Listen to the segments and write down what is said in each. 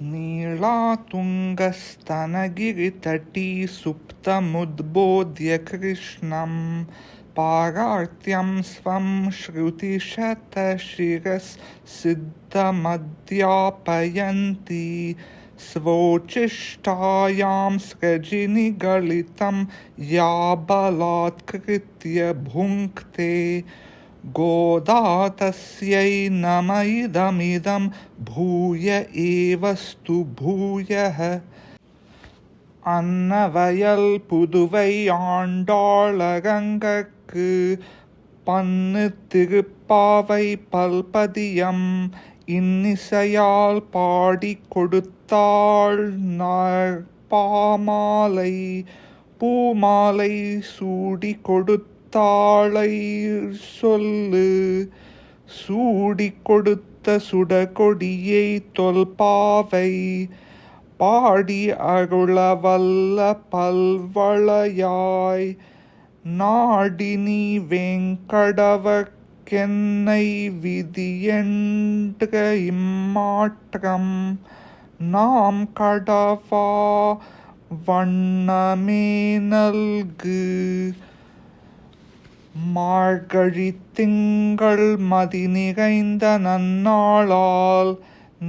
नीलातुङ्गस्तनगिरितटी सुप्तमुद्बोध्य कृष्णं पारार्त्यं स्वं श्रुतिशतशिरःसिद्धमध्यापयन्ती स्वोच्छिष्टायां स्रजिनिगलितं या बलात्कृत्य भुङ्क्ते गोदा तस्यै नम इदमिदं भूय एवस्तु भूयः. அன்னவயல் புதுவை ஆண்டாளரங்கற்கு பன்னு திருப்பாவை பல்பதியம் இன்னிசையால் பாடிக் கொடுத்தாள் நற்பாமாலை பூமாலை சூடி கொடுத்தாளை சொல்லு. சூடி கொடுத்த சுடகொடியை தொல்பாவை பாடி அருளவல்ல பல்வளையாய் நாடினி வெங்கடவர்க்கென்னை விதியென்ற இம்மாற்றம் நாம் கடவா வண்ணமே நல்கு. மார்கழி திங்கள் மதி நிறைந்த நன்னாளால்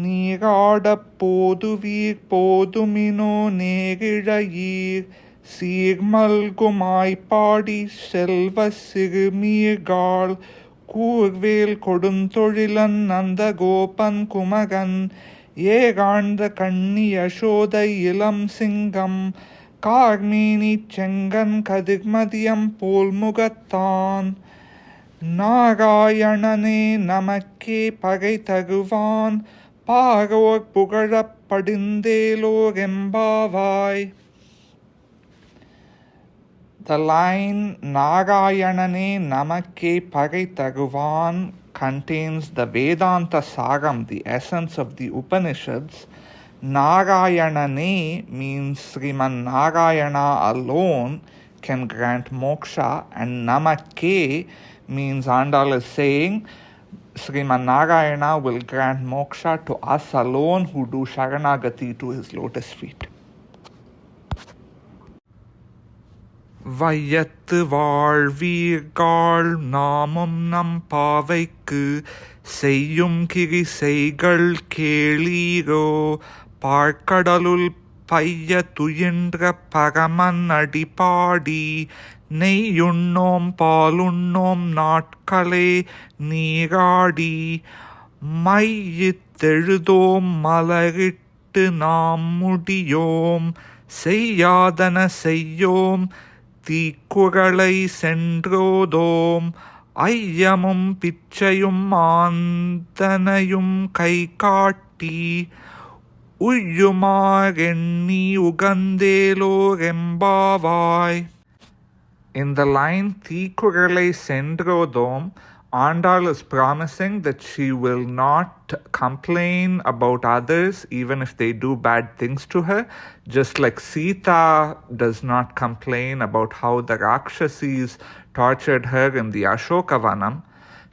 நீராடப் போதுவீர் போதுமினோ நேரிழையீர் சீர்மல்குமாய்ப்பாடி செல்வ சிறுமீர்காள் கூர்வேல் கொடுந்தொழிலன் நந்த கோபன் குமரன் ஏகாழ்ந்த கண்ணி யசோதை இளம் சிங்கம் கார்மேனி செங்கன் கதிர்மதியம் போல்முகத்தான் நாராயணனே நமக்கே பகை தருவான் பாரோர் புகழப் படிந்தேலோர் எம்பாவாய். The line Narayanane Namakke Pagai Taruvan contains the Vedanta Saram, the essence of the Upanishads. Narayanane means Sriman Narayana alone can grant moksha, and Namakke means Andal is saying Sriman Narayana will grant moksha to us alone who do Sharanagati to his lotus feet. வையத்து வாழ்வீர்கள் நாமும் நம் பாவைக்கு செய்யும் கிரிசைகள் கேளீரோ பார்க்கடலுள் பைய துயின்ற பரமன் அடிபாடி நெய்யுண்ணோம் பாலுண்ணோம் நாட்களே நீராடி மையித்தெழுதோம் மலரிட்டு நாம் முடியோம் செய்யாதன செய்யோம் தீக்குறளை சென்றோதோம் ஐயமும் பிச்சையும் ஆந்தனையும் கை காட்டி உய்யுமாறெண்ணி உகந்தேலோர் எம்பாவாய். In the line தீக்குறளை சென்றோதோம், Andal is promising that she will not complain about others even if they do bad things to her, just like Sita does not complain about how the Rakshasis tortured her in the Ashokavanam.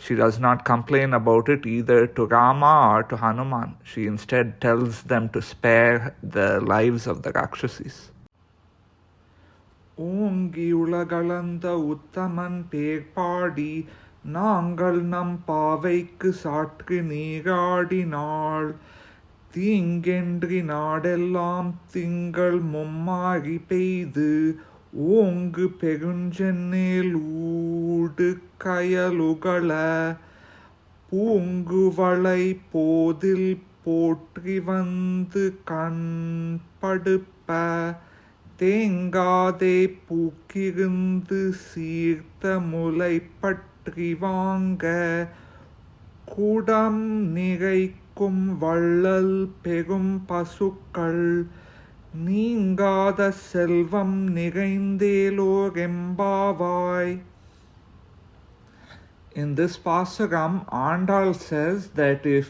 She does not complain about it either to Rama or to Hanuman. She instead tells them to spare the lives of the Rakshasis. ஓங்கி உலகளந்த உத்தமன் பேர் பாடி நாங்கள் நம் பாவைக்கு சாற்று நீராடினாள் தீங்கென்றி நாடெல்லாம் திங்கள் மும்மாறி பெய்து ஓங்கு பெருஞ்சென்னேல் ஊடு கயலுகள பூங்குவளை போதில் போற்றி வந்து கண் படுப்ப தேங்காதே பூக்கிருந்து சீர்த்த முலை பற்றி வாங்க குடம் நிறைக்கும் வள்ளல் பெரும் பசுக்கள் நீங்காத செல்வம் நிறைந்தேலோர் எம்பாவாய். In this Pasuram, Andal says that if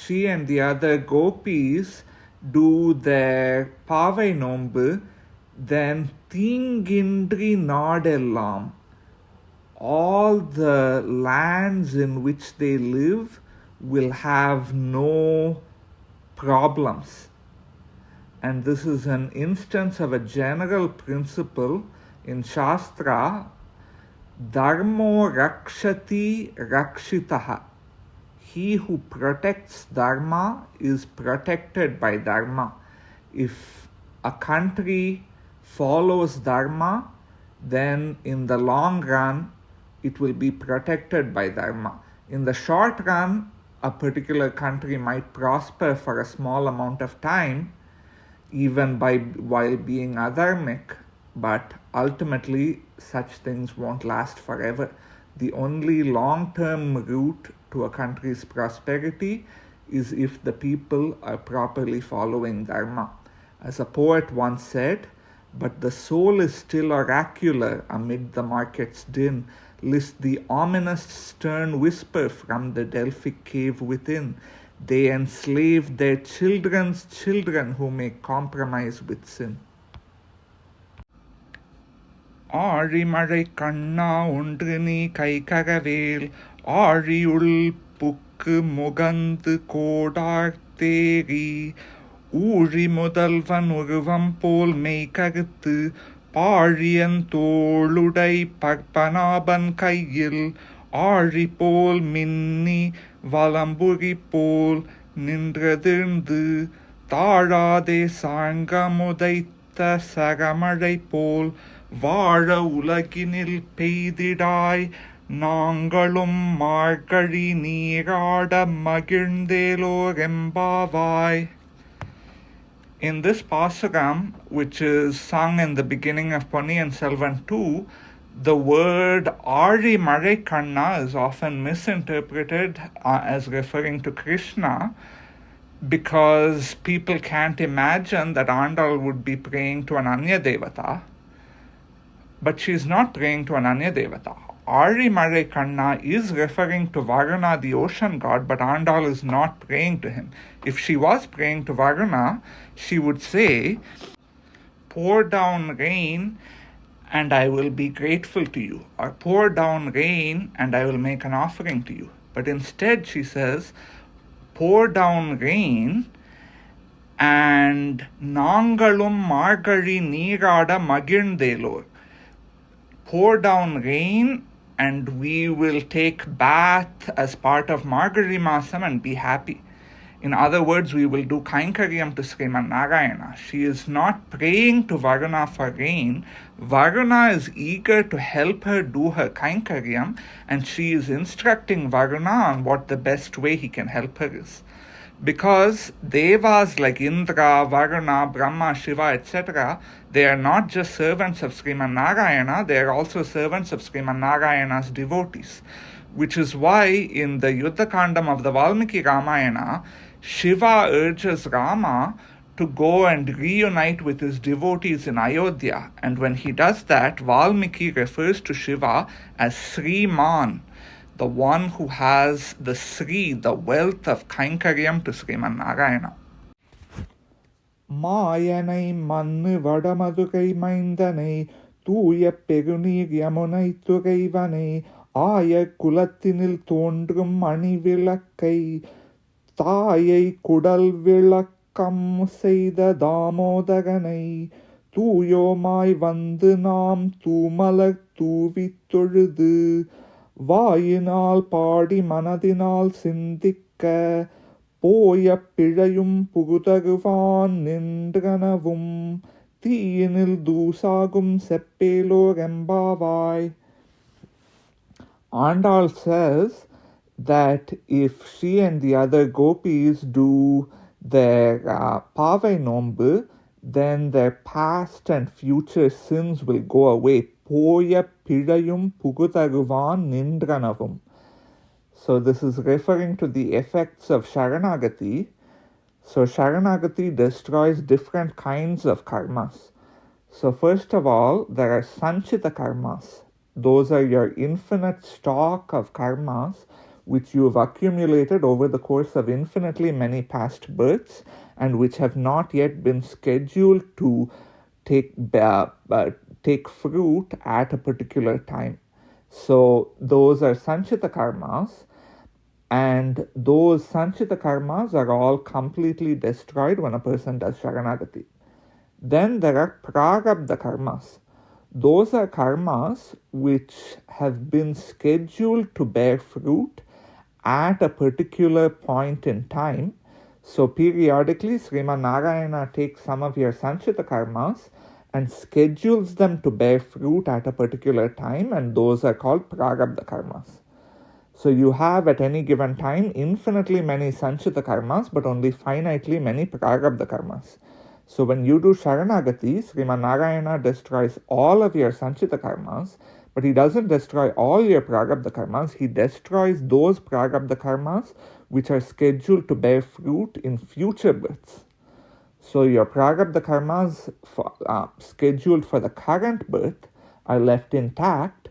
she and the other gopis do their Pavai Nombu, then Thingindri Nadellam, all the lands in which they live will have no problems. and this is an instance of a general principle in Shastra, Dharmo rakshati rakshitaha. He who protects Dharma is protected by Dharma. If a country follows Dharma, then in the long run, it will be protected by Dharma. In the short run, a particular country might prosper for a small amount of time, even while being adharmic, but ultimately such things won't last forever. The only long-term route to a country's prosperity is if the people are properly following Dharma. As a poet once said, "But the soul is still oracular amid the market's din. List the ominous stern whisper from the Delphic cave within. They enslave their children's children who make compromise with sin." ஆழிமழை கண்ணா ஒன்று நீ கைகரவேல் ஆழியுள் book முகந்து கோடார்த்தேரி ஊழி முதல்வன் உருவம் போல் மெய் கருத்து பாழியன் தோளுடை பற்பனாபன் கையில் ஆழி போல் மின்னி வலம்புரி போல் நின்றதிர்ந்து தாழாதே சாங்கமுதைத்த சகமழை போல் வாழ உலகினில் பெய்திடாய் நாங்களும் மார்கழி நீராட மகிழ்ந்தேலோரெம்பாவாய். In this Pasuram, which is sung in the beginning of Ponniyin Selvan 2, the word Ari Mare Kanna is often misinterpreted as referring to Krishna, because people can't imagine that Andal would be praying to an Anya Devata, but she's not praying to an Anya Devata. Ari Mare Kanna is referring to Varuna, the ocean god, but Andal is not praying to him. If she was praying to Varuna, she would say, "Pour down rain and I will be grateful to you," or "Pour down rain and I will make an offering to you." But instead she says, "Pour down rain and Nangalum Margari Nirada Magirndelor." Pour down rain and we will take bath as part of Margari Masam and be happy. In other words, we will do Kainkaryam to Sriman Narayana. She is not praying to Varuna for rain. Varuna is eager to help her do her Kainkaryam, and she is instructing Varuna on what the best way he can help her is. Because Devas like Indra, Varuna, Brahma, Shiva, etc., they are not just servants of Sriman Narayana, they are also servants of Sriman Narayana's devotees. Which is why in the Yuddha Kandam of the Valmiki Ramayana, Shiva urges Rama to go and reunite with his devotees in Ayodhya. And when he does that, Valmiki refers to Shiva as Sriman, the one who has the Sri, the wealth of Kainkaryam to Sriman Narayana. மாயனை மண்ணு வடமதுகை மைந்தனை தூய பெருநீர் யமுனை துறைவனை ஆய குலத்தினில் தோன்றும் அணிவிளக்கை தாயை குடல் விளக்கம் செய்த தாமோதரனை தூயோமாய் வந்து நாம் தூமலர் தூவித் தொழுது வாயினால் பாடி மனதினால் சிந்திக்க போய பிழையும் புகுதருவான் நின்றனவும் தீயினில் தூசாகும் செப்பேலோர் எம்பாவாய். Andal says that if she and the other gopis do their Pavai Nombu, then their past and future sins will go away. Poya pidayum pugutaruvan nindranavum. So this is referring to the effects of Sharanagati. So Sharanagati destroys different kinds of karmas. So first of all, there are Sanchita karmas. Those are your infinite stock of karmas which you have accumulated over the course of infinitely many past births and which have not yet been scheduled to take fruit at a particular time. So those are Sanchita karmas, and those Sanchita karmas are all completely destroyed when a person does Sharanagati. Then there are prarabdha karmas. Those are karmas which have been scheduled to bear fruit at a particular point in time. So periodically, Sriman Narayana takes some of your Sanchita karmas and schedules them to bear fruit at a particular time, and those are called prarabdha karmas. So you have at any given time infinitely many Sanchita karmas, but only finitely many prarabdha karmas. So when you do Sharanagati, Sriman Narayana destroys all of your Sanchita karmas, but he doesn't destroy all your prarabdha karmas. He destroys those prarabdha karmas which are scheduled to bear fruit in future births. So your prarabdha karmas scheduled for the current birth are left intact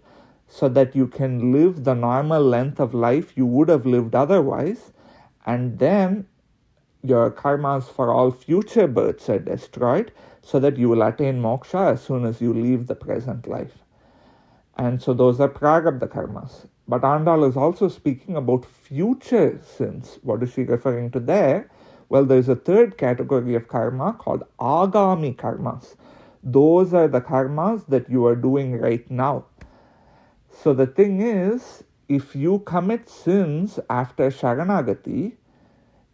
so that you can live the normal length of life you would have lived otherwise, and then your karmas for all future births are destroyed so that you will attain moksha as soon as you leave the present life. And so those are prarabdha karmas. But Andal is also speaking about future sins. What is she referring to there? Well, there's a third category of karma called agami karmas. Those are the karmas that you are doing right now. So the thing is, if you commit sins after Sharanagati,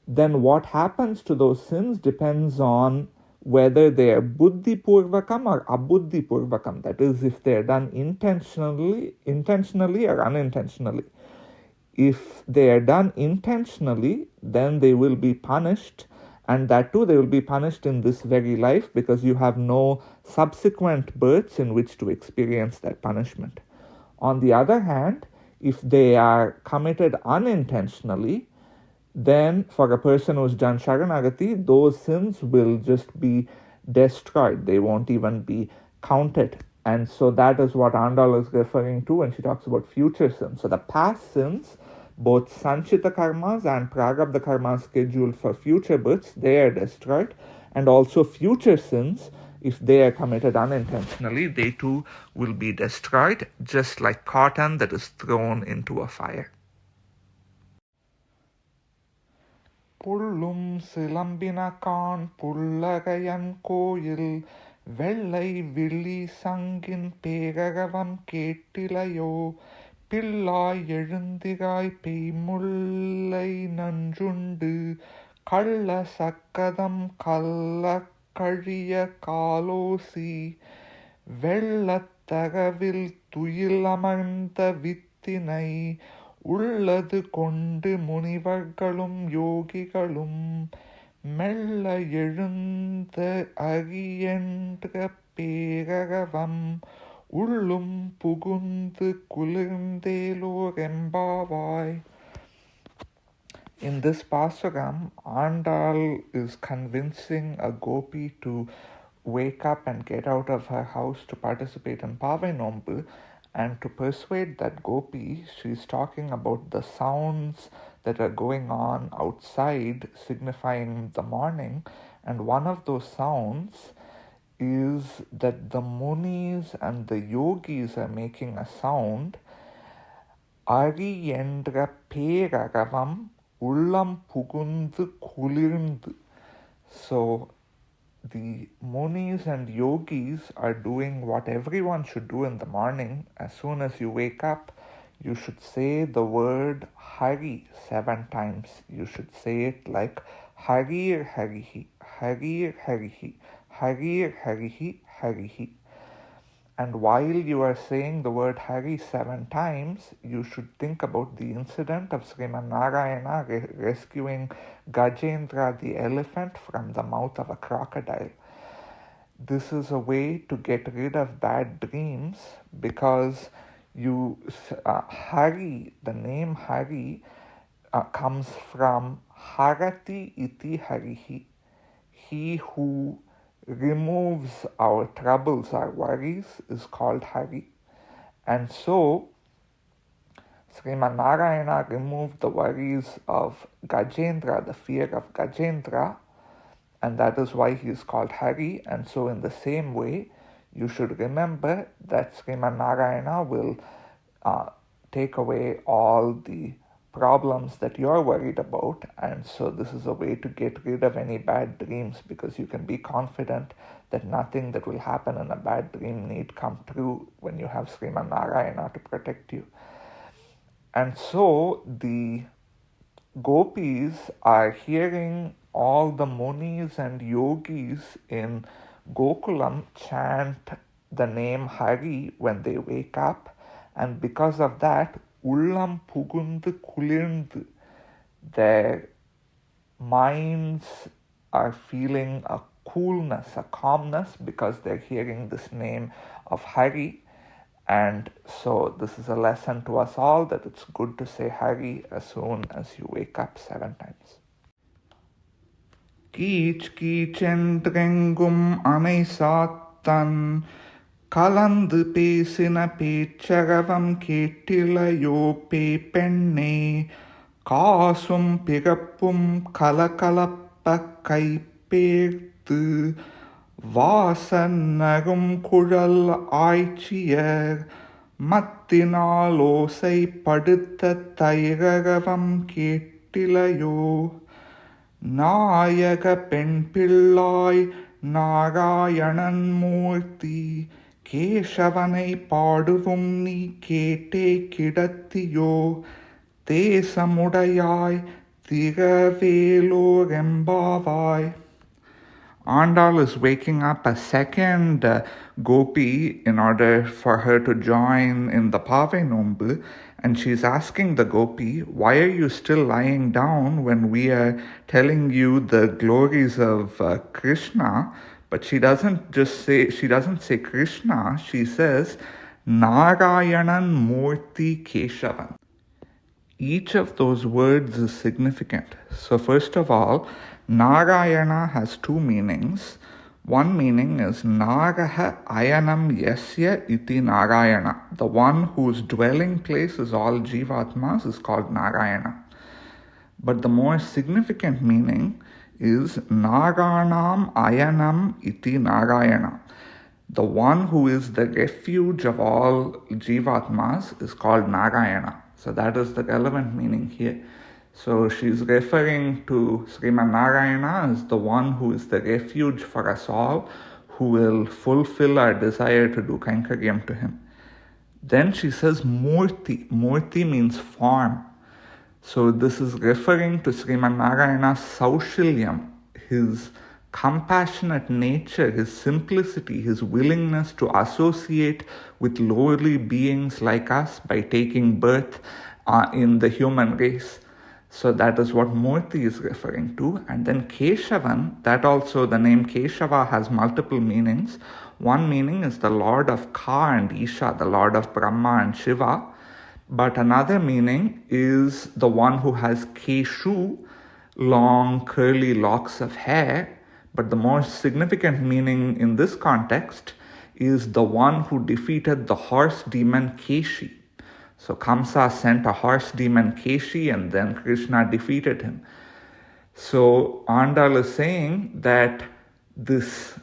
then what happens to those sins depends on whether they are buddhi purvakam or abuddhi purvakam. That is, if they are done intentionally or unintentionally. If they are done intentionally, then they will be punished, and that too they will be punished in this very life because you have no subsequent births in which to experience that punishment. On the other hand, if they are committed unintentionally, then for a person who's done Sharanagati, those sins will just be destroyed. They won't even be counted. And so that is what Andal is referring to when she talks about future sins. So the past sins, both Sanchita karmas and prarabdha karmas scheduled for future births, they are destroyed. And also future sins, if they are committed unintentionally, they too will be destroyed, just like cotton that is thrown into a fire. புள்ளும் சிலம்பினகான் புல்லகையன் கோயில் வெள்ளை விழி சங்கின் பேரகவம் கேட்டிலையோ பிள்ளாய் எழுந்திராய் பெய்முல்லை நன்றுண்டு கள்ள சக்கதம் கள்ள கழிய காலோசி வெள்ளத்தகவில் துயில் அமர்ந்த வித்தினை உள்ளது கொண்டு முனிவர்களும் யோகிகளும் மெல்ல எழுந்த அரியன்ற பேரகவம் உள்ளும் புகுந்து குளிர்ந்தேலோரெம்பாவாய். In this Pasuram, Andal is convincing a gopi to wake up and get out of her house to participate in Pavai Nombu. And to persuade that gopi, she's talking about the sounds that are going on outside, signifying the morning. And one of those sounds is that the munis and the yogis are making a sound. Ari endra peragavam ullam pugundu kulirndu. So the munis and yogis are doing what everyone should do in the morning. As soon as you wake up, you should say the word Hari 7 times. You should say it like Harir Harihi, Harir Harihi, Harir Harihi, Harihi. And while you are saying the word Hari 7 times, you should think about the incident of Sriman Narayana rescuing Gajendra the elephant from the mouth of a crocodile. This is a way to get rid of bad dreams because Hari, the name Hari, comes from Harati iti Harihi. He who removes our troubles, our worries, is called Hari. And so, Sriman Narayana removed the worries of Gajendra, the fear of Gajendra, and that is why he is called Hari. And so in the same way, you should remember that Sriman Narayana will take away all the problems that you're worried about. And so this is a way to get rid of any bad dreams, because you can be confident that nothing that will happen in a bad dream need come true when you have Sriman Narayana to protect you. And so the gopis are hearing all the munis and yogis in Gokulam chant the name Hari when they wake up, and because of that, Ullam Pugundu Kulirndu, their minds are feeling a coolness, a calmness, because they're hearing this name of Hari. And so this is a lesson to us all that it's good to say Hari as soon as you wake up 7 times. Keech keechendrengum anai sattan கலந்து பேசின பேச்சரவம் கேட்டிலையோ பெண்ணே காசும் பிறப்பும் கலகலப்ப கைப்பேர்த்து வாசன்னரும் குழல் ஆய்ச்சியர் மத்தினாலோசை படுத்த தைரவம் கேட்டிலையோ நாயக பெண் பிள்ளாய் நாராயணன் மூர்த்தி கேசவனை பாடுவும் நீ கேட்டே கிடத்தியோ தேசமுடையாய் திரவேலோரெம்பாவாய். Andal is waking up a second gopi in order for her to join in the Pave Nombu, and she's asking the gopi, why are you still lying down when we are telling you the glories of Krishna? But she doesn't say Krishna, she says Narayanan Murti Keshavan. Each of those words is significant. So first of all, Narayana has two meanings. One meaning is Naraha Ayanam Yasya Iti Narayana. The one whose dwelling place is all Jivatmas is called Narayana. But the more significant meaning is Naranam Ayanam Iti Narayana. The one who is the refuge of all Jivatmas is called Narayana. So that is the relevant meaning here. So she's referring to Sriman Narayana as the one who is the refuge for us all, who will fulfill our desire to do Kainkariam to him. Then she says Murti. Murti means form. So this is referring to Sriman Narayana's Saushilyam, his compassionate nature, his simplicity, his willingness to associate with lowly beings like us by taking birth in the human race. So that is what Murti is referring to. And then Keshavan, that also the name Keshava has multiple meanings. One meaning is the Lord of Ka and Isha, the Lord of Brahma and Shiva. But another meaning is the one who has Keshu, long curly locks of hair. But the more significant meaning in this context is the one who defeated the horse demon Keshi. So Kamsa sent a horse demon Keshi and then Krishna defeated him. So Andal is saying that this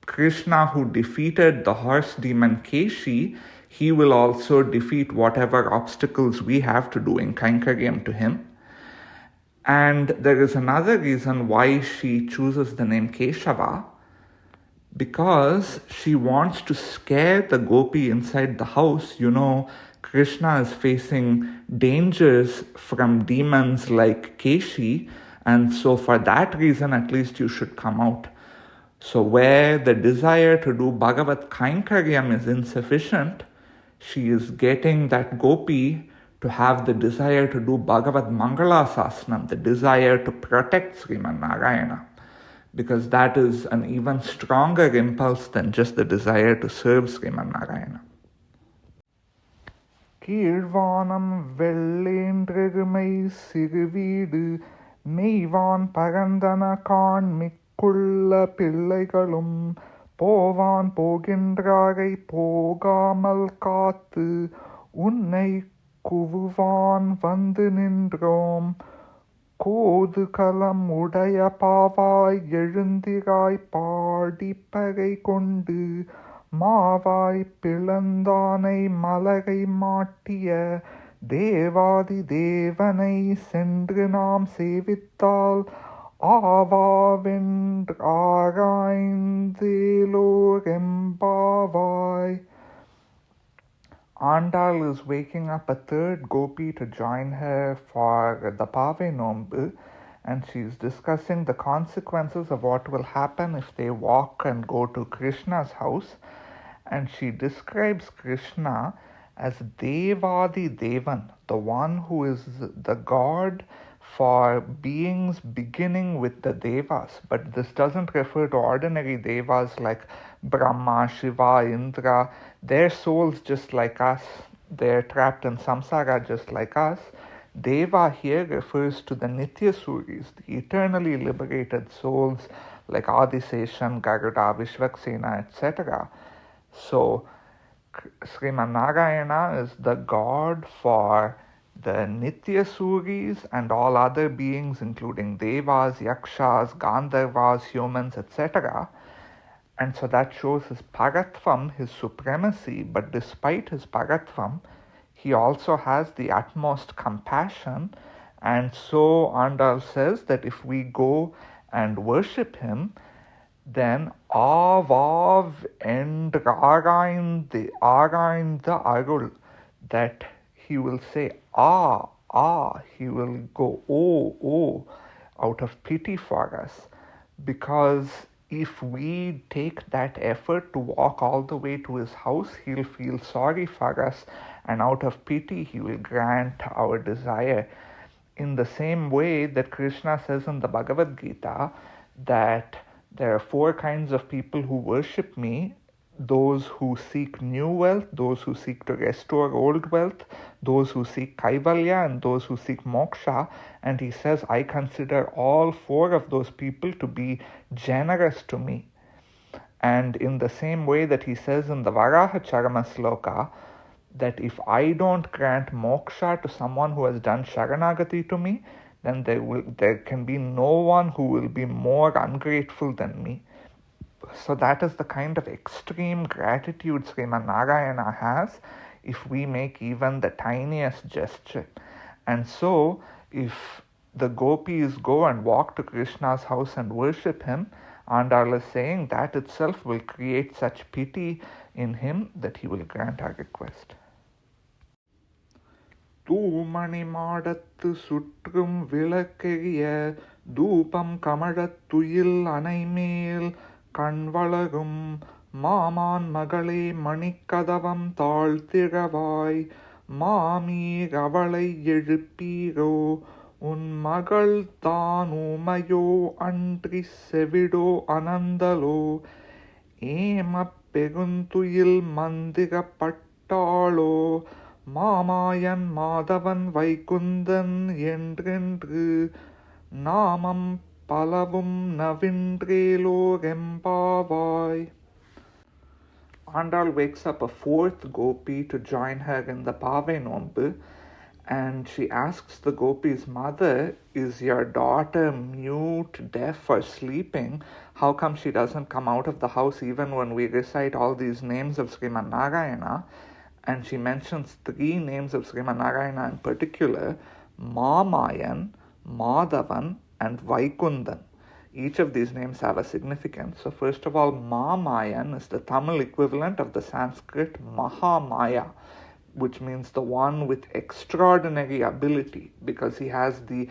Krishna who defeated the horse demon Keshi, he will also defeat whatever obstacles we have to do in Kainkariam to him. And there is another reason why she chooses the name Keshava, because she wants to scare the gopi inside the house. You know, Krishna is facing dangers from demons like Keshi, and so for that reason at least you should come out. So where the desire to do Bhagavat Kainkariam is insufficient, she is getting that gopi to have the desire to do Bhagavat Mangala Sasnam, the desire to protect Sriman Narayana, because that is an even stronger impulse than just the desire to serve Sriman Narayana. கீழ்வானம் வெள்ளேன்றெருமை சிறுவீடு மெய்வான் பரந்தன காண்மிக்குள்ள பிள்ளைகளும் போவான் போகின்றாரை போகாமல் காத்து உன்னை குவுவான் வந்து நின்றோம் கோதுகலம் உடைய பாவாய் எழுந்திராய் பாடிப்பறை கொண்டு மாவாய் பிளந்தானை மலரை மாட்டிய தேவாதி தேவனை சென்று நாம் சேவித்தால் ஆவாவென்றாராய்ந்தேலோரெம்பாவாய். Andal is waking up a third gopi to join her for the Pave Nombu, and she's discussing the consequences of what will happen if they walk and go to Krishna's house. And she describes Krishna as Devadi Devan, the one who is the god for beings beginning with the Devas. But this doesn't refer to ordinary Devas like Brahma, Shiva, Indra. Their souls just like us. They're trapped in samsara just like us. Deva here refers to the Nitya Suris, the eternally liberated souls like Adiseshan, Garuda, Vishvaksena, etc. So Sriman Narayana is the god for the Nitya Suris and all other beings, including Devas, Yakshas, Gandharvas, humans, etc. And so that shows his paratvam, his supremacy. But despite his paratvam, he also has the utmost compassion. And so Andal says that if we go and worship him, then Avav endrarainda arul, that he will say he will go oh out of pity for us. Because if we take that effort to walk all the way to his house, he'll feel sorry for us, and out of pity he will grant our desire. In the same way that Krishna says in the Bhagavad Gita that there are 4 kinds of people who worship me: those who seek new wealth, those who seek to restore old wealth, those who seek kaivalya, and those who seek moksha. And he says, I consider all 4 of those people to be generous to me. And in the same way that he says in the Varaha Charama Sloka that if I don't grant moksha to someone who has done sharanagati to me, then there can be no one who will be more ungrateful than me. So that is the kind of extreme gratitude Sriman Narayana has if we make even the tiniest gesture. And so if the gopis go and walk to Krishna's house and worship him, Andal is saying that itself will create such pity in him that he will grant our request. தூமணி மாடத்து சுற்றும் விளக்கெரிய தூபம் கமழத்துயில் அணைமேல் கண்வளரும் மாமான் மகளே மணிக்கதவம் தாழ்த்திழவாய் மாமீர் அவளை எழுப்பீரோ உன் மகள் தானுமையோ அன்றி செவிடோ அனந்தலோ ஏமப் பெருந்துயில் மந்திரப்பட்டாளோ மாமாயன் மாதவன் வைகுந்தன் என்றென்று நாமம் பலவும் நவின்றேலோரெம்பாவாய். Andal wakes up a 4th gopi to join her in the Pave Nombu, and she asks the gopi's mother, is your daughter mute, deaf, or sleeping? How come she doesn't come out of the house even when we recite all these names of Sriman Narayana? And she mentions 3 names of Sriman Narayana in particular: Mamayan, Madhavan, and Vaikundan. Each of these names have a significance. So first of all, Mamayan is the Tamil equivalent of the Sanskrit Mahamaya, which means the one with extraordinary ability, because he has the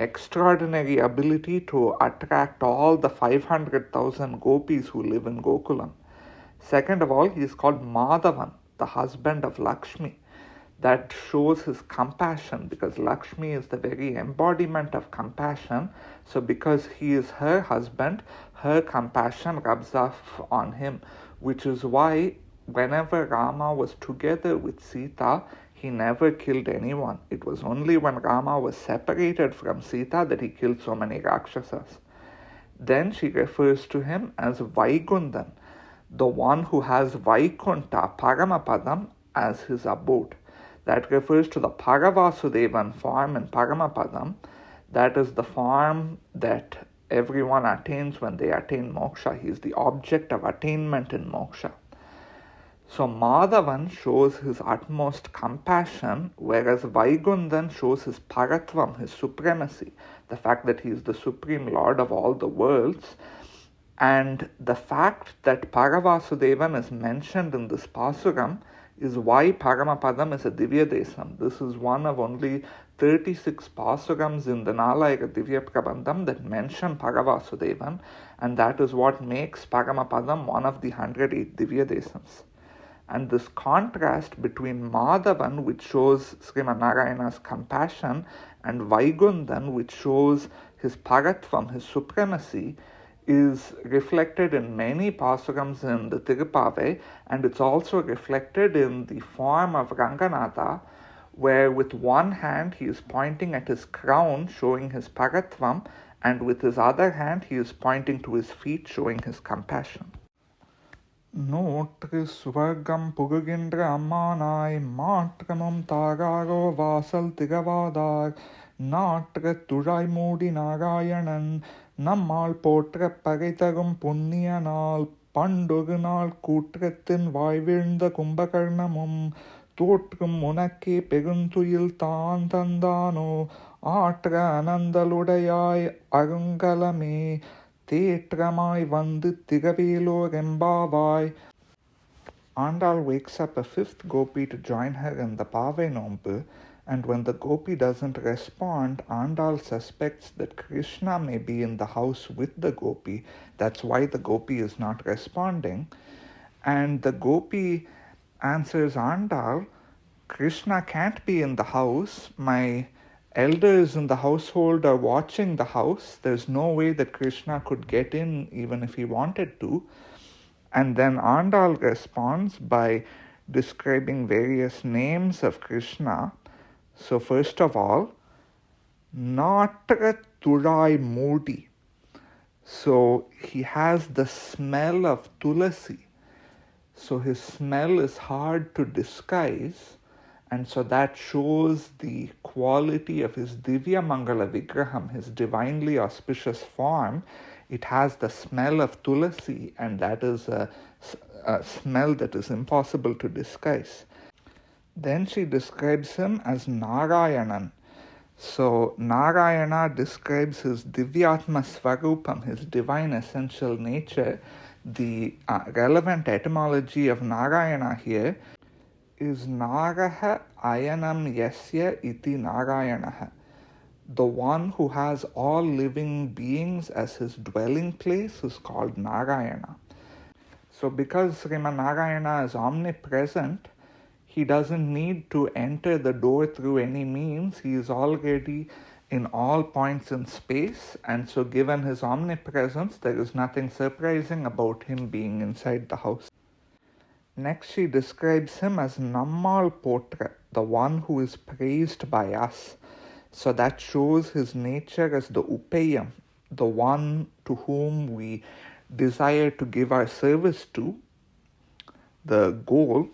extraordinary ability to attract all the 500,000 gopis who live in Gokulam. Second of all, he is called Madhavan, the husband of Lakshmi. That shows his compassion, because Lakshmi is the very embodiment of compassion. So because he is her husband, her compassion rubs off on him, which is why whenever Rama was together with Sita, he never killed anyone. It was only when Rama was separated from Sita that he killed so many Rakshasas. Then she refers to him as Vaikundan, the one who has Vaikunta, Paramapadam, as his abode. That refers to the Paravasudevan form in Paramapadam. That is the form that everyone attains when they attain moksha. He is the object of attainment in moksha. So Madhavan shows his utmost compassion, whereas Vaikundan shows his paratvam, his supremacy, the fact that he is the supreme lord of all the worlds. And the fact that Paravasudevan is mentioned in this Pasuram is why Paramapadam is a Divya Desam. This is one of only 36 Pasurams in the Nalayaka Divya Prabandham that mention Paravasudevan, and that is what makes Paramapadam one of the 108 Divya Desams. And this contrast between Madhavan, which shows Sriman Narayana's compassion, and Vaikundan, which shows his paratvam, his supremacy, is reflected in many pasurams in the Thiruppavai, and it's also reflected in the form of Ranganatha, where with one hand he is pointing at his crown, showing his paratvam, and with his other hand he is pointing to his feet, showing his compassion. நூற்று சுவர்க்கம் புகுகின்ற அம்மானாய் மாற்றமும் தாகாரோ வாசல் திகவாதார் நாற்ற துழாய் மூடி நாராயணன் நம்மால் போற்ற பகை தரும் புண்ணிய நாள் பண்டொரு நாள் கூற்றத்தின் வாய்விழ்ந்த கும்பகர்ணமும் தோற்றும் உனக்கே பெருந்துயில் தான் தந்தானோ ஆற்ற அனந்தலுடையாய் அருங்கலமே தேற்றமாய் வந்து திகவேலோர் எம்பாவாய். Andal wakes up a fifth gopi to join her in the Pavai Nombu, and when the gopi doesn't respond, Andal suspects that Krishna may be in the house with the gopi. That's why the gopi is not responding. And the gopi answers Andal, Krishna can't be in the house. My elders in the household are watching the house. There's no way that Krishna could get in even if he wanted to. And then Andal responds by describing various names of Krishna. So first of all, Natra Turai Mudi. So he has the smell of tulasi. So his smell is hard to disguise. And so that shows the quality of his Divya Mangala Vigraham, his divinely auspicious form. It has the smell of tulasi, and that is a smell that is impossible to disguise. Then she describes him as Narayanan. So Narayana describes his Divyatma Svarupam, his divine essential nature. The relevant etymology of Narayana here is Naraha Ayanam Yasya iti Narayanaha. The one who has all living beings as his dwelling place is called Narayana. So because Sriman Narayana is omnipresent, he doesn't need to enter the door through any means. He is already in all points in space, and so given his omnipresence, there is nothing surprising about him being inside the house. Next, she describes him as Nammal Potra, the one who is praised by us. So that shows his nature as the Upayam, the one to whom we desire to give our service to, the goal.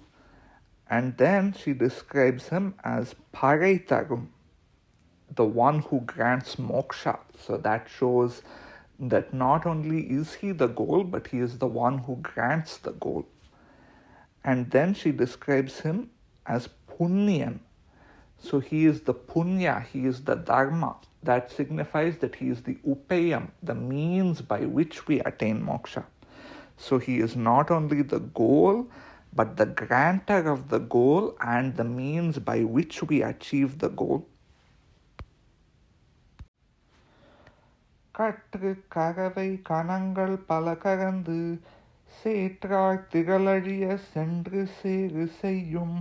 And then she describes him as Paraitarum, the one who grants moksha. So that shows that not only is he the goal, but he is the one who grants the goal. And then she describes him as Punyan. So he is the Punya, he is the Dharma. That signifies that he is the Upayam, the means by which we attain moksha. So he is not only the goal, but the grantor of the goal and the means by which we achieve the goal. கற்று கரவை கணங்கள் பல கறந்து சேற்றார் திகழழிய சென்று சேறு செய்யும்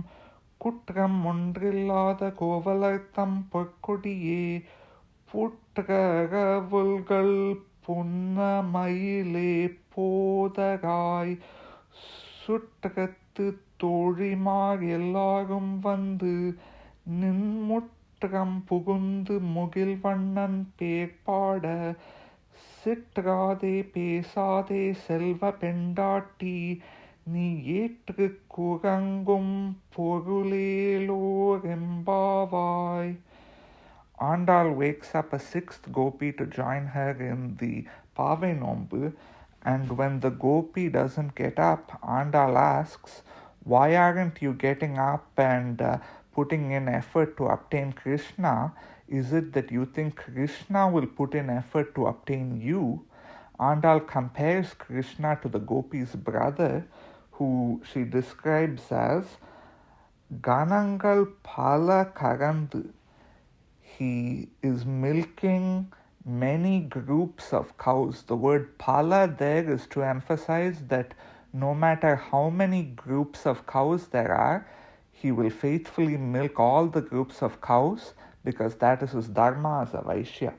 குற்றம் ஒன்றில்லாத கோவலர்த்தம் பொற்கொடியே புற்றகவுள்கள் புன்னமயிலே போதகாய் சுற்றத்து தோழிமார் எல்லாரும் வந்து நின்முற்றம் புகுந்து முகில் வண்ணன் பேர்பாட சிற்றாதே பேசாதே செல்வ பெண்டாட்டி நீ ஏற்று குரங்கும் பொருளேலோர் எம்பாவாய். Andal wakes up a sixth gopi to join her in the Pavai Nombu, and when the gopi doesn't get up, Andal asks, why aren't you getting up and putting in effort to obtain Krishna? Is it that you think Krishna will put in effort to obtain you? Andal compares Krishna to the gopis' brother, who she describes as Ganangal Pala Karandu. He is milking many groups of cows. The word pala there is to emphasize that no matter how many groups of cows there are, he will faithfully milk all the groups of cows because that is his dharma as a Vaishya.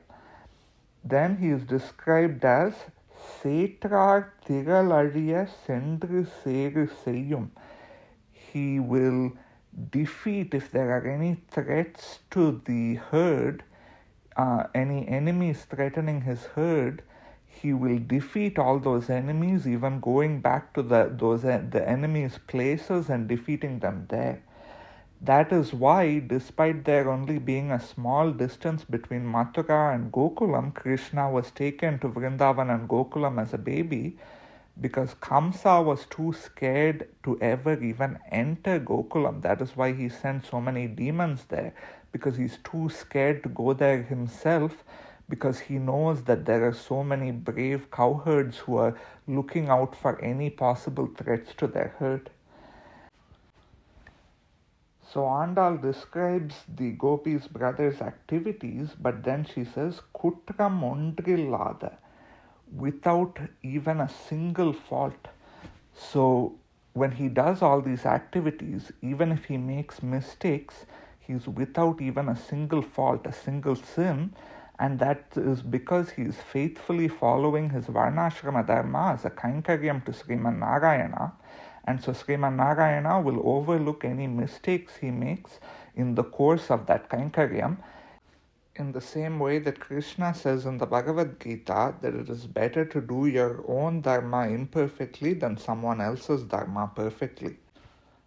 Then he is described as Setrar Tiralariya Sendru Seru Seyum. He will defeat, if there are any threats to the herd, any enemies threatening his herd, he will defeat all those enemies, even going back to the enemies' places and defeating them there. That is why, despite there only being a small distance between Mathura and Gokulam, Krishna was taken to Vrindavan and Gokulam as a baby, because Kamsa was too scared to ever even enter Gokulam. That is why he sent so many demons there, because he's too scared to go there himself, because he knows that there are so many brave cowherds who are looking out for any possible threats to their herd. So Andal describes the Gopis' brothers' activities, but then she says, Kutram ondrillada, without even a single fault. So when he does all these activities, even if he makes mistakes, he's without even a single fault, a single sin, and that is because he is faithfully following his Varnashrama Dharma as a Kainkaryam to Sriman Narayana. And so Sriman Narayana will overlook any mistakes he makes in the course of that Kainkaryam, in the same way that Krishna says in the Bhagavad Gita that it is better to do your own dharma imperfectly than someone else's dharma perfectly.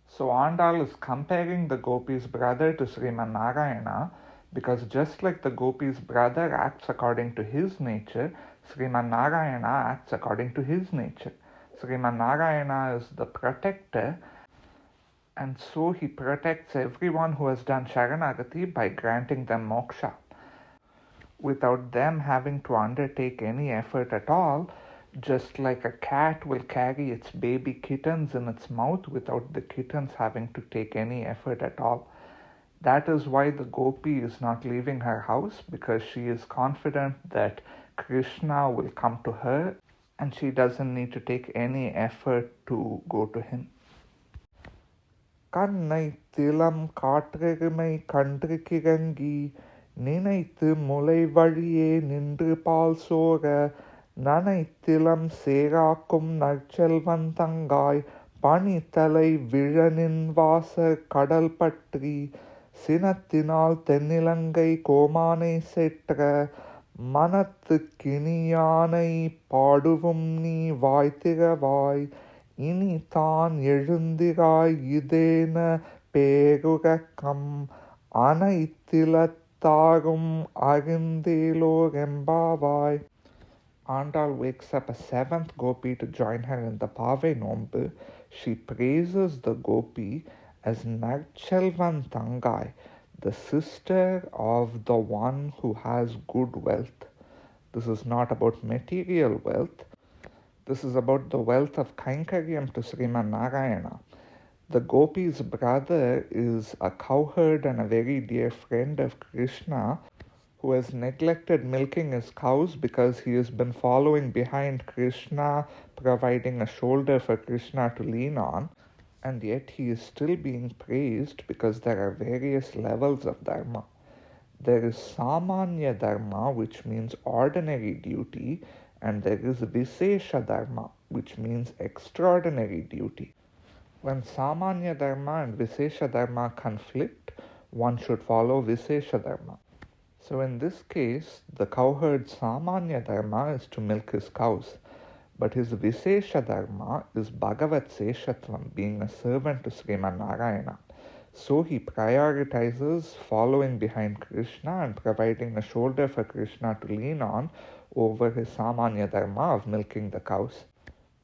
So Andal is comparing the gopis' brother to Sriman Narayana, because just like the gopis' brother acts according to his nature, Sriman Narayana acts according to his nature. Sriman Narayana is the protector, and so he protects everyone who has done Sharanagati by granting them moksha, without them having to undertake any effort at all, just like a cat will carry its baby kittens in its mouth without the kittens having to take any effort at all. That is why the gopi is not leaving her house, because she is confident that Krishna will come to her and she doesn't need to take any effort to go to him. Kannai tilam kaatreruமை கன்று கிறங்கி நினைத்து முளை வழியே நின்று பால் சோர நனைத்திலம் சேராக்கும் நற்செல்வன் தங்காய் பனித்தலை விழனின் வாச கடல் பற்றி சினத்தினால் தென்னிலங்கை கோமானை செற்ற மனத்து கிணியானை பாடுவும் நீ வாய்த்திரவாய் இனி தான் எழுந்திராய் இதேன பேருரக்கம் அனைத்திலத்தாரும் அறிந்தேலோரெம்பாவாய். Andal wakes up a seventh gopi to join her in the Pave Nombu. She praises the gopi as Narchelvan Tangai, the sister of the one who has good wealth. This is not about material wealth. This is about the wealth of Kainkaryam to Sriman Narayana. The gopi's brother is a cowherd and a very dear friend of Krishna, who has neglected milking his cows because he has been following behind Krishna, providing a shoulder for Krishna to lean on, and yet he is still being praised because there are various levels of dharma. There is Samanya Dharma, which means ordinary duty, and there is Visesha Dharma, which means extraordinary duty. When Samanya Dharma and Visesha Dharma conflict, one should follow Visesha Dharma. So in this case, the cowherd's Samanya Dharma is to milk his cows, but his Visesha Dharma is Bhagavat Seshatvam, being a servant to Sriman Narayana. So he prioritizes following behind Krishna and providing a shoulder for Krishna to lean on over his Samanya Dharma of milking the cows.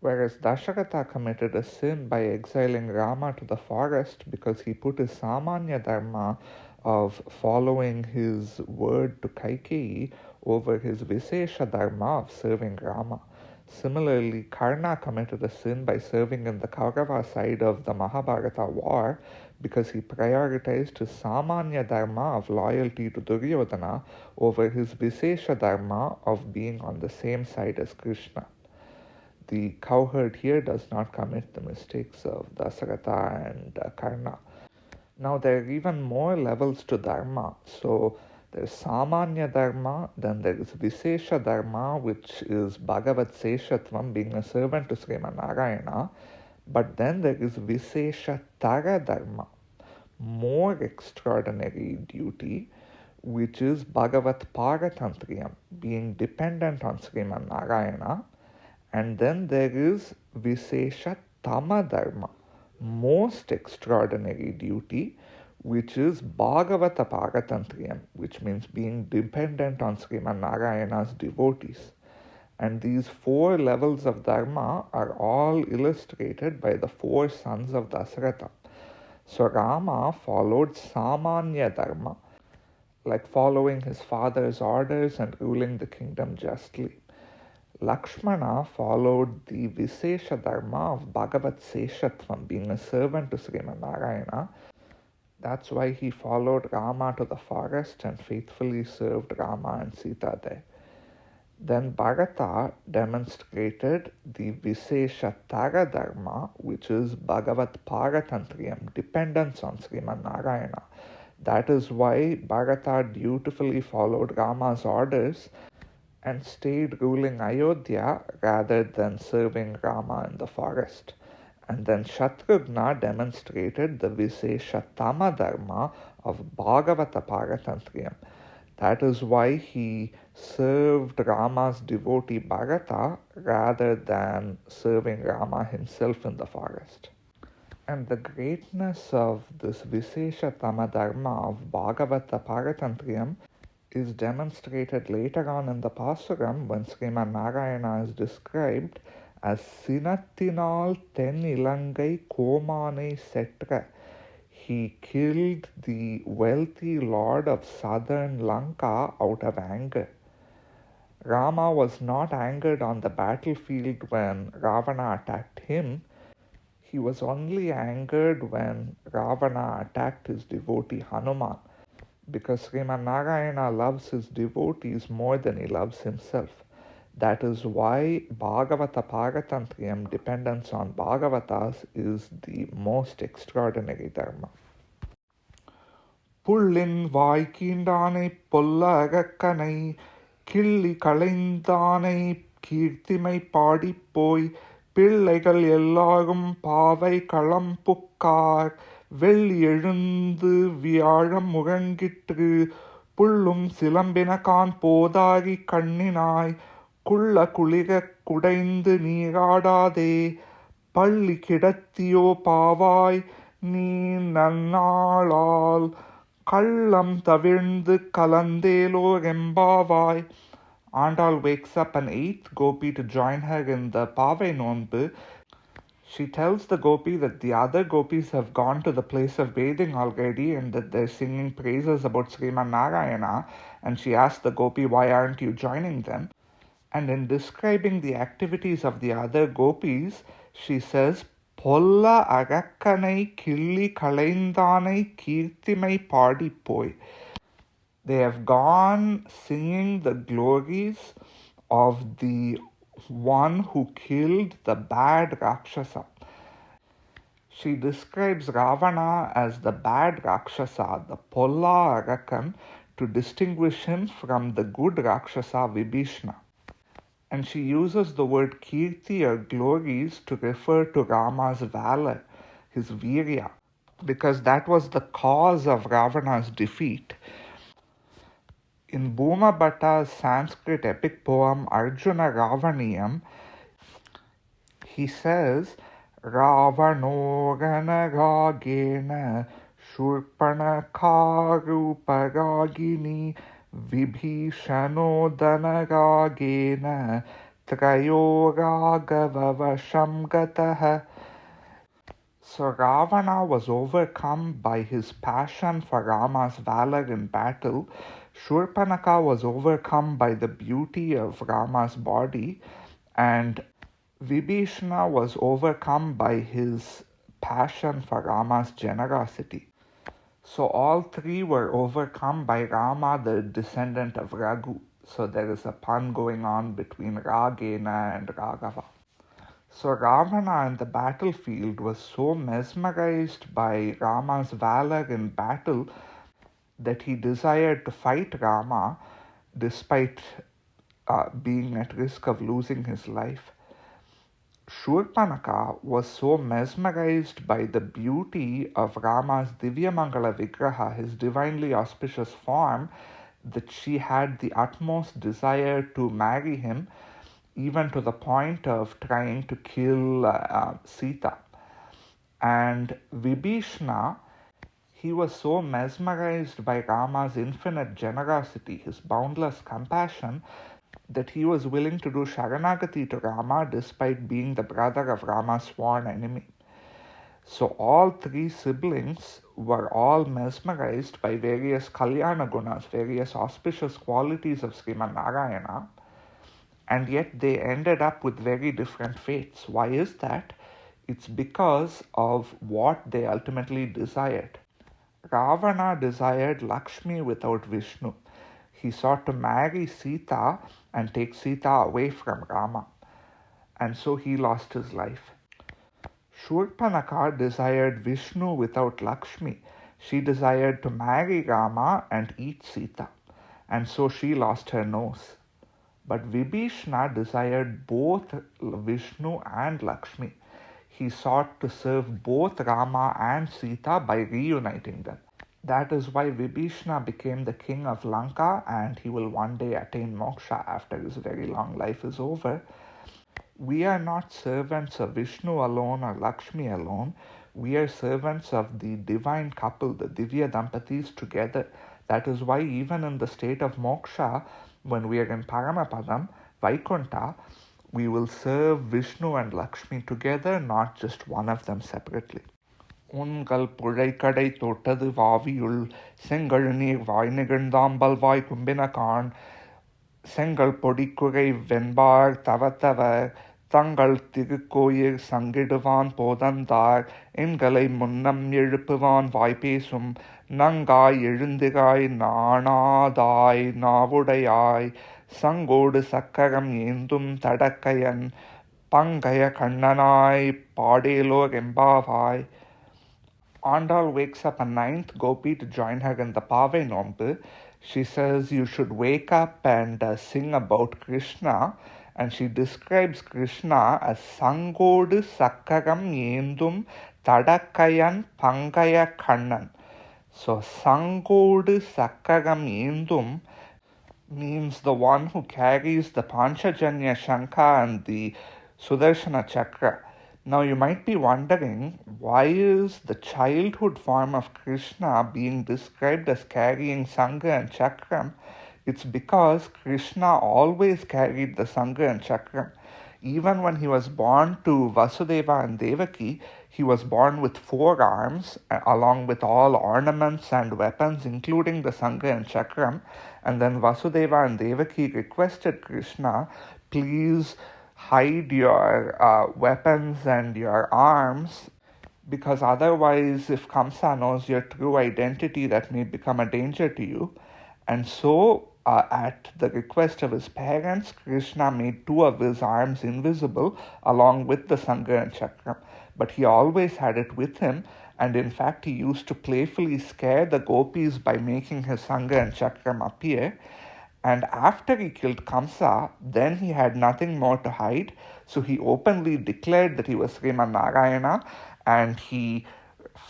Whereas Dasharatha committed a sin by exiling Rama to the forest because he put his Samanya Dharma of following his word to Kaikeyi over his Visesha Dharma of serving Rama. Similarly, Karna committed a sin by serving in the Kaurava side of the Mahabharata war because he prioritized his Samanya Dharma of loyalty to Duryodhana over his Visesha Dharma of being on the same side as Krishna. The cowherd here does not commit the mistakes of Dasaratha and Karna. Now, there are even more levels to Dharma. So, there's Samanya Dharma, then there is Visesha Dharma, which is Bhagavat Seshatvam, being a servant to Sriman Narayana. But then there is Visesha Tara Dharma, more extraordinary duty, which is Bhagavat Paratantriyam, being dependent on Sriman Narayana. And then there is Visesha Tama Dharma, most extraordinary duty, which is Bhagavata Paratantriyam, which means being dependent on Sriman Narayana's devotees. And these four levels of Dharma are all illustrated by the four sons of Dasaratha. So Rama followed Samanya Dharma, like following his father's orders and ruling the kingdom justly. Lakshmana followed the Visesha Dharma of Bhagavat Seshatvam, being a servant to Sriman Narayana. That's why he followed Rama to the forest and faithfully served Rama and Sita there. Then Bharata demonstrated the Visesha Tara Dharma, which is Bhagavat Paratantriyam, dependence on Sriman Narayana. That is why Bharata dutifully followed Rama's orders and stayed ruling Ayodhya rather than serving Rama in the forest. And then Shatrughna demonstrated the Visesha Tama Dharma of Bhagavata Paratantriyam. That is why he served Rama's devotee Bharata rather than serving Rama himself in the forest. And the greatness of this Visesha Tama Dharma of Bhagavata Paratantriyam is demonstrated later on in the Pasuram when Sriman Narayana is described as Sinattinal ten Ilangai Komane Setra. He killed the wealthy lord of southern Lanka out of anger. Rama was not angered on the battlefield when Ravana attacked him. He was only angered when Ravana attacked his devotee Hanuman, because Sriman Narayana loves his devotees more than he loves himself. That is why Bhagavata Paratantriyam, dependence on Bhagavatas, is the most extraordinary dharma. Pullin Vaikindane Polla Agakkane Killi Kalaindane Kirtimai Padipoi பிள்ளைகள் எல்லாரும் பாவை களம் புக்கார் வெள்ளி எழுந்து வியாழம் முழங்கிற்று புள்ளும் சிலம்பினகான் போதாகி கண்ணினாய் குள்ள குளிர குடைந்து நீராடாதே பள்ளி கிடத்தியோ பாவாய் நீ நன்னாளால் கள்ளம் தவிழ்ந்து கலந்தேலோ ரெம்பாவாய். Andal wakes up an eighth gopi to join her in the Pavai Nonbu. She tells the gopi that the other gopis have gone to the place of bathing already and that they're singing praises about Sriman Narayana, and she asks the gopi, why aren't you joining them? And in describing the activities of the other gopis, she says, Polla Arakkanai Killi Kalaindanai Kirtimai Padipoi. They have gone singing the glories of the one who killed the bad Rakshasa. She describes Ravana as the bad Rakshasa, the Polla Arakan, to distinguish him from the good Rakshasa Vibhishna. And she uses the word Kirti or glories to refer to Rama's valor, his virya, because that was the cause of Ravana's defeat. In Bhuma Bhatta's Sanskrit epic poem Arjuna Ravaniyam, he says, Ravano Ganaragena Shurpana Karupagagini Vibhishano Danaragena Trayo Raghavavasham Gataha. So Ravana was overcome by his passion for Rama's valor in battle. Shurpanaka was overcome by the beauty of Rama's body, and Vibhishana was overcome by his passion for Rama's generosity. So all three were overcome by Rama, the descendant of Raghu. So there is a pun going on between Ragena and Raghava. So Ravana in the battlefield was so mesmerized by Rama's valor in battle that he desired to fight Rama despite being at risk of losing his life. Shurpanaka was so mesmerized by the beauty of Rama's Divyamangala Vigraha, his divinely auspicious form, that she had the utmost desire to marry him, even to the point of trying to kill Sita. And Vibhishana, he was so mesmerized by Rama's infinite generosity, his boundless compassion, that he was willing to do Sharanagati to Rama despite being the brother of Rama's sworn enemy. So all three siblings were all mesmerized by various Kalyana Gunas, various auspicious qualities of Sriman Narayana, and yet they ended up with very different fates. Why is that? It's because of what they ultimately desired. Ravana desired Lakshmi without Vishnu. He sought to marry Sita and take Sita away from Rama, and so he lost his life. Shurpanaka desired Vishnu without Lakshmi. She desired to marry Rama and eat Sita, and so she lost her nose. But Vibhishana desired both Vishnu and Lakshmi. He sought to serve both Rama and Sita by reuniting them. That is why Vibhishana became the king of Lanka, and he will one day attain moksha after his very long life is over. We are not servants of Vishnu alone or Lakshmi alone. We are servants of the divine couple, the Divya Dampatis together. That is why even in the state of moksha, when we are in Paramapadam, Vaikunta, we will serve Vishnu and Lakshmi together, not just one of them separately. உங்கள் புழைக்கடை தொட்டது வாவியுள் செங்கழ் நீர் வாய் நிகழ்ந்தாம்பல் வாய் கும்பினகான் செங்கல் பொடிக்குகை வெண்பார் தவத்தவர் தங்கள் திருக்கோயில் சங்கிடுவான் போதந்தார் எண்களை முன்னம் எழுப்புவான் வாய்பேசும் நங்காய் எழுந்திராய் நாணாதாய் நாவுடையாய் சங்கோடு சக்கரம் ஏந்தும் தடக்கையன் பங்கய கண்ணனாய் பாடேலோர் எம்பாவாய். Andal wakes up a ninth gopi to join her in the Pave Nombu. She says you should wake up and sing about Krishna, and she describes Krishna as Sangodu Sakkaram Yendum Tadakkayan Pangaya Kannan. So Sangodu Sakkaram Yendum means the one who carries the Panchajanya Shankha and the Sudarshana Chakra. Now you might be wondering, why is the childhood form of Krishna being described as carrying Sangha and Chakram? It's because Krishna always carried the Sangha and Chakram. Even when he was born to Vasudeva and Devaki, he was born with 4 arms, along with all ornaments and weapons, including the Sangha and Chakram. And then Vasudeva and Devaki requested Krishna, please hide your weapons and your arms, because otherwise if Kamsa knows your true identity, that may become a danger to you. And so at the request of his parents, Krishna made 2 of his arms invisible along with the Sangha and Chakram. But he always had it with him, and in fact he used to playfully scare the gopis by making his Sangha and Chakram appear. And after he killed Kamsa, then he had nothing more to hide, so he openly declared that he was Sriman Narayana, and he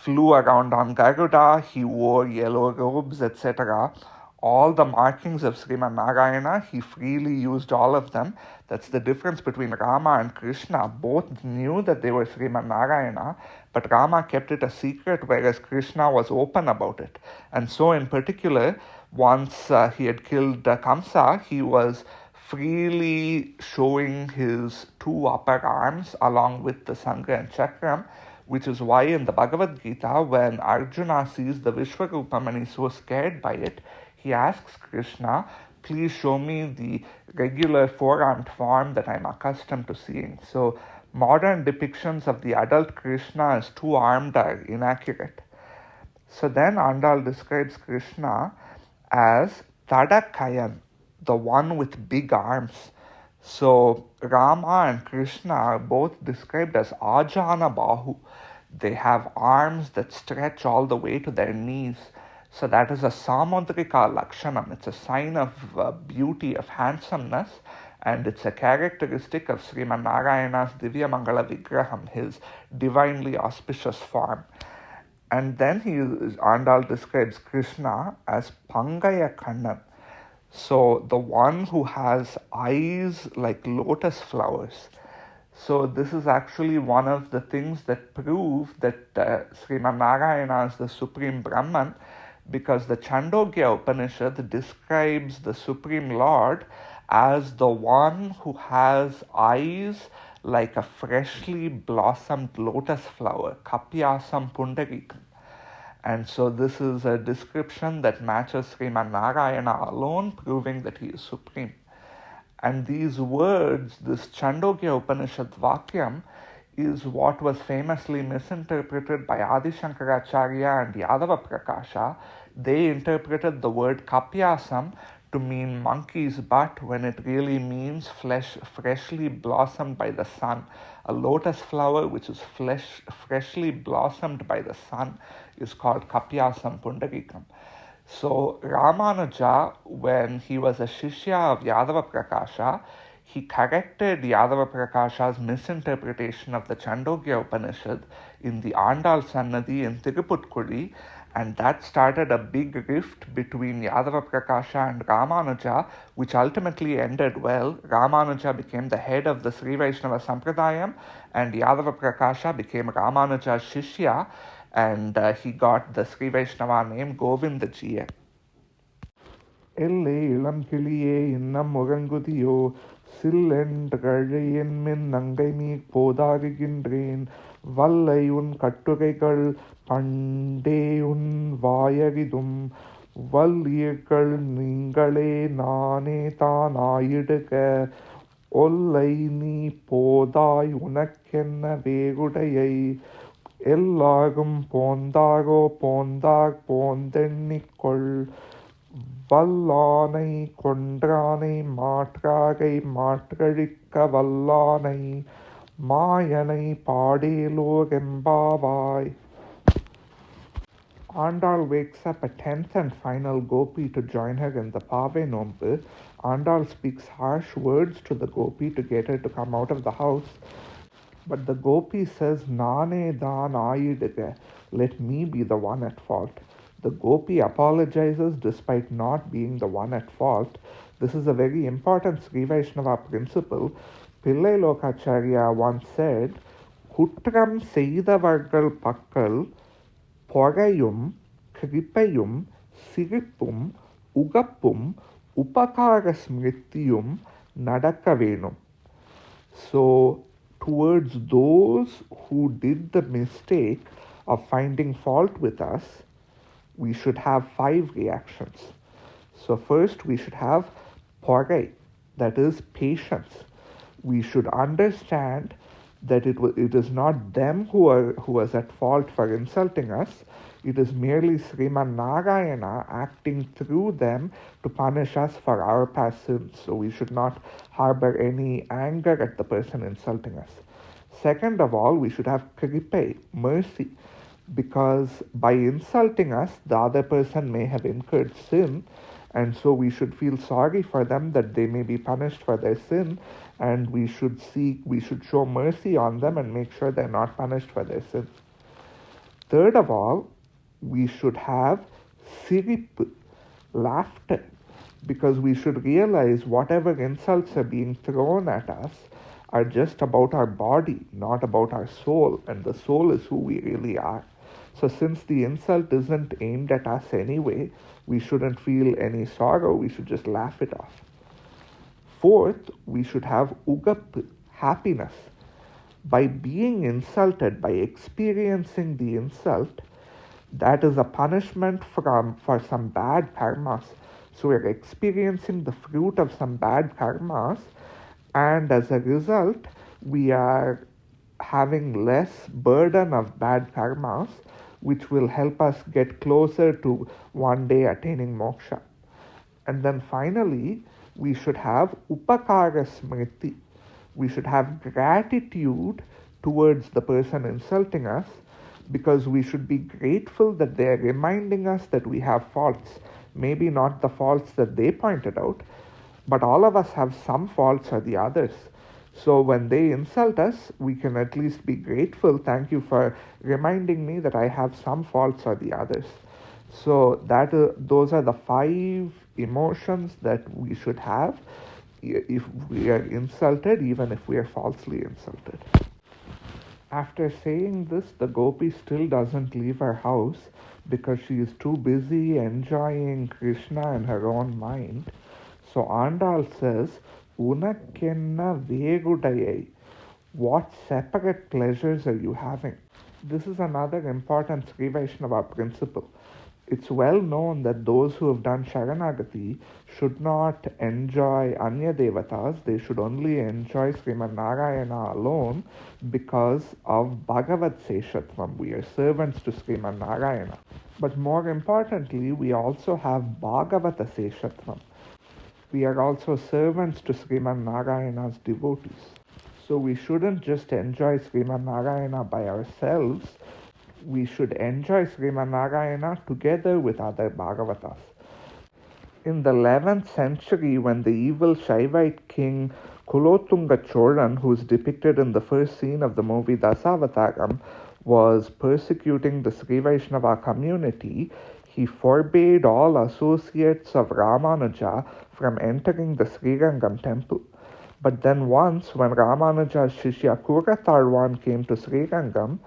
flew around on Garuda, he wore yellow robes, etc. All the markings of Sriman Narayana, he freely used all of them. That's the difference between Rama and Krishna. Both knew that they were Sriman Narayana, but Rama kept it a secret, whereas Krishna was open about it. And so in particular, once he had killed Kamsa, he was freely showing his two upper arms along with the Sangha and Chakram, which is why in the Bhagavad Gita, when Arjuna sees the Vishwarupam and he's so scared by it, he asks Krishna, please show me the regular four-armed form that I'm accustomed to seeing. So modern depictions of the adult Krishna as two-armed are inaccurate. So then Andal describes Krishna as Tadakayan, the one with big arms. So Rama and Krishna are both described as Ajana Bahu. They have arms that stretch all the way to their knees. So that is a Samudrika Lakshanam. It's a sign of beauty, of handsomeness, and it's a characteristic of Sriman Narayana's Divya Mangala Vigraham, his divinely auspicious form. And then Andal describes Krishna as Pangaya Kannan. So the one who has eyes like lotus flowers. So this is actually one of the things that prove that Sriman Narayana is the Supreme Brahman, because the Chandogya Upanishad describes the Supreme Lord as the one who has eyes like a freshly blossomed lotus flower, Upanyasam Pundarikam. And so this is a description that matches Sriman Narayana alone, proving that he is supreme. And these words, this Chandogya Upanishad Vakyam, is what was famously misinterpreted by Adi Shankaracharya and Yadava Prakasha. They interpreted the word Upanyasam to mean monkey's butt when it really means freshly blossomed by the sun. A lotus flower which is freshly blossomed by the sun is called Upanyasam Pundarikam. So Ramanuja, when he was a Shishya of Yadava Prakasha, he corrected Yadava Prakasha's misinterpretation of the Chandogya Upanishad in the Andal Sannadhi in Thiruppavai, and that started a big rift between Yadava Prakasha and Ramanuja, which ultimately ended well. Ramanuja became the head of the Sri Vaishnava Sampradayam, and Yadava Prakasha became Ramanuja's Shishya, and he got the Sri Vaishnava name Govindajiya. எல்லை இளம் கிளியே இன்னம் முழங்குதியோ சில்லென்றழையின் மின் நங்கை me போதாகுகின்றேன் வல்லை உன் கட்டுரைகள் பண்டே உன் வாயறிதும் வல்லீர்கள் நீங்களே நானே தான் ஆயிடுக ஒல்லை நீ போதாய் உனக்கென்ன வேகுடையை எல்லாரும் போந்தாரோ போந்தார் போந்தெண்ணிக்கொள் வல்லானை கொன்றானை மாற்றாரை மாற்றழிக்க வல்லானை மாயனை பாடேலோர் எம்பாவாய். Andal wakes up a 10th and final gopi to join her in the Pave Nombu. Andal speaks harsh words to the gopi to get her to come out of the house. But the gopi says, Nane dan ayiduga, let me be the one at fault. The gopi apologizes despite not being the one at fault. This is a very important Sri Vaishnava principle. Pillai Lokacharya once said, Kutram செய்தவர்கள் பக்கல் பொறையும் கிருப்பையும் சிரிப்பும் உகப்பும் உபகார ஸ்மிருதியும் நடக்க வேணும். So, towards those who did the mistake of finding fault with us, we should have 5 reactions. So first we should have porai, that is patience. We should understand that it is not them who was at fault for insulting us. It is merely Sriman Narayana acting through them to punish us for our past sins. So we should not harbor any anger at the person insulting us. Second of all, we should have kripe, mercy, because by insulting us, the other person may have incurred sin, and so we should feel sorry for them that they may be punished for their sin, and we should show mercy on them and make sure they're not punished for their sins. Third of all, we should have sirip, laughter, because we should realize whatever insults are being thrown at us are just about our body, not about our soul, and the soul is who we really are. So since the insult isn't aimed at us anyway, we shouldn't feel any sorrow, we should just laugh it off. Fourth, we should have ugap, happiness. By being insulted, by experiencing the insult, that is a punishment for some bad karmas. So we're experiencing the fruit of some bad karmas, and as a result, we are having less burden of bad karmas, which will help us get closer to one day attaining moksha. And then finally, we should have upakara smriti. We should have gratitude towards the person insulting us, because we should be grateful that they are reminding us that we have faults. Maybe not the faults that they pointed out, but all of us have some faults or the others. So when they insult us, we can at least be grateful. Thank you for reminding me that I have some faults or the others. So those are the 5 emotions that we should have if we are insulted, even if we are falsely insulted. After saying this, the gopi still doesn't leave her house because she is too busy enjoying Krishna in her own mind. So Andal says, Unakkenna vegudayai. What separate pleasures are you having? This is another important Sri Vaishnava principle. It's well known that those who have done Sharanagati should not enjoy Anya Devatas, they should only enjoy Sriman Narayana alone because of Bhagavad Seshatvam. We are servants to Sriman Narayana. But more importantly, we also have Bhagavata Seshatvam. We are also servants to Sriman Narayana's devotees. So we shouldn't just enjoy Sriman Narayana by ourselves. We should enjoy Sriman Narayana together with other Bhagavatas. In the 11th century, when the evil Shaivite king Kulotunga Cholan, who is depicted in the first scene of the movie Dasavataram, was persecuting the Sri Vaishnava community, he forbade all associates of Ramanuja from entering the Srirangam temple. But then once, when Ramanuja's Shishya Kuratarwan came to Srirangam,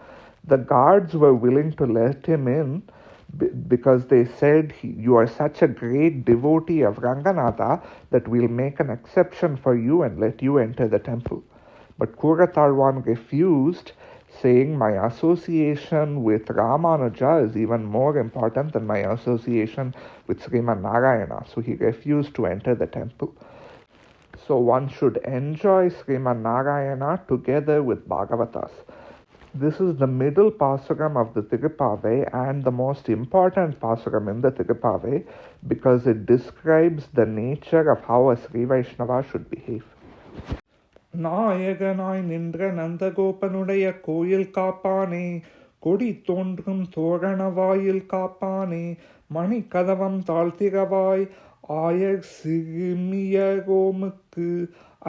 the guards were willing to let him in because they said, you are such a great devotee of Ranganatha that we'll make an exception for you and let you enter the temple. But Kuratarwan refused, saying, my association with Ramanuja is even more important than my association with Sriman Narayana. So he refused to enter the temple. So one should enjoy Sriman Narayana together with Bhagavatas. This is the middle Pasuram of the Thiruppavai and the most important Pasuram in the Thiruppavai because it describes the nature of how a Sri Vaishnava should behave. நாயகனாய் நின்ற நந்தகோபனுடைய கோயில் காப்பானே, கொடி தோன்றும் தோரண வாயில் காப்பானே, மணி கதவம் தாழ்த்திரவாய், ஆயர் சிறுமியரோமுக்கு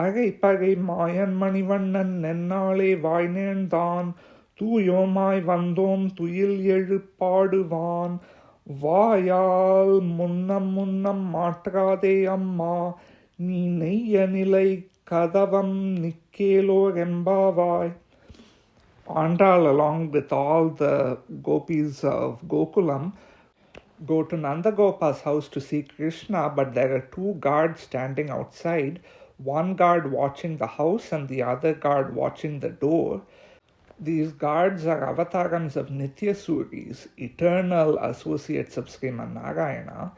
அரைப்பறை மாயன் மணிவண்ணன் நென்னாளே வாய் நேர்ந்தான், தூயோமாய் வந்தோம் துயில் எழுப்பாடுவான், வாயால் முன்னம் மாற்றாதே அம்மா, நீ நெய்ய நிலை கதவம் நிக்கேலோர் எம்பாவாய். Andal, along with all the gopis of Gokulam, go to Nandagopa's house to see Krishna, but there are 2 guards standing outside, one guard watching the house and the other guard watching the door. These guards are avatarams of Nityasuris, eternal associates of Sriman Narayana,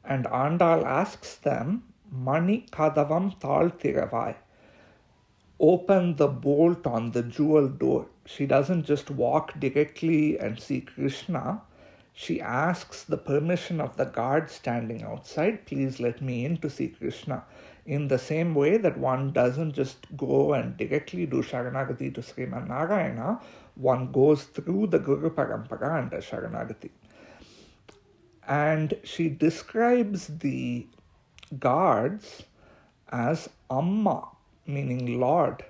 and Andal asks them, Mani Kadavam Taltiravai, open the bolt on the jewel door. She doesn't just walk directly and see Krishna. She asks the permission of the guard standing outside, please let me in to see Krishna. In the same way that one doesn't just go and directly do Sharanagati to Sriman Narayana, one goes through the Guru Parampara under Sharanagati. And she describes the guards as Amma, meaning Lord,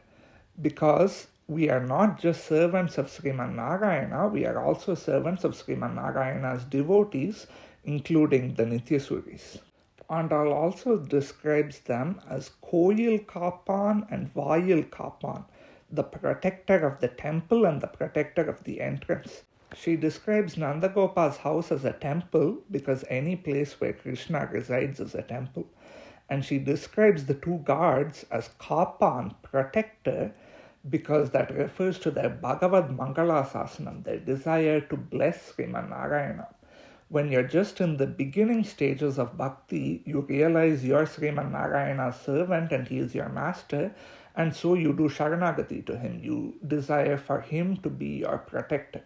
because we are not just servants of Sriman Narayana, we are also servants of Sriman Narayana's devotees, including the Nityasuris. Andal also describes them as Koyil Kapan and Vayil Kapan, the protector of the temple and the protector of the entrance. She describes Nandagopa's house as a temple because any place where Krishna resides is a temple. And she describes the two guards as Kapan, protector, because that refers to their Bhagavad Mangala Sasanam, their desire to bless Sriman Narayana. When you're just in the beginning stages of bhakti, you realize you're Sriman Narayana's servant and he is your master, and so you do Sharanagati to him. You desire for him to be your protector.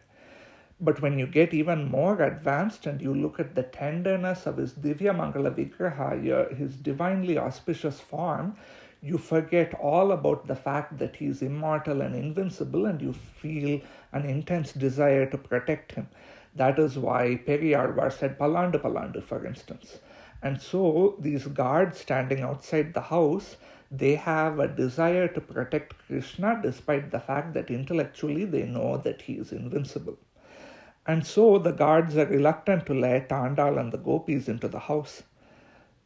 But when you get even more advanced and you look at the tenderness of his Divya Mangala Vigraha, his divinely auspicious form, you forget all about the fact that he is immortal and invincible, and you feel an intense desire to protect him. That is why Periyarvar said Palandu Palandu, for instance. And so these guards standing outside the house, they have a desire to protect Krishna despite the fact that intellectually they know that he is invincible. And so the guards are reluctant to let Andal and the gopis into the house.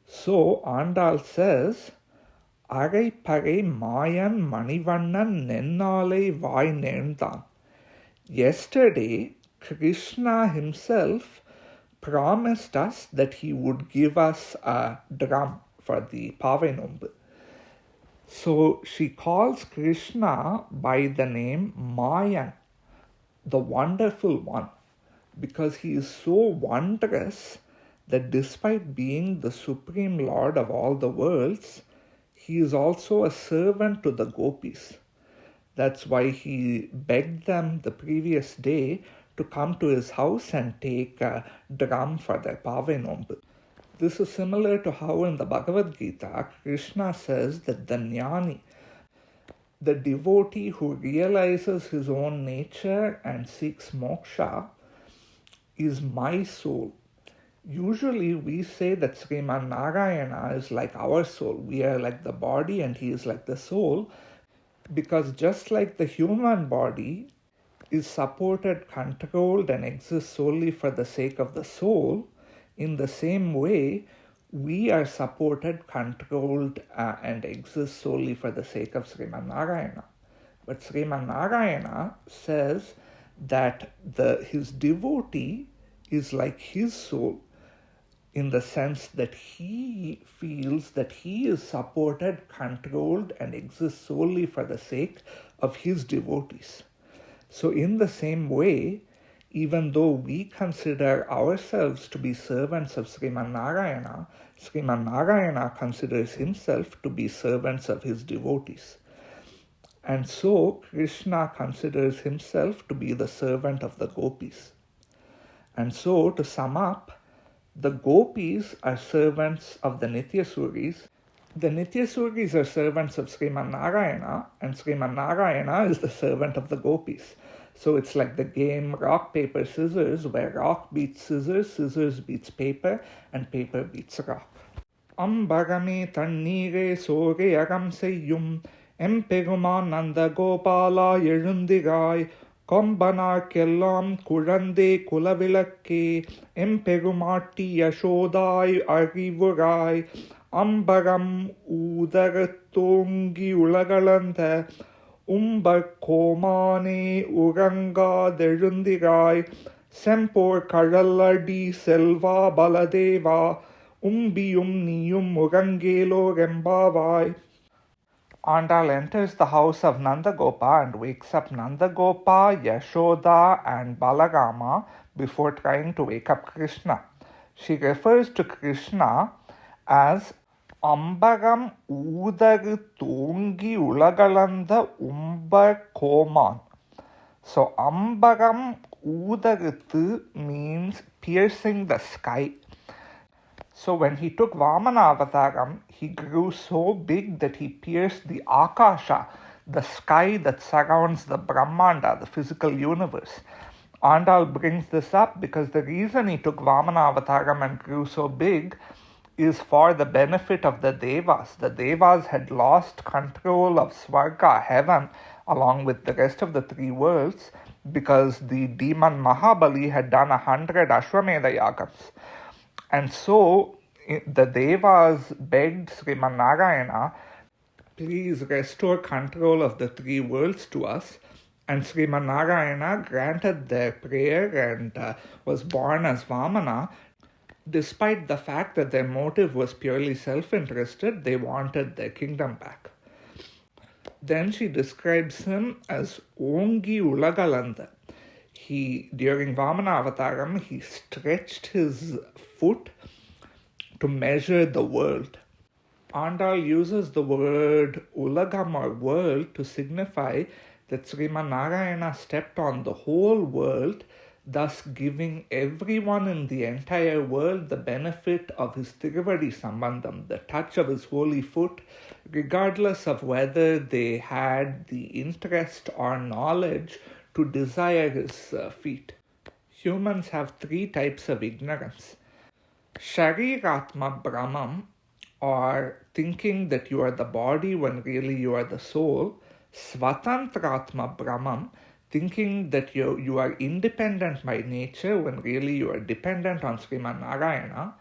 So Andal says, Arai Pare Mayan Manivannan Nennale Vai Nendan. Yesterday, Krishna himself promised us that he would give us a drum for the Pave Nombu. So she calls Krishna by the name Mayan, the wonderful one, because he is so wondrous that despite being the supreme lord of all the worlds, he is also a servant to the gopis. That's why he begged them the previous day to come to his house and take a drum for their Pave Nombu. This is similar to how in the Bhagavad Gita, Krishna says that the jnani, the devotee who realizes his own nature and seeks moksha, is my soul. Usually we say that Sriman Narayana is like our soul. We are like the body and he is like the soul, because just like the human body is supported, controlled, and exists solely for the sake of the soul, in the same way, we are supported, controlled, and exist solely for the sake of Sriman Narayana. But Sriman Narayana says that his devotee is like his soul, in the sense that he feels that he is supported, controlled, and exists solely for the sake of his devotees. So in the same way, even though we consider ourselves to be servants of Sriman Narayana considers himself to be servants of his devotees. And so Krishna considers himself to be the servant of the gopis. And so, to sum up, the gopis are servants of the Nityasuris. The Nityasuris are servants of Sriman Narayana, and Sriman Narayana is the servant of the gopis. So it's like the game rock, paper, scissors, where rock beats scissors, scissors beats paper, and paper beats rock. Ambagame tannire soge agam seyyum, Empeguman nanda gopala எழுந்திராய் கொம்பனார்க்கெல்லாம் குழந்தே குலவிளக்கே எம்பெருமாட்டி யசோதாய் அறிவுராய் அம்பரம் ஊதரத்தோங்கி உலகளந்த உம்பர்கோமானே உறங்காதெழுந்திராய் செம்போர் கடலடி செல்வா பலதேவா உம்பியும் நீயும் உறங்கேலோரெம்பாவாய். Andal enters the house of Nandagopa and wakes up Nandagopa, Yashoda, and Balarama before trying to wake up Krishna. She refers to Krishna as Ambaram Udaru Tungi Ulagalanda Umbar Koman. So Ambaram Udarutu means piercing the sky. So when he took Vamana Avataram, he grew so big that he pierced the Akasha, the sky that surrounds the Brahmanda, the physical universe. Andal brings this up because the reason he took Vamana Avataram and grew so big is for the benefit of the Devas. The Devas had lost control of Swarga, heaven, along with the rest of the three worlds, because the demon Mahabali had done 100 Ashwamedha Yagams. And so the Devas begged Sriman Narayana, please restore control of the three worlds to us. And Sriman Narayana granted their prayer and was born as Vamana Despite the fact that their motive was purely self-interested, they wanted their kingdom back. Then she describes him as Ongi Ulagalanda. During Vamana Avataram, he stretched his foot to measure the world. Andal uses the word Ulagam or world to signify that Sriman Narayana stepped on the whole world, thus giving everyone in the entire world the benefit of his Tiruvadi Sambandham, the touch of his holy foot, regardless of whether they had the interest or knowledge to desire his feet. Humans have three types of ignorance. Shariratma Brahmam, or thinking that you are the body when really you are the soul. Swatantratma Brahmam, thinking that you are independent by nature when really you are dependent on Sriman Narayana.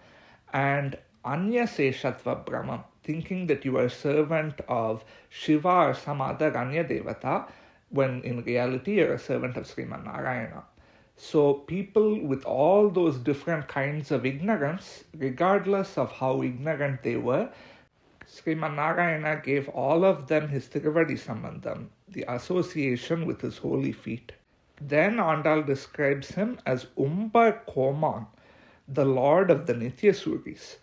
And Anyaseshatva Brahmam, thinking that you are a servant of Shiva or some other Anya Devata, when in reality you are a servant of Sriman Narayana. So people with all those different kinds of ignorance, regardless of how ignorant they were, Sriman Narayana gave all of them his Tiruvadi Sambandham, the association with his holy feet. Then Andal describes him as Umbar Koman, the lord of the Nityasuris,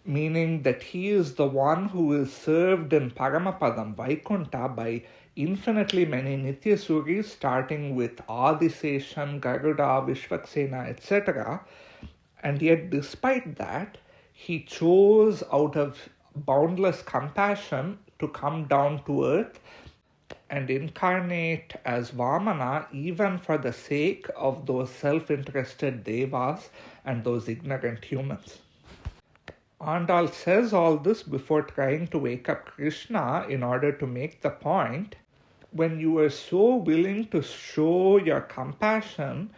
meaning that he is the one who is served in Paramapadam, Vaikunta, by infinitely many Nityasuris, starting with Adiseshan, Garuda, Vishvaksena, etc. And yet, despite that, he chose out of boundless compassion to come down to earth and incarnate as Vamana, even for the sake of those self-interested devas and those ignorant humans. Andal says all this before trying to wake up Krishna in order to make the point, when you are so willing to show your compassion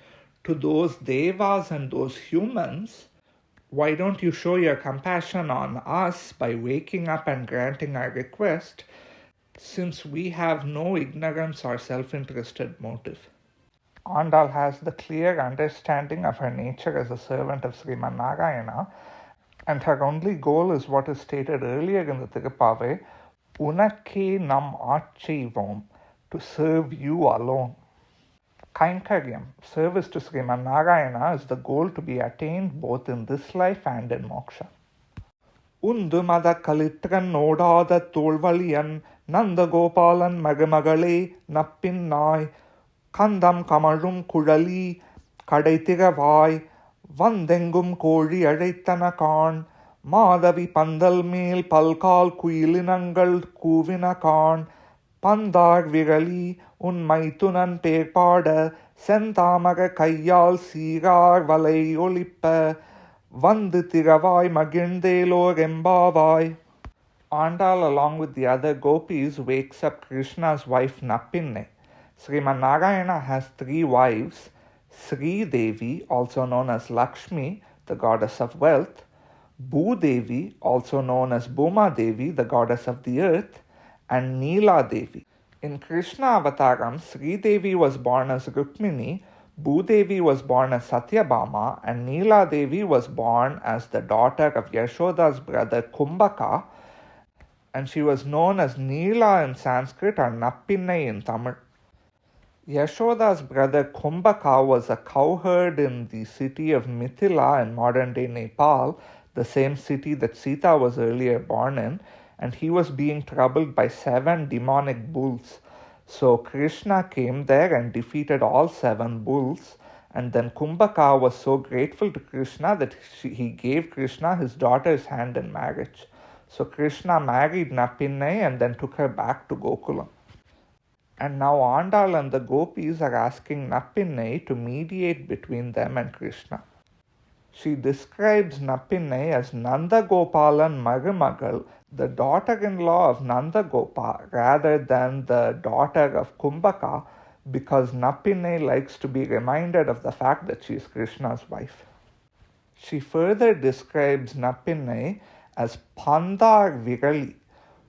to those devas and those humans, why don't you show your compassion on us by waking up and granting our request, since we have no ignorance or self-interested motive? Andal has the clear understanding of her nature as a servant of Sriman Narayana, and her only goal is what is stated earlier in the Thiruppavai, Unakke nam aachaivom, to serve you alone. Kainkaryam, service to Sriman Narayana, is the goal to be attained both in this life and in moksha. Undu mada kalitran nodada tolvaliyan Nanda Gopalan Magamagale Nappin Nai Kandam Kamarum Kudali Kadaitiravai Vandengum Kodi Adaitanakan Madhavi Pandal Mel Palkal Kuilinangal Kuvinakan Pandar Virali Unmaitunan Perpada Sentamaga Kayal Sigar Valai Olippa Vanditiravai Magindelo Rembavai. Andal, along with the other gopis, wakes up Krishna's wife Nappinne. Sriman Narayana has three wives: Sri Devi, also known as Lakshmi, the goddess of wealth; Bhudevi, also known as Bhuma Devi, the goddess of the earth; and Neela Devi. In Krishna Avataram, Sri Devi was born as Rukmini, Bhudevi was born as Satyabhama, and Neela Devi was born as the daughter of Yashoda's brother Kumbhaka, and she was known as Neela in Sanskrit or Nappinai in Tamil. Yashoda's brother Kumbhaka was a cowherd in the city of Mithila in modern-day Nepal, the same city that Sita was earlier born in, and he was being troubled by 7 demonic bulls. So Krishna came there and defeated all 7 bulls, and then Kumbhaka was so grateful to Krishna that he gave Krishna his daughter's hand in marriage. So Krishna married Nappinai and then took her back to Gokulam. And now Andal and the gopis are asking Nappinai to mediate between them and Krishna. She describes Nappinai as Nanda Gopalan Marumagal, the daughter-in-law of Nanda Gopa, rather than the daughter of Kumbhaka, because Nappinai likes to be reminded of the fact that she is Krishna's wife. She further describes Nappinai as Pandar Virali,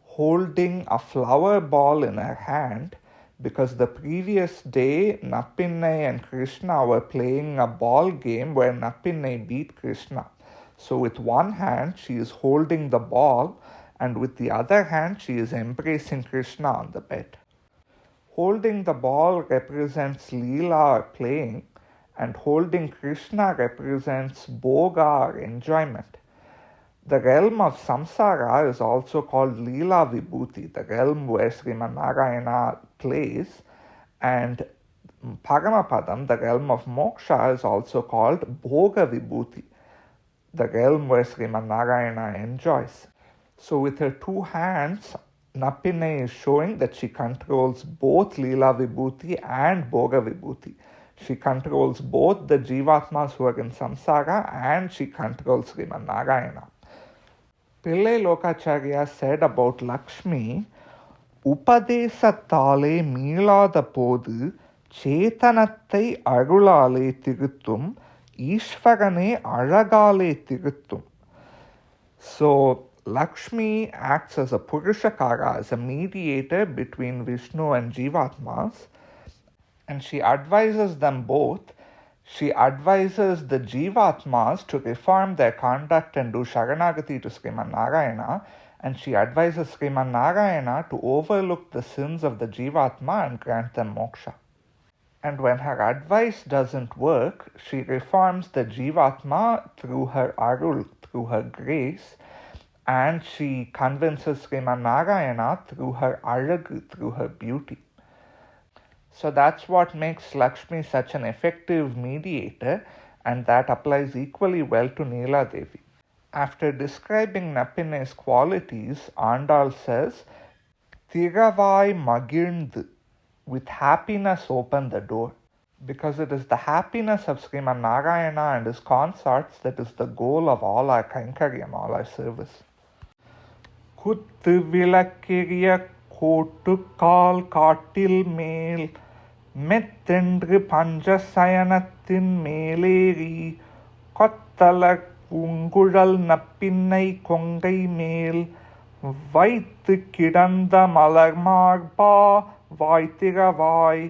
holding a flower ball in her hand, because the previous day Nappinai and Krishna were playing a ball game where Nappinai beat Krishna. So with one hand, she is holding the ball, and with the other hand, she is embracing Krishna on the bed. Holding the ball represents Leela or playing, and holding Krishna represents Bhoga or enjoyment. The realm of samsara is also called Leela Vibhuti, the realm where Sriman Narayana plays, and Paramapadam, the realm of moksha, is also called Bhoga Vibhuti, the realm where Sriman Narayana enjoys. So with her two hands, Nappinai is showing that she controls both Leela Vibhuti and Bhoga Vibhuti. She controls both the Jivatmas who are in samsara and she controls Sriman Narayana. Pillai Lokacharya said about Lakshmi, உபதேசத்தாலே மீளாத போது சேத்தனத்தை அருளாலே திருத்தும் ஈஸ்வரனே அழகாலே திருத்தும். So Lakshmi acts as a Purushakara, as a mediator between Vishnu and Jivatmas, and she advises them both. She advises the Jivatmas to reform their conduct and do Sharanagati to Sriman Narayana, and she advises Sriman Narayana to overlook the sins of the Jivatma and grant them moksha. And when her advice doesn't work, she reforms the Jivatma through her arul, through her grace, and she convinces Sriman Narayana through her arag, through her beauty. So that's what makes Lakshmi such an effective mediator, and that applies equally well to Neela Devi. After describing Nappinai's qualities, Andal says, Thiruppavai magirnd, with happiness open the door, because it is the happiness of Sriman Narayana and his consorts that is the goal of all our Kainkaryam, all our service. Kuttu vilakiriya kotu kal katil mel மெத்தென்று பஞ்சசயனத்தின் மேலேறி கொத்தலர் பூங்குழல் நப்பின்னை கொங்கை மேல் வைத்து கிடந்த மலர் மார்பா வாய்த்திரவாய்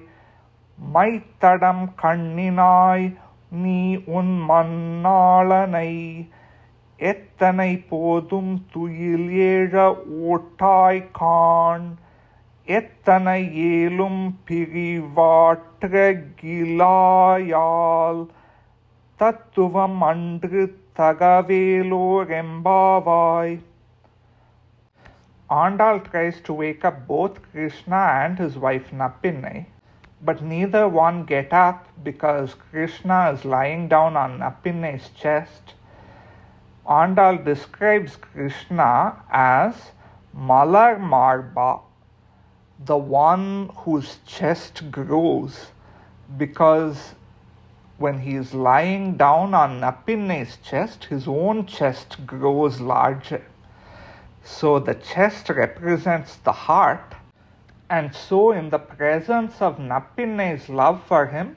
மைத்தடம் கண்ணினாய் நீ உன் மன்னாளனை எத்தனை போதும் துயில் ஏழ ஓட்டாய் காண் எத்தனை ஏலும் பிரிவாற்ற கிலாயால் தத்துவம் அன்று தகவேலோர் எம்பாவாய். Andal tries to wake up both Krishna and his wife Nappinai, but neither one get up because Krishna is lying down on Nappinai's chest. Andal describes Krishna as Malar Marba, the one whose chest grows, because when he is lying down on Nappinai's chest, his own chest grows larger. So the chest represents the heart, and so in the presence of Nappinai's love for him,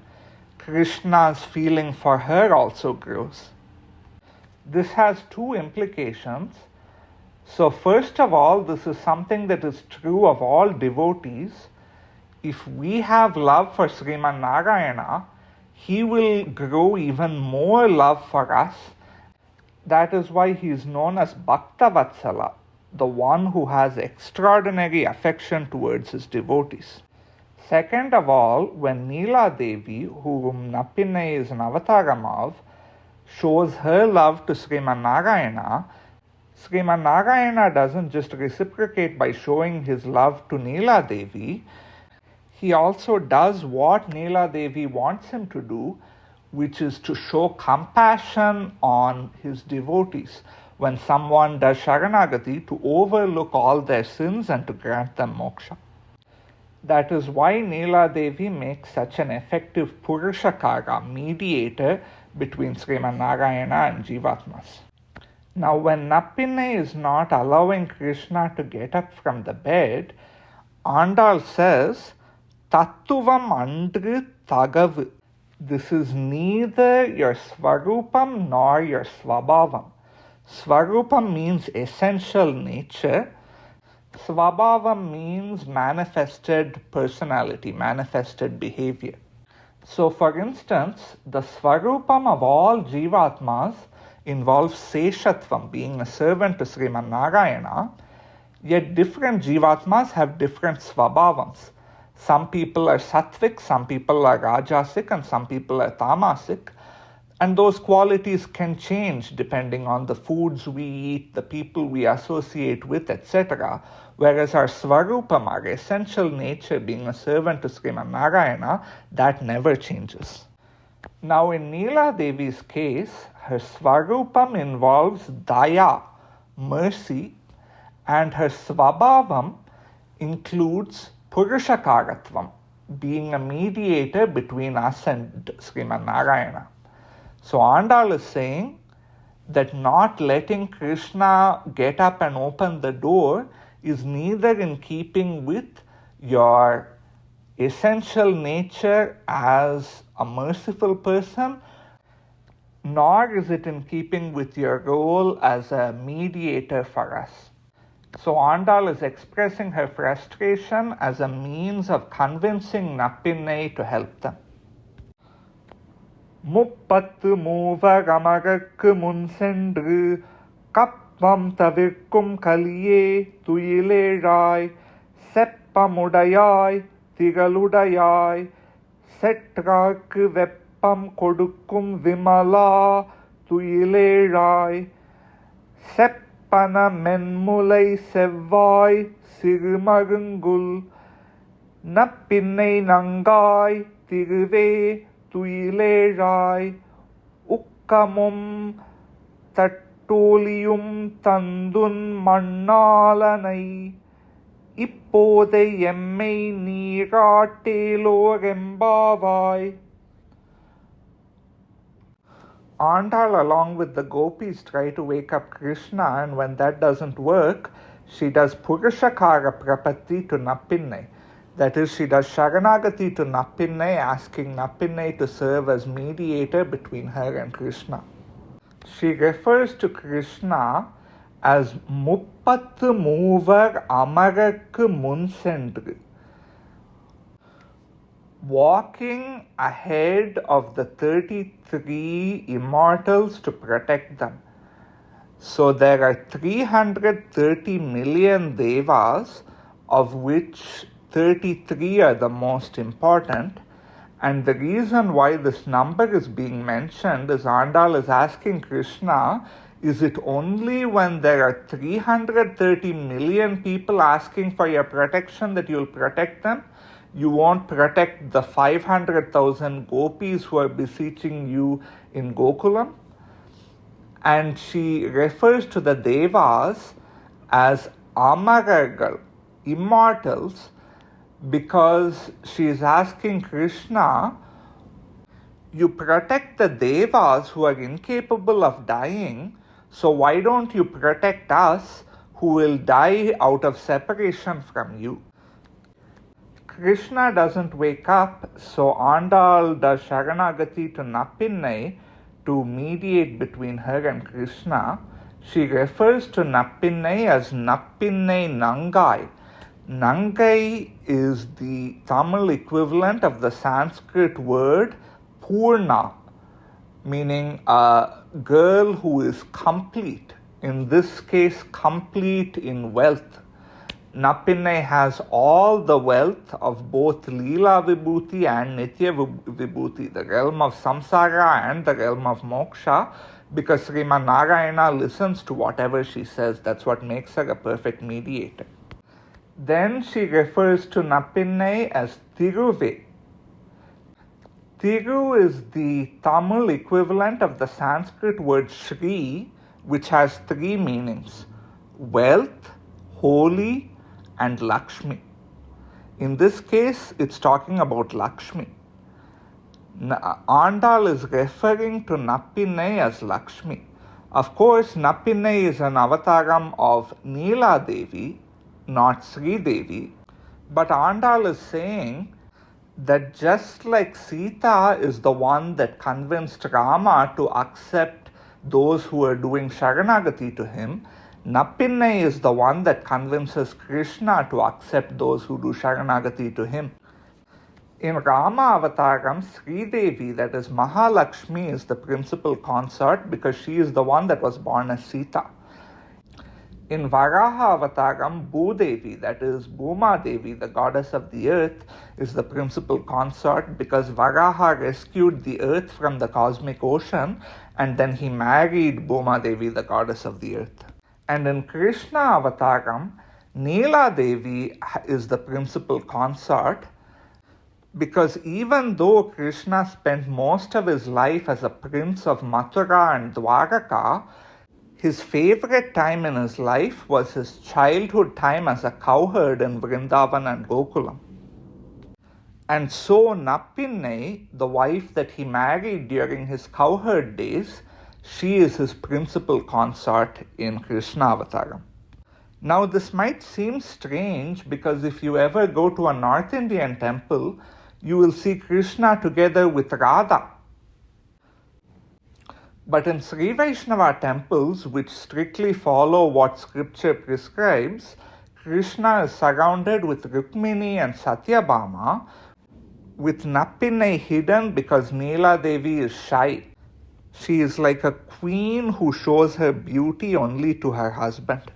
Krishna's feeling for her also grows. This has two implications. So first of all, this is something that is true of all devotees. If we have love for Sriman Narayana, he will grow even more love for us. That is why he is known as Bhakta Vatsala, the one who has extraordinary affection towards his devotees. Second of all, when Neela Devi, whom Nappinai is an avataram of, shows her love to Sriman Narayana, Sriman Narayana doesn't just reciprocate by showing his love to Neela Devi, he also does what Neela Devi wants him to do, which is to show compassion on his devotees when someone does Sharanagati, to overlook all their sins and to grant them moksha. That is why Neela Devi makes such an effective Purushakara, mediator between Sriman Narayana and Jivatmas. Now, when Nappinai is not allowing Krishna to get up from the bed, Andal says, Tattuvam andru tagavu. This is neither your Svarupam nor your Svabhavam. Svarupam means essential nature. Svabhavam means manifested personality, manifested behavior. So, for instance, the Svarupam of all Jivatmas involves Seshatvam, being a servant to Sriman Narayana, yet different Jivatmas have different Svabhavams. Some people are Sattvic, some people are Rajasic, and some people are Tamasic. And those qualities can change depending on the foods we eat, the people we associate with, etc. Whereas our Svarupam, our essential nature, being a servant to Sriman Narayana, that never changes. Now in Neela Devi's case, her Svarupam involves Daya, mercy, and her Svabhavam includes Purushakaratvam, being a mediator between us and Sriman Narayana. So Andal is saying that not letting Krishna get up and open the door is neither in keeping with your essential nature as a merciful person, nor is it in keeping with your role as a mediator for us. So Andal is expressing her frustration as a means of convincing Nappinai to help them. முப்பத்து மூவர் அமரர்க்கு முன் சென்று கப்பம் தவிர்க்கும் கலியே துயிலேழாய் செப்பமுடையாய் திகழுடையாய் செற்றார்க்கு வெப்பம் கொடுக்கும் விமலா துயிலேழாய் செப்பன மென்முலை செவ்வாய் சிறுமருங்குல் நப்பின்னை நங்காய் திருவே துயிலேழாய் உக்கமும் தட்டோலியும் தந்துன் மண்ணாலனை இப்போதை எம்மை நீராட்டேலோரெம்பாவாய். Andal, along with the gopis, try to wake up Krishna, and when that doesn't work, she does Purushakara Prapatti to Nappinai. That is, she does Sharanagati to Nappinai, asking Nappinai to serve as mediator between her and Krishna. She refers to Krishna as Muppathu Moovar Amararkku Mun Sendru, walking ahead of the 33 immortals to protect them. So there are 330 million devas, of which 33 are the most important, and the reason why this number is being mentioned is Andal is asking Krishna, is it only when there are 330 million people asking for your protection that you'll protect them? You won't protect the 500,000 gopis who are beseeching you in Gokulam? And she refers to the devas as Amarargal, immortals, because she is asking Krishna, you protect the devas who are incapable of dying, so why don't you protect us who will die out of separation from you? Krishna doesn't wake up, so Andal does Sharanagati to Nappinai to mediate between her and Krishna. She refers to Nappinai as Nappinai Nangai. Nangai is the Tamil equivalent of the Sanskrit word Purna, meaning a girl who is complete, in this case complete in wealth. Nappinai has all the wealth of both Leela Vibhuti and Nitya Vibhuti, the realm of samsara and the realm of moksha, because Sriman Narayana listens to whatever she says. That's what makes her a perfect mediator. Then she refers to Nappinai as Thiruve. Thiru is the Tamil equivalent of the Sanskrit word Shri, which has three meanings: wealth, holy, and Lakshmi. In this case, it's talking about Lakshmi. Andal is referring to Nappinai as Lakshmi. Of course, Nappinai is an avataram of Neela Devi, not Sri Devi. But Andal is saying that just like Sita is the one that convinced Rama to accept those who are doing Sharanagati to him, Nappinai is the one that convinces Krishna to accept those who do Sharanagati to him. In Rama Avataram, Sri Devi, that is Mahalakshmi, is the principal consort because she is the one that was born as Sita. In Varaha Avataram, Bhudevi, that is Bhuma Devi, the goddess of the earth, is the principal consort because Varaha rescued the earth from the cosmic ocean and then he married Bhuma Devi, the goddess of the earth. And in Krishna Avataram, Neela Devi is the principal consort because even though Krishna spent most of his life as a prince of Mathura and Dwaraka, his favorite time in his life was his childhood time as a cowherd in Vrindavan and Gokulam. And so Nappinai, the wife that he married during his cowherd days, she is his principal consort in Krishna Avataram. Now this might seem strange because if you ever go to a North Indian temple, you will see Krishna together with Radha. But in Sri Vaishnava temples, which strictly follow what scripture prescribes, Krishna is surrounded with Rukmini and Satyabhama, with Nappinai hidden because Neela Devi is shy. She is like a queen who shows her beauty only to her husband.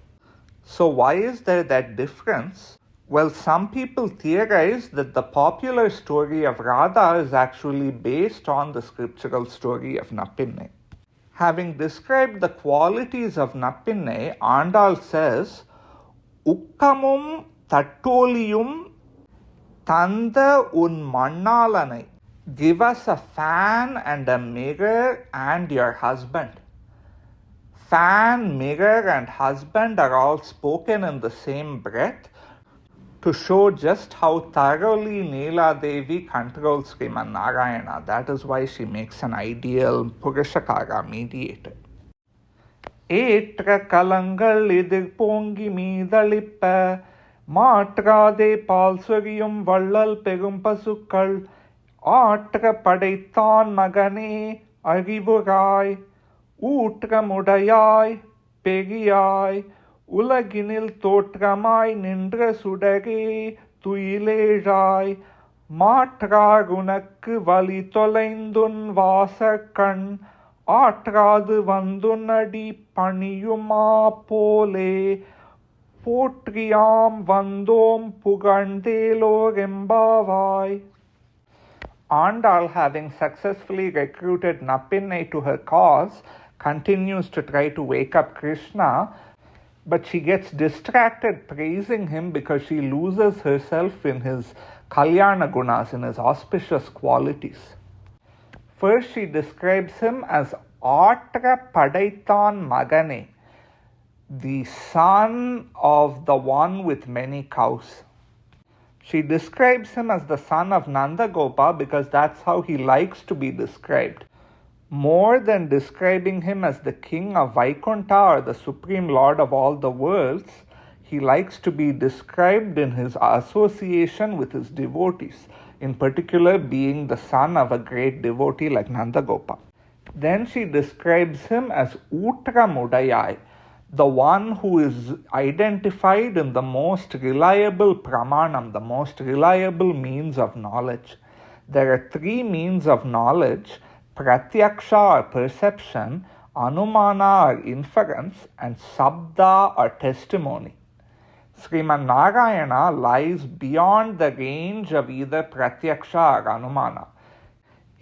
So why is there that difference? Well, some people theorize that the popular story of Radha is actually based on the scriptural story of Nappinai. Having described the qualities of Nappinai, Andal says, Ukkamum Tattoliyum Tanda un Mannalanai. Give us a fan and a mirror and your husband. Fan, mirror, and husband are all spoken in the same breath to show just how thoroughly Neela Devi controls Sriman Narayana. That is why she makes an ideal Purushakara mediator. Etra kalangal idir pongi meedalippa maatrade paal soriyum vallal perum pasukal aatra padaithaan magane arivurai ஊற்றமுடையாய் பெரியாய் உலகினில் தோற்றமாய் நின்ற சுடரே துயிலேழாய் மாற்றாகுனக்கு வழி தொலைந்துன் வாசக்கண் ஆற்றாது வந்துனடி பணியுமா போலே போற்றியாம் வந்தோம் புகழ்ந்தேலோரெம்பாவாய். Andal, having successfully recruited Nappinai to her cause, continues to try to wake up Krishna, but she gets distracted praising him because she loses herself in his Kalyana Gunas, in his auspicious qualities. First, she describes him as Atra Padaithan Magane, the son of the one with many cows. She describes him as the son of Nandagopa because that's how he likes to be described. More than describing him as the king of Vaikuntha or the supreme lord of all the worlds, he likes to be described in his association with his devotees, in particular being the son of a great devotee like Nandagopa. Then she describes him as Utra Mudayai, the one who is identified in the most reliable pramanam, the most reliable means of knowledge. There are three means of knowledge: pratyaksha or perception, anumana or inference, and sabda or testimony. Sriman Narayana lies beyond the range of either pratyaksha or anumana.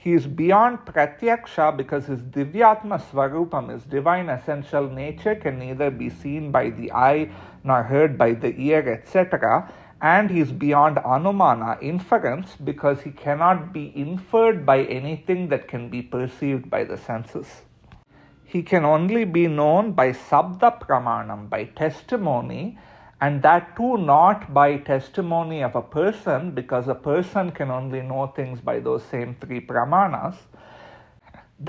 He is beyond pratyaksha because his divyatma svarupam, his divine essential nature, can neither be seen by the eye nor heard by the ear, etc. And he is beyond anumana, inference, because he cannot be inferred by anything that can be perceived by the senses. He can only be known by sabda pramanam, by testimony, and that too not by testimony of a person, because a person can only know things by those same three pramanas.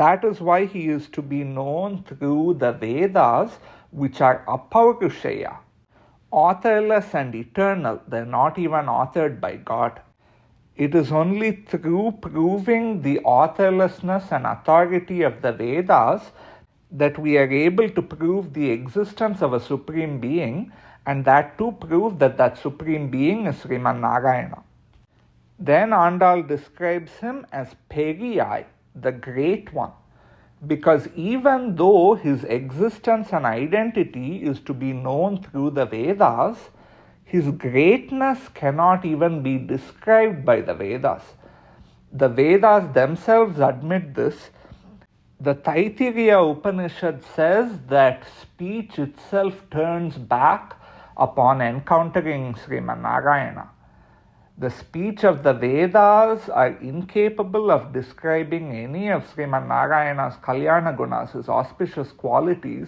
That is why he is to be known through the Vedas, which are apaurushaya, authorless and eternal. They are not even authored by God. It is only through proving the authorlessness and authority of the Vedas that we are able to prove the existence of a supreme being, and that to prove that that supreme being is Sriman Narayana. Then Andal describes him as Periyai, the Great One, because even though his existence and identity is to be known through the Vedas, his greatness cannot even be described by the Vedas. The Vedas themselves admit this. The Taittiriya Upanishad says that speech itself turns back upon encountering Sriman Narayana. The speech of the Vedas are incapable of describing any of Sriman Narayana's Kalyana Gunas, his auspicious qualities.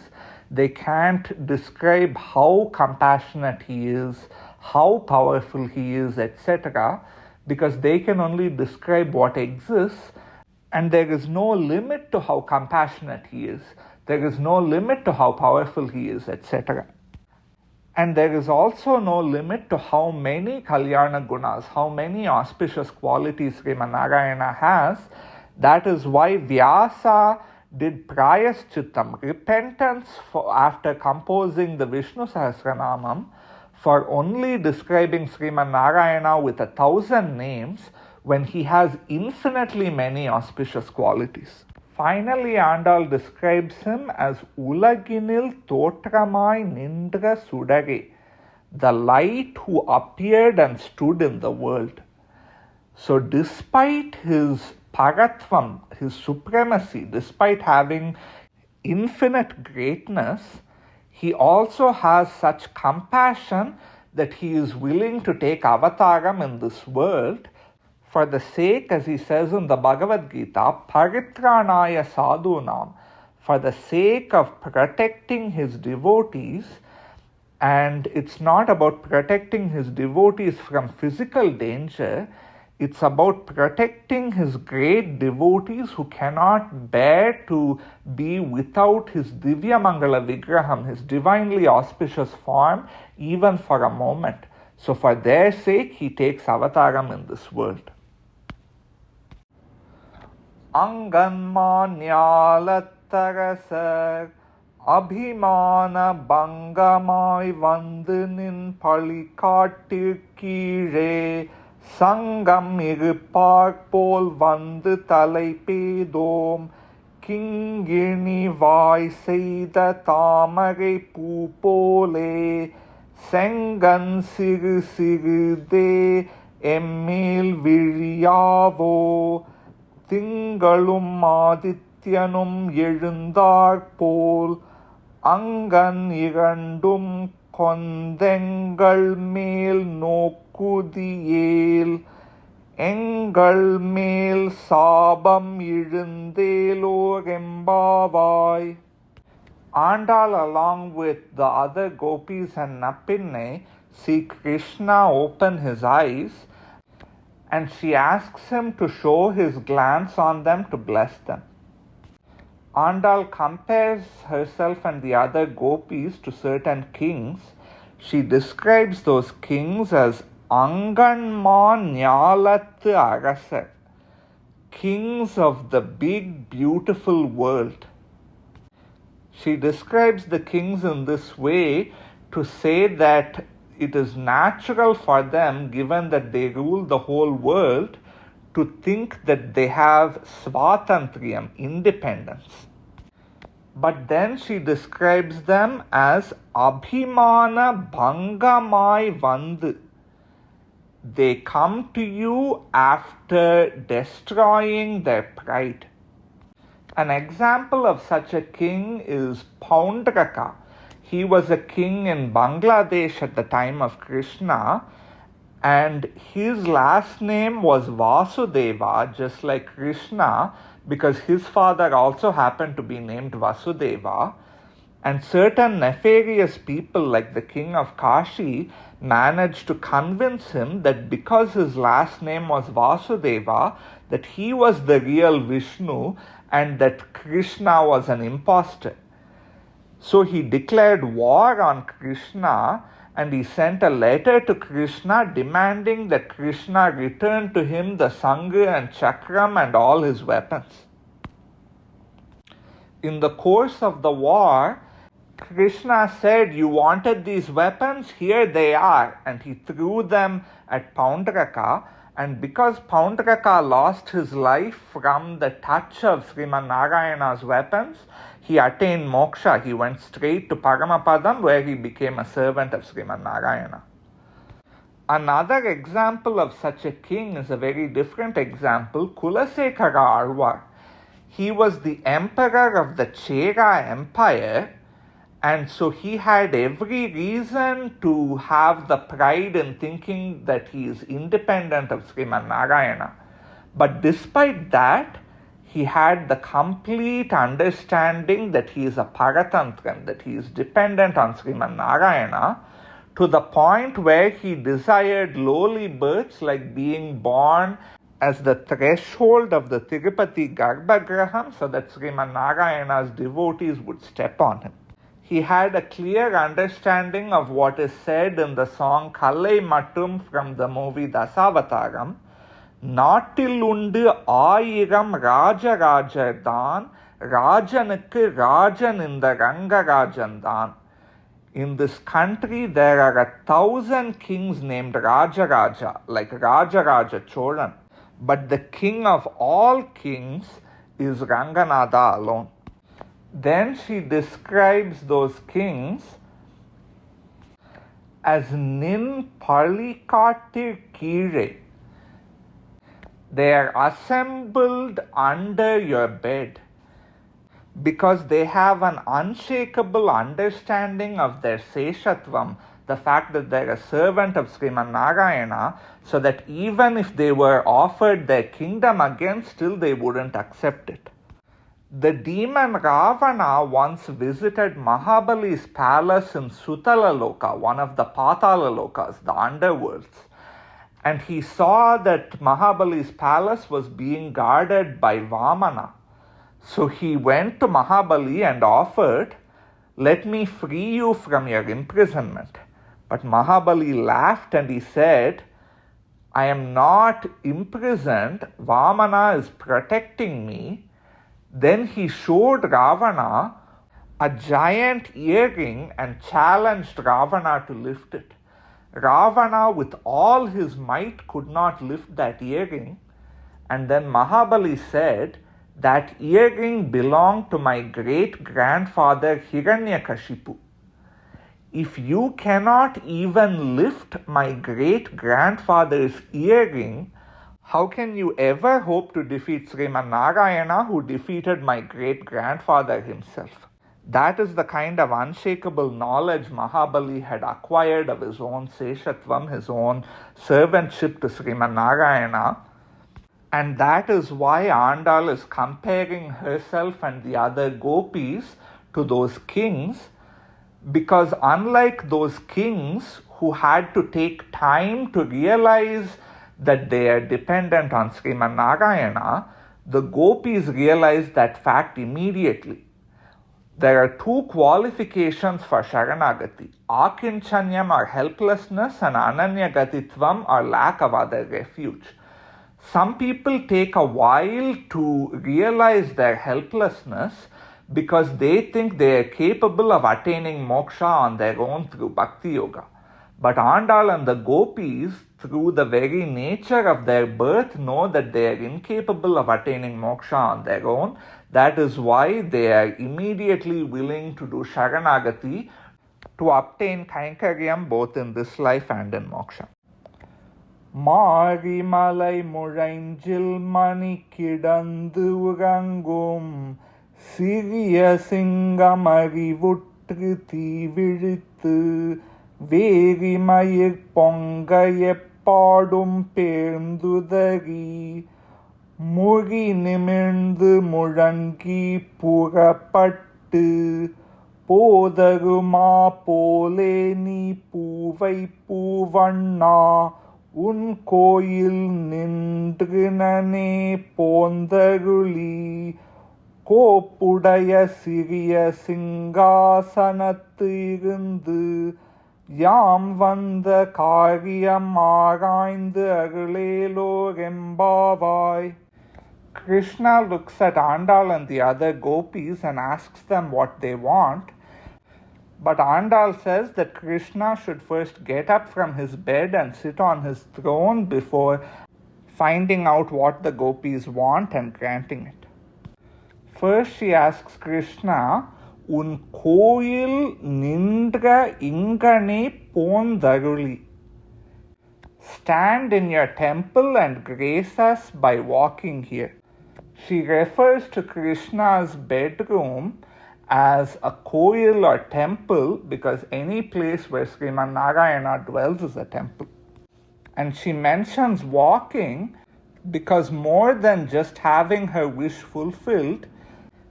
They can't describe how compassionate he is, how powerful he is, etc., because they can only describe what exists, and there is no limit to how compassionate he is. There is no limit to how powerful he is, etc. And there is also no limit to how many Kalyana Gunas, how many auspicious qualities Sriman Narayana has. That is why Vyasa did Prayaschittam, repentance after composing the Vishnu Sahasranamam, for only describing Sriman Narayana with 1,000 names when he has infinitely many auspicious qualities. Finally, Andal describes him as Ulaginil Totramai Nindra Sudare, the light who appeared and stood in the world. So despite his paratvam, his supremacy, despite having infinite greatness, he also has such compassion that he is willing to take avataram in this world for the sake, as he says in the Bhagavad Gita, paritranaya sadhunam, for the sake of protecting his devotees. And it's not about protecting his devotees from physical danger, it's about protecting his great devotees who cannot bear to be without his Divya Mangala Vigraham, his divinely auspicious form, even for a moment. So for their sake, he takes avataram in this world. Anganmanyalattarasar Abhimana Bangamai Vandu Nin Palikattirkire Sangam Irupar-pol Vandu Talaipedom Kingirni Vai Seida Tamarai Poo Pole Sengan Siru Sirude Emmil Viriyavo Tingalum Adityanum எழுந்தாற்போல் Angan Irandum Kondengal Mel Nokudiyel Engal Mel Sabam Irundelor Embavai. Andal, along with the other gopis and Nappinne, see Krishna open his eyes, and she asks him to show his glance on them to bless them. Andal compares herself and the other gopis to certain kings. She describes those kings as Anganma Nyalathu Arasar, kings of the big, beautiful world. She describes the kings in this way to say that it is natural for them, given that they rule the whole world, to think that they have svatantriyam, independence. But then she describes them as abhimana bhangamai vandu. They come to you after destroying their pride. An example of such a king is Paundraka. He was a king in Bangladesh at the time of Krishna, and his last name was Vasudeva, just like Krishna, because his father also happened to be named Vasudeva. And certain nefarious people like the king of Kashi managed to convince him that because his last name was Vasudeva, that he was the real Vishnu and that Krishna was an impostor. So he declared war on Krishna, and he sent a letter to Krishna demanding that Krishna return to him the Sangha and Chakram and all his weapons. In the course of the war, Krishna said, "You wanted these weapons? Here they are." And he threw them at Paundraka, And because Paundraka lost his life from the touch of Sriman Narayana's weapons, he attained moksha. He went straight to Paramapadam, where he became a servant of Sriman Narayana. Another example of such a king is a very different example, Kulasekara Alvar. He was the emperor of the Chera Empire, and so he had every reason to have the pride in thinking that he is independent of Sriman Narayana. But despite that, he had the complete understanding that he is a Paratantran, that he is dependent on Sriman Narayana, to the point where he desired lowly births like being born as the threshold of the Tirupati Garbhagraham so that Sriman Narayana's devotees would step on him. He had a clear understanding of what is said in the song Kallai Mattum from the movie Dasavataram. நாட்டில் உண்டு ஆயிரம் ராஜராஜர்தான் ராஜனுக்கு ராஜன் இந்த ரங்கராஜன்தான். In this country, there are 1,000 kings named Rajaraja, like Rajaraja Cholan. But the king of all kings is Ranganatha alone. Then she describes those kings as Nin Palikattir Kire. They are assembled under your bed because they have an unshakable understanding of their Seshatvam, the fact that they're a servant of Sriman Narayana, so that even if they were offered their kingdom again, still they wouldn't accept it. The demon Ravana once visited Mahabali's palace in Sutalaloka, one of the Patalalokas, the underworlds, and he saw that Mahabali's palace was being guarded by Vamana. So he went to Mahabali and offered, "Let me free you from your imprisonment." But Mahabali laughed and he said, "I am not imprisoned, Vamana is protecting me." Then he showed Ravana a giant earring and challenged Ravana to lift it. Ravana, with all his might, could not lift that earring. And then Mahabali said, "That earring belonged to my great-grandfather Hiranyakashipu. If you cannot even lift my great-grandfather's earring, how can you ever hope to defeat Sriman Narayana, who defeated my great-grandfather himself?" That is the kind of unshakable knowledge Mahabali had acquired of his own Seshatvam, his own servantship to Sriman Narayana. And that is why Andal is comparing herself and the other gopis to those kings, because unlike those kings who had to take time to realize that they are dependent on Sriman Narayana, the gopis realized that fact immediately. There are two qualifications for Sharanagati. Akinchanyam or helplessness, and Ananyagatitvam or lack of other refuge. Some people take a while to realize their helplessness because they think they are capable of attaining moksha on their own through Bhakti Yoga. But Andal and the gopis, through the very nature of their birth, know that they are incapable of attaining moksha on their own. That is why they are immediately willing to do Sharanagati to obtain Kainkaryam both in this life and in moksha. மாரிமலை முழைஞ்சில் மணி கிடந்து உறங்கும் சிறிய சிங்கம் அறிவுற்று தீவிழித்து வேரிமயிர் பொங்க எப்பாடும் பேர்ந்துதறி முறி நிமிர்ந்து முழங்கி புறப்பட்டு போதருமா போலே நீ பூவை பூவண்ணா உன் கோயில் நின்றுனே போந்தருளி கோப்புடைய சிறிய சிங்காசனத்து இருந்து யாம் வந்த காரியம் ஆராய்ந்து அருளேலோர் எம்பாவாய். Krishna looks at Andal and the other gopis and asks them what they want. But Andal says that Krishna should first get up from his bed and sit on his throne before finding out what the gopis want and granting it. First she asks Krishna, Un koyil nindra ingane pondaruli. Stand in your temple and grace us by walking here. She refers to Krishna's bedroom as a koil or temple because any place where Sriman Narayana dwells is a temple. And she mentions walking because more than just having her wish fulfilled,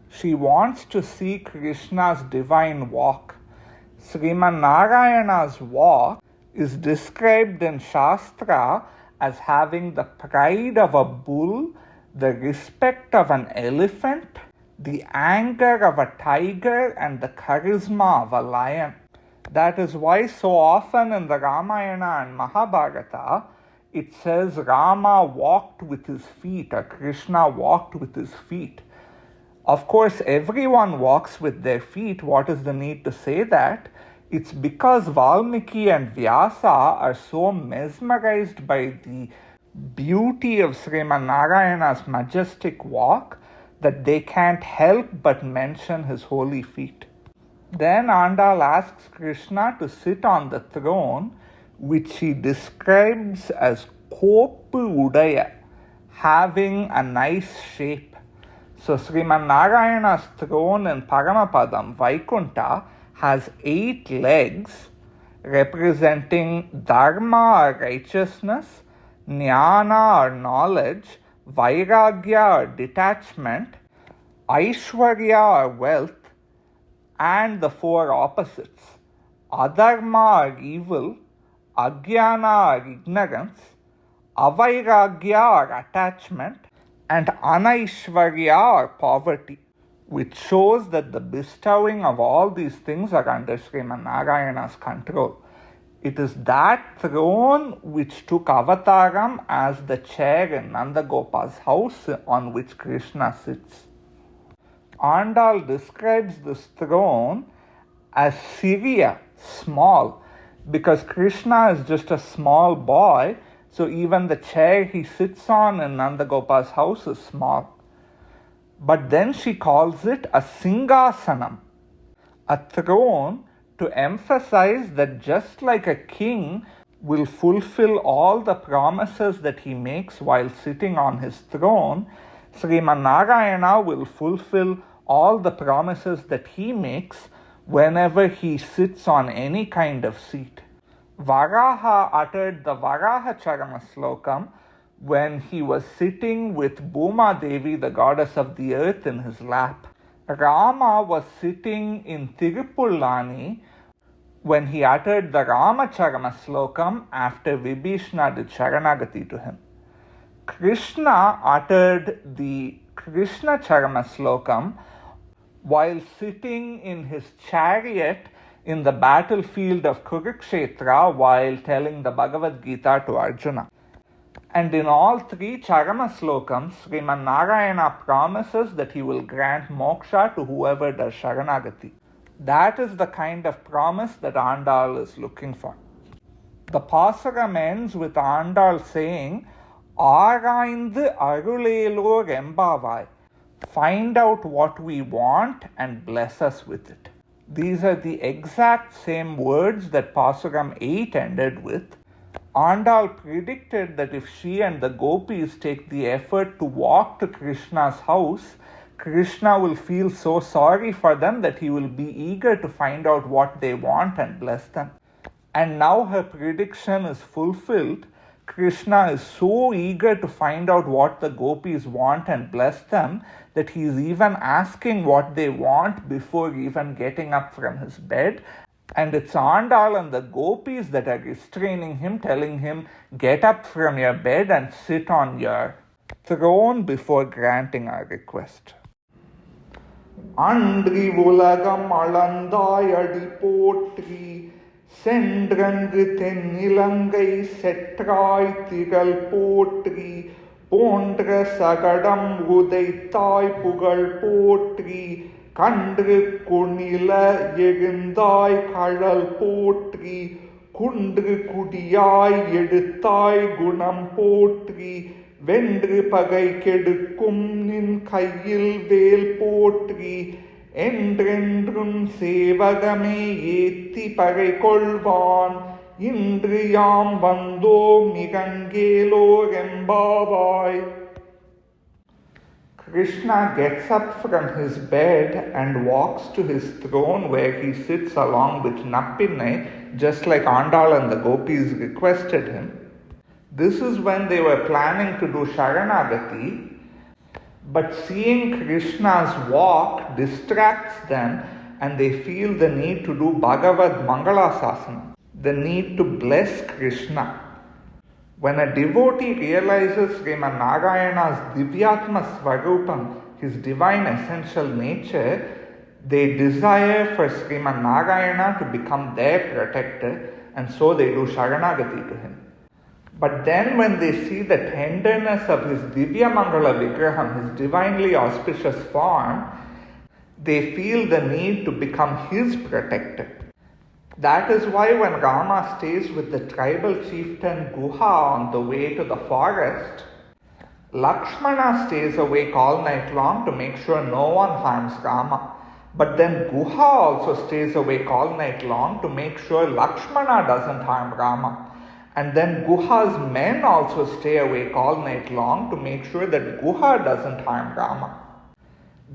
she wants to see Krishna's divine walk. Sriman Narayana's walk is described in Shastra as having the pride of a bull, the respect of an elephant, the anger of a tiger, and the charisma of a lion. That is why so often in the Ramayana and Mahabharata, it says Rama walked with his feet or Krishna walked with his feet. Of course, everyone walks with their feet. What is the need to say that? It's because Valmiki and Vyasa are so mesmerized by the beauty of Sriman Narayana's majestic walk that they can't help but mention his holy feet. Then Andal asks Krishna to sit on the throne, which he describes as Kopu Udaya, having a nice shape. So Sriman Narayana's throne in Paramapadam, Vaikunta, has 8 legs representing Dharma or righteousness, Jnana or knowledge, Vairagya or detachment, Aishwarya or wealth, and the 4 opposites, Adharma or evil, Ajnana or ignorance, Avairagya or attachment, and Anaishwarya or poverty, which shows that the bestowing of all these things are under Sriman Narayana's control. It is that throne which took avataram as the chair in Nandagopa's house on which Krishna sits. Andal describes this throne as Siriya, small, because Krishna is just a small boy, so even the chair he sits on in Nandagopa's house is small. But then she calls it a Singhasanam, a throne, to emphasize that just like a king will fulfill all the promises that he makes while sitting on his throne, Sriman Narayana will fulfill all the promises that he makes whenever he sits on any kind of seat. Varaha uttered the Varaha Charama Slokam when he was sitting with Bhuma Devi, the goddess of the earth, in his lap. Rama was sitting in Tiruppavai when he uttered the Ramacharama Slokam after Vibhishna did Sharanagati to him. Krishna uttered the Krishna Charama Slokam while sitting in his chariot in the battlefield of Kurukshetra while telling the Bhagavad Gita to Arjuna. And in all 3 Charama Slokams, Sriman Narayana promises that he will grant moksha to whoever does Sharanagati. That is the kind of promise that Andal is looking for. The Pasuram ends with Andal saying, Araindu Arulelor Embavai, find out what we want and bless us with it. These are the exact same words that Pasuram 8 ended with. Andal predicted that if she and the gopis take the effort to walk to Krishna's house, Krishna will feel so sorry for them that he will be eager to find out what they want and bless them. And now her prediction is fulfilled. Krishna is so eager to find out what the gopis want and bless them that he is even asking what they want before even getting up from his bed. And it's Andal and the gopis that are restraining him, telling him, get up from your bed and sit on your throne before granting our request. Andri ulagam alandai adi potri, சென்றங்கு தென்னிலங்கை செற்றாய் திகழ் போற்றி, போன்ற சகடம் உதைத்தாய் புகழ் போற்றி, கன்று குணில எழுந்தாய் கழல் போற்றி, குன்று குடியாய் எடுத்தாய் குணம் போற்றி, வென்று பகை கெடுக்கும் நின் கையில் வேல் போற்றி என்றென்றும் சேவகமே ஏத்தி பகை கொள்வான் இன்று யாம் வந்தோம் மிகங்கேலோர் எம்பாவாய். Krishna gets up from his bed and walks to his throne where he sits along with Nappinai, just like Andal and the gopis requested him. This is when they were planning to do Sharanagati, but seeing Krishna's walk distracts them and they feel the need to do Bhagavad Mangalasasana, the need to bless Krishna. When a devotee realizes Sriman Narayana's Divyatma Svarupam, his divine essential nature, they desire for Sriman Narayana to become their protector, and so they do Sharanagati to him. But then when they see the tenderness of his Divya Mangala Vigraham, his divinely auspicious form, they feel the need to become his protector. That is why when Rama stays with the tribal chieftain Guha on the way to the forest, Lakshmana stays awake all night long to make sure no one harms Rama. But then Guha also stays awake all night long to make sure Lakshmana doesn't harm Rama. And then Guha's men also stay awake all night long to make sure that Guha doesn't harm Rama.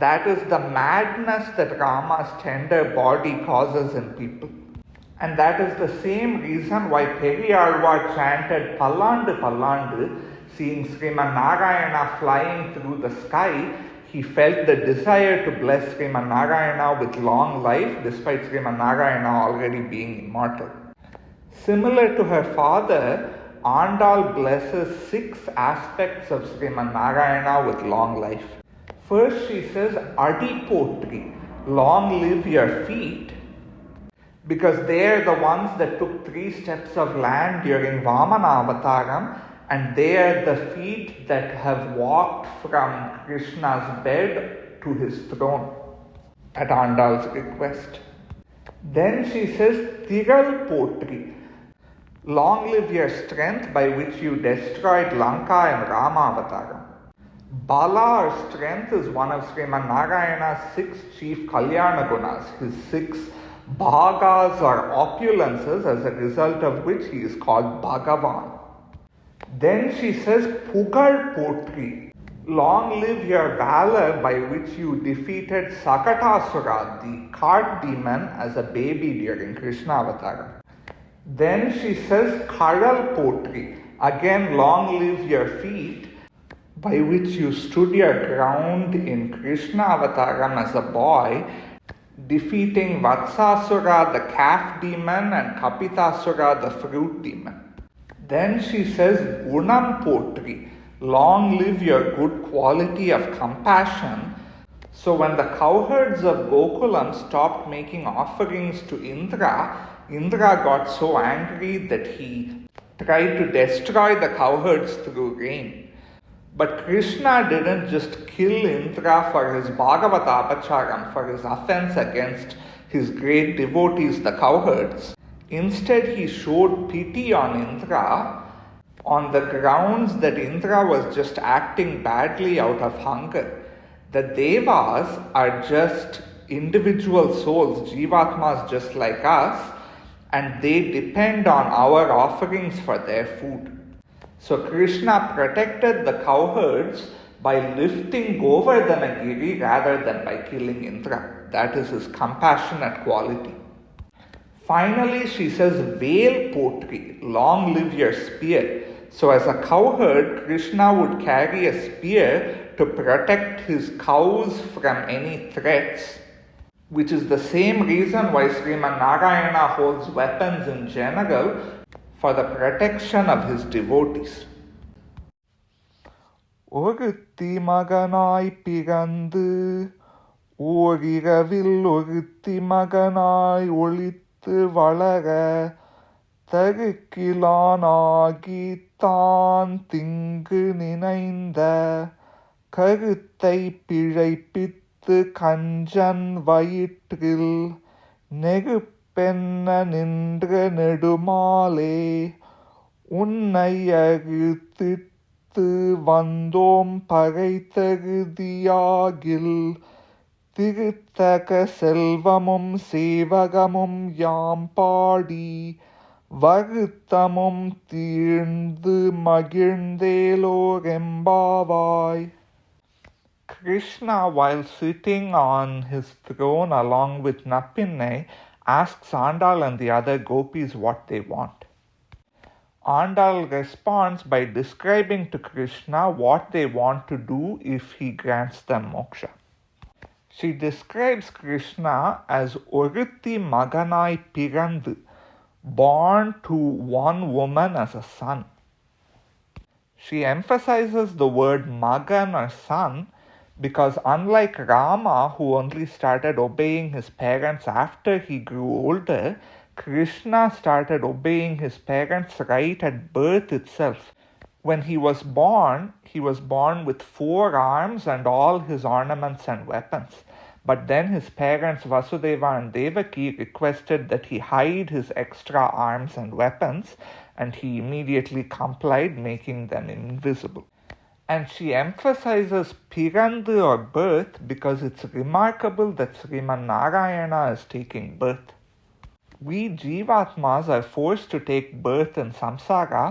That is the madness that Rama's tender body causes in people. And that is the same reason why Periyalvar chanted Pallandu Pallandu, seeing Sriman Narayana flying through the sky. He felt the desire to bless Sriman Narayana with long life, despite Sriman Narayana already being immortal. Similar to her father, Andal blesses 6 aspects of Sriman Narayana with long life. First, she says, Adi Potri, long live your feet, because they are the ones that took 3 steps of land during Vamana Avataram, and they are the feet that have walked from Krishna's bed to his throne at Andal's request. Then she says, Tiral Potri, long live your strength by which you destroyed Lanka in Rama Avataram. Bala or strength is one of Sriman Narayana's 6 chief Kalyana Gunas, his 6 bhagas or opulences, as a result of which he is called Bhagavan. Then she says, Pugal Potri, long live your valor by which you defeated Sakatasura, the cart demon, as a baby during Krishna Avatar. Then she says, Karal Potri, again long live your feet, by which you stood your ground in Krishna Avataram as a boy, defeating Vatsasura, the calf demon, and Kapitasura, the fruit demon. Then she says, Gunam Potri, long live your good quality of compassion. So when the cowherds of Gokulam stopped making offerings to Indra, Indra got so angry that he tried to destroy the cowherds through rain. But Krishna didn't just kill Indra for his Bhagavata Apacharam, for his offense against his great devotees, the cowherds. Instead, he showed pity on Indra on the grounds that Indra was just acting badly out of hunger. The Devas are just individual souls, Jivatmas just like us, and they depend on our offerings for their food. So Krishna protected the cowherds by lifting Govardhanagiri rather than by killing Indra. That is his compassionate quality. Finally, she says, Veil Potri, long live your spear. So as a cowherd, Krishna would carry a spear to protect his cows from any threats, which is the same reason why Sriman Narayana holds weapons in general, for the protection of his devotees. ஒருத்தி மகனாய் பிறந்து ஓரிரவில் ஒருத்தி மகனாய் ஒளித்து வளர தருக்கிலானாகி தான் திங்கு நினைந்த கருத்தை பிழைப்பித்து கஞ்சன் வயிற்றில் நெருப்பென்ன நின்ற நெடுமாலே உன்னை அறுத்திட்டு ஒழித்து வந்தோம் பகைத்தகுதியாகில் திருத்தக செல்வமும் சேவகமும் யாம் பாடி வருத்தமும் தீர்ந்து மகிழ்ந்தேலோரெம்பாவாய். Krishna, while sitting on his throne along with Nappinai, asks Andal and the other gopis what they want. Andal responds by describing to Krishna what they want to do if he grants them moksha. She describes Krishna as Oruthi Maganai Pirandu, born to one woman as a son. She emphasizes the word Magan or son because unlike Rama, who only started obeying his parents after he grew older, Krishna started obeying his parents right at birth itself. When he was born with 4 arms and all his ornaments and weapons. But then his parents Vasudeva and Devaki requested that he hide his extra arms and weapons, and he immediately complied, making them invisible. And she emphasizes Pirandu or birth because it's remarkable that Sriman Narayana is taking birth. We Jivatmas are forced to take birth in samsara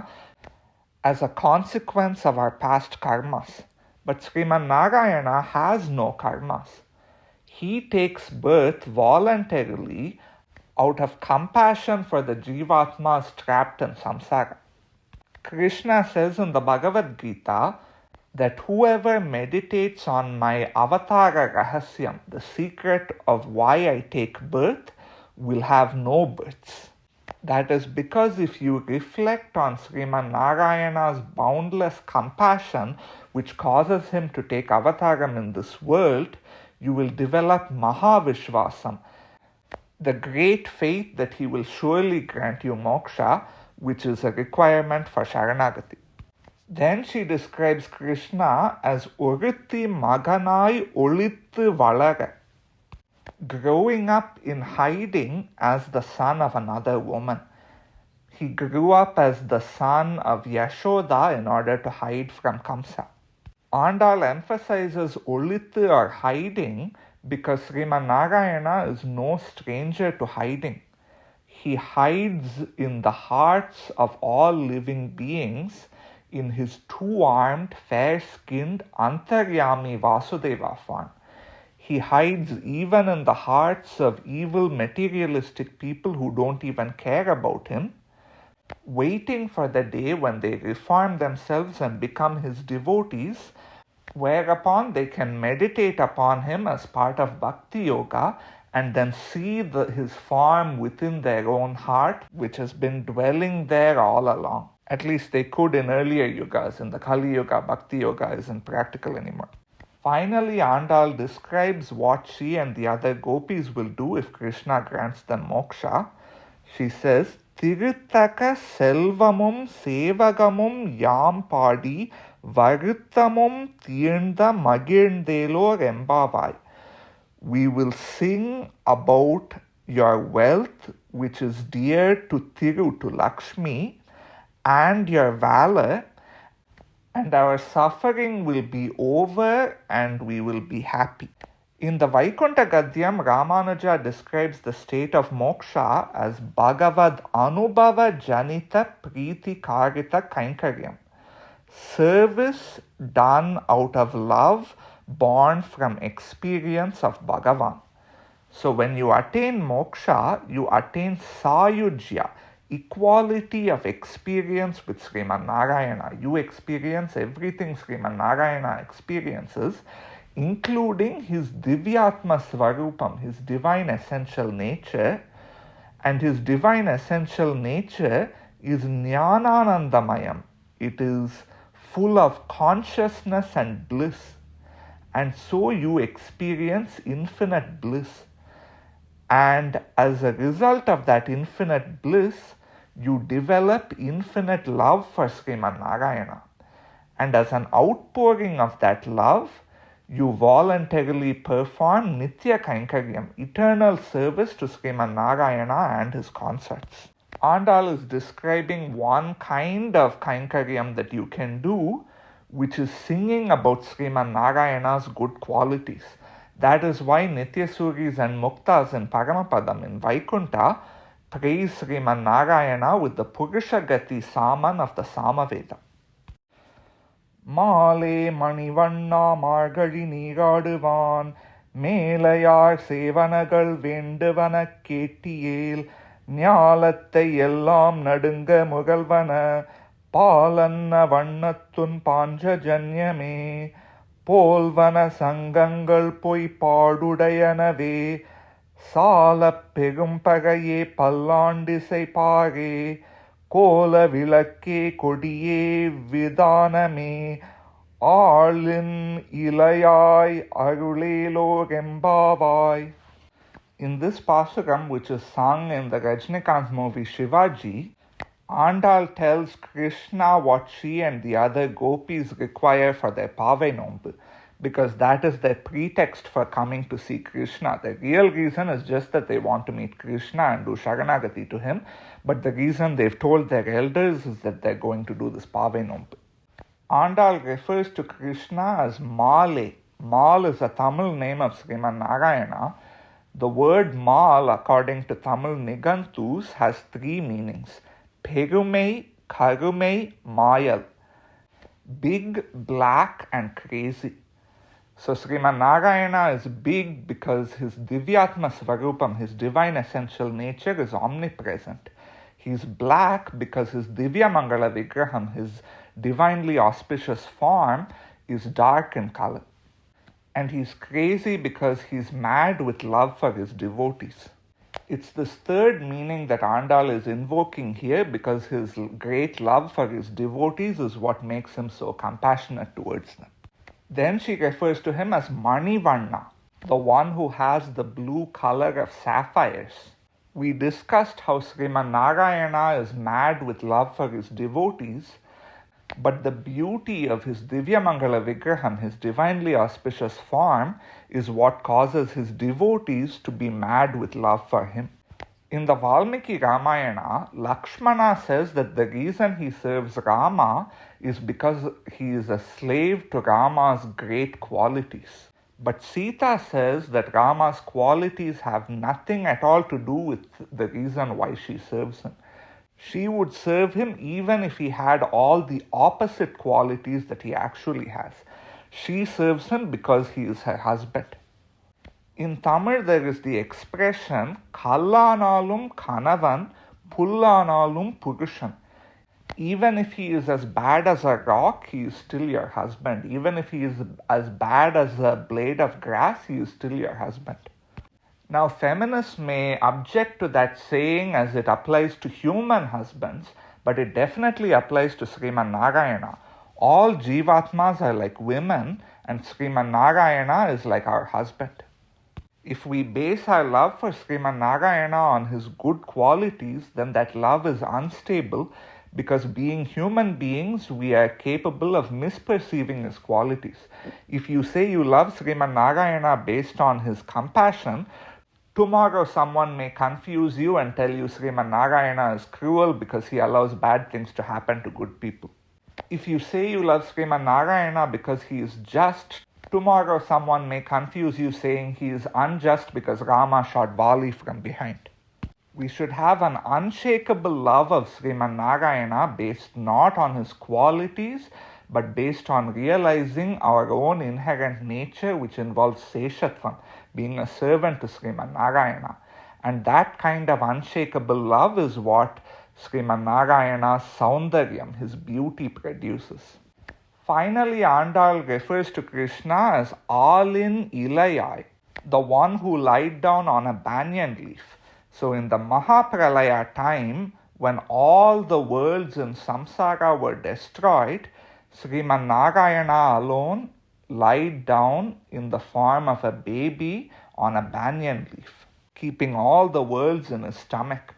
as a consequence of our past karmas. But Sriman Narayana has no karmas. He takes birth voluntarily out of compassion for the Jivatmas trapped in samsara. Krishna says in the Bhagavad Gita that whoever meditates on my avatara rahasyam, the secret of why I take birth, will have no births. That is because if you reflect on Sriman Narayana's boundless compassion, which causes him to take avataram in this world, you will develop Mahavishvasam, the great faith that he will surely grant you moksha, which is a requirement for Sharanagati. Then she describes Krishna as Oruthi Maganai Olithu Valara, growing up in hiding as the son of another woman. He grew up as the son of Yashoda in order to hide from Kamsa. Andal emphasizes Olithu or hiding because Sriman Narayana is no stranger to hiding. He hides in the hearts of all living beings in his 2-armed, fair-skinned Antaryami Vasudeva form. He hides even in the hearts of evil materialistic people who don't even care about him, waiting for the day when they reform themselves and become his devotees, whereupon they can meditate upon him as part of Bhakti Yoga and then see his form within their own heart, which has been dwelling there all along. At least they could in earlier yugas. In the Kali Yuga, Bhakti Yoga isn't practical anymore. Finally, Andal describes what she and the other gopis will do if Krishna grants them moksha. She says, Tiruttaka Selvamum Sevagamum Yam Padi Varuthamum Tirnda Magirndelo Rembavai. We will sing about your wealth, which is dear to Thiru, to Lakshmi, and your valor, and our suffering will be over and we will be happy. In the Vaikuntha Gadyam, Ramanuja describes the state of moksha as Bhagavad Anubhava Janita Preeti Karita Kainkaryam, service done out of love, born from experience of Bhagavan. So when you attain moksha, you attain sayujya, equality of experience with Sriman Narayana. You experience everything Sriman Narayana experiences, including his Divyatma Svarupam, his divine essential nature. And his divine essential nature is Jnananandamayam. It is full of consciousness and bliss. And so you experience infinite bliss. And as a result of that infinite bliss, you develop infinite love for Sriman Narayana. And as an outpouring of that love, you voluntarily perform Nitya Kainkaryam, eternal service to Sriman Narayana and his consorts. Andal is describing one kind of Kainkaryam that you can do, which is singing about Sriman Narayana's good qualities. That is why Nityasuris and Muktas in Paramapadam in Vaikunta praise Sriman Narayana with the Purusha Gati Saman of the Samaveda. மாலே மணிவண்ணா மார்கழி நீராடுவான் மேலையார் சேவனகள் வேண்டுவன கேட்டியேல் ஞாலத்தை எல்லாம் நடுங்க முகல்வன பாலன்ன வண்ணத்துன் பாஞ்சஜன்யமே போல்வன சங்கங்கள் பொய் பாடுடையனவே சாலப் பெரும்பகையே பல்லாண்டிசை பாரே கோல விளக்கே கொடியே விதானமே ஆளின் இலையாய் அருளேலோரெம்பாவாய். In this Pasuram, which is sung in the Rajnikant movie Shivaji, Andal tells Krishna what she and the other gopis require for their Pave Nombu, because that is their pretext for coming to see Krishna. The real reason is just that they want to meet Krishna and do Sharanagati to him, but the reason they've told their elders is that they're going to do this Pave Nombu. Andal refers to Krishna as Male. Mal is a Tamil name of Sriman Narayana. The word Mal, according to Tamil Niganthus, has three meanings: Perumei, Karumei, Mayal. Big, black, and crazy. So Sriman Narayana is big because his Divyatma Svarupam, his divine essential nature, is omnipresent. He's black because his Divya Mangala Vigraham, his divinely auspicious form, is dark in color. And he's crazy because he's mad with love for his devotees. It's this third meaning that Andal is invoking here, because his great love for his devotees is what makes him so compassionate towards them. Then she refers to him as Manivanna, the one who has the blue color of sapphires. We discussed how Sriman Narayana is mad with love for his devotees, but the beauty of his Divya Mangala Vigraham, his divinely auspicious form, is what causes his devotees to be mad with love for him. In the Valmiki Ramayana, Lakshmana says that the reason he serves Rama is because he is a slave to Rama's great qualities. But Sita says that Rama's qualities have nothing at all to do with the reason why she serves him. She would serve him even if he had all the opposite qualities that he actually has. She serves him because he is her husband. In Tamil, there is the expression Kallanalum Kanavan, Pullanalum Purushan. Even if he is as bad as a rock, he is still your husband. Even if he is as bad as a blade of grass, he is still your husband. Now, feminists may object to that saying as it applies to human husbands, but it definitely applies to Sriman Narayana. All Jivatmas are like women, and Sriman Narayana is like our husband. If we base our love for Sriman Narayana on his good qualities, then that love is unstable, because being human beings, we are capable of misperceiving his qualities. If you say you love Sriman Narayana based on his compassion, tomorrow someone may confuse you and tell you Sriman Narayana is cruel because he allows bad things to happen to good people. If you say you love Sriman Narayana because he is just, tomorrow someone may confuse you saying he is unjust because Rama shot Vali from behind. We should have an unshakable love of Sriman Narayana based not on his qualities, but based on realizing our own inherent nature, which involves Seshatvam, being a servant to Sriman Narayana. And that kind of unshakable love is what Sriman Narayana's Saundaryam, his beauty, produces. Finally, Andal refers to Krishna as Alin Ilayai, the one who lied down on a banyan leaf. So in the Mahapralaya time, when all the worlds in samsara were destroyed, Sriman Narayana alone lied down in the form of a baby on a banyan leaf, keeping all the worlds in his stomach.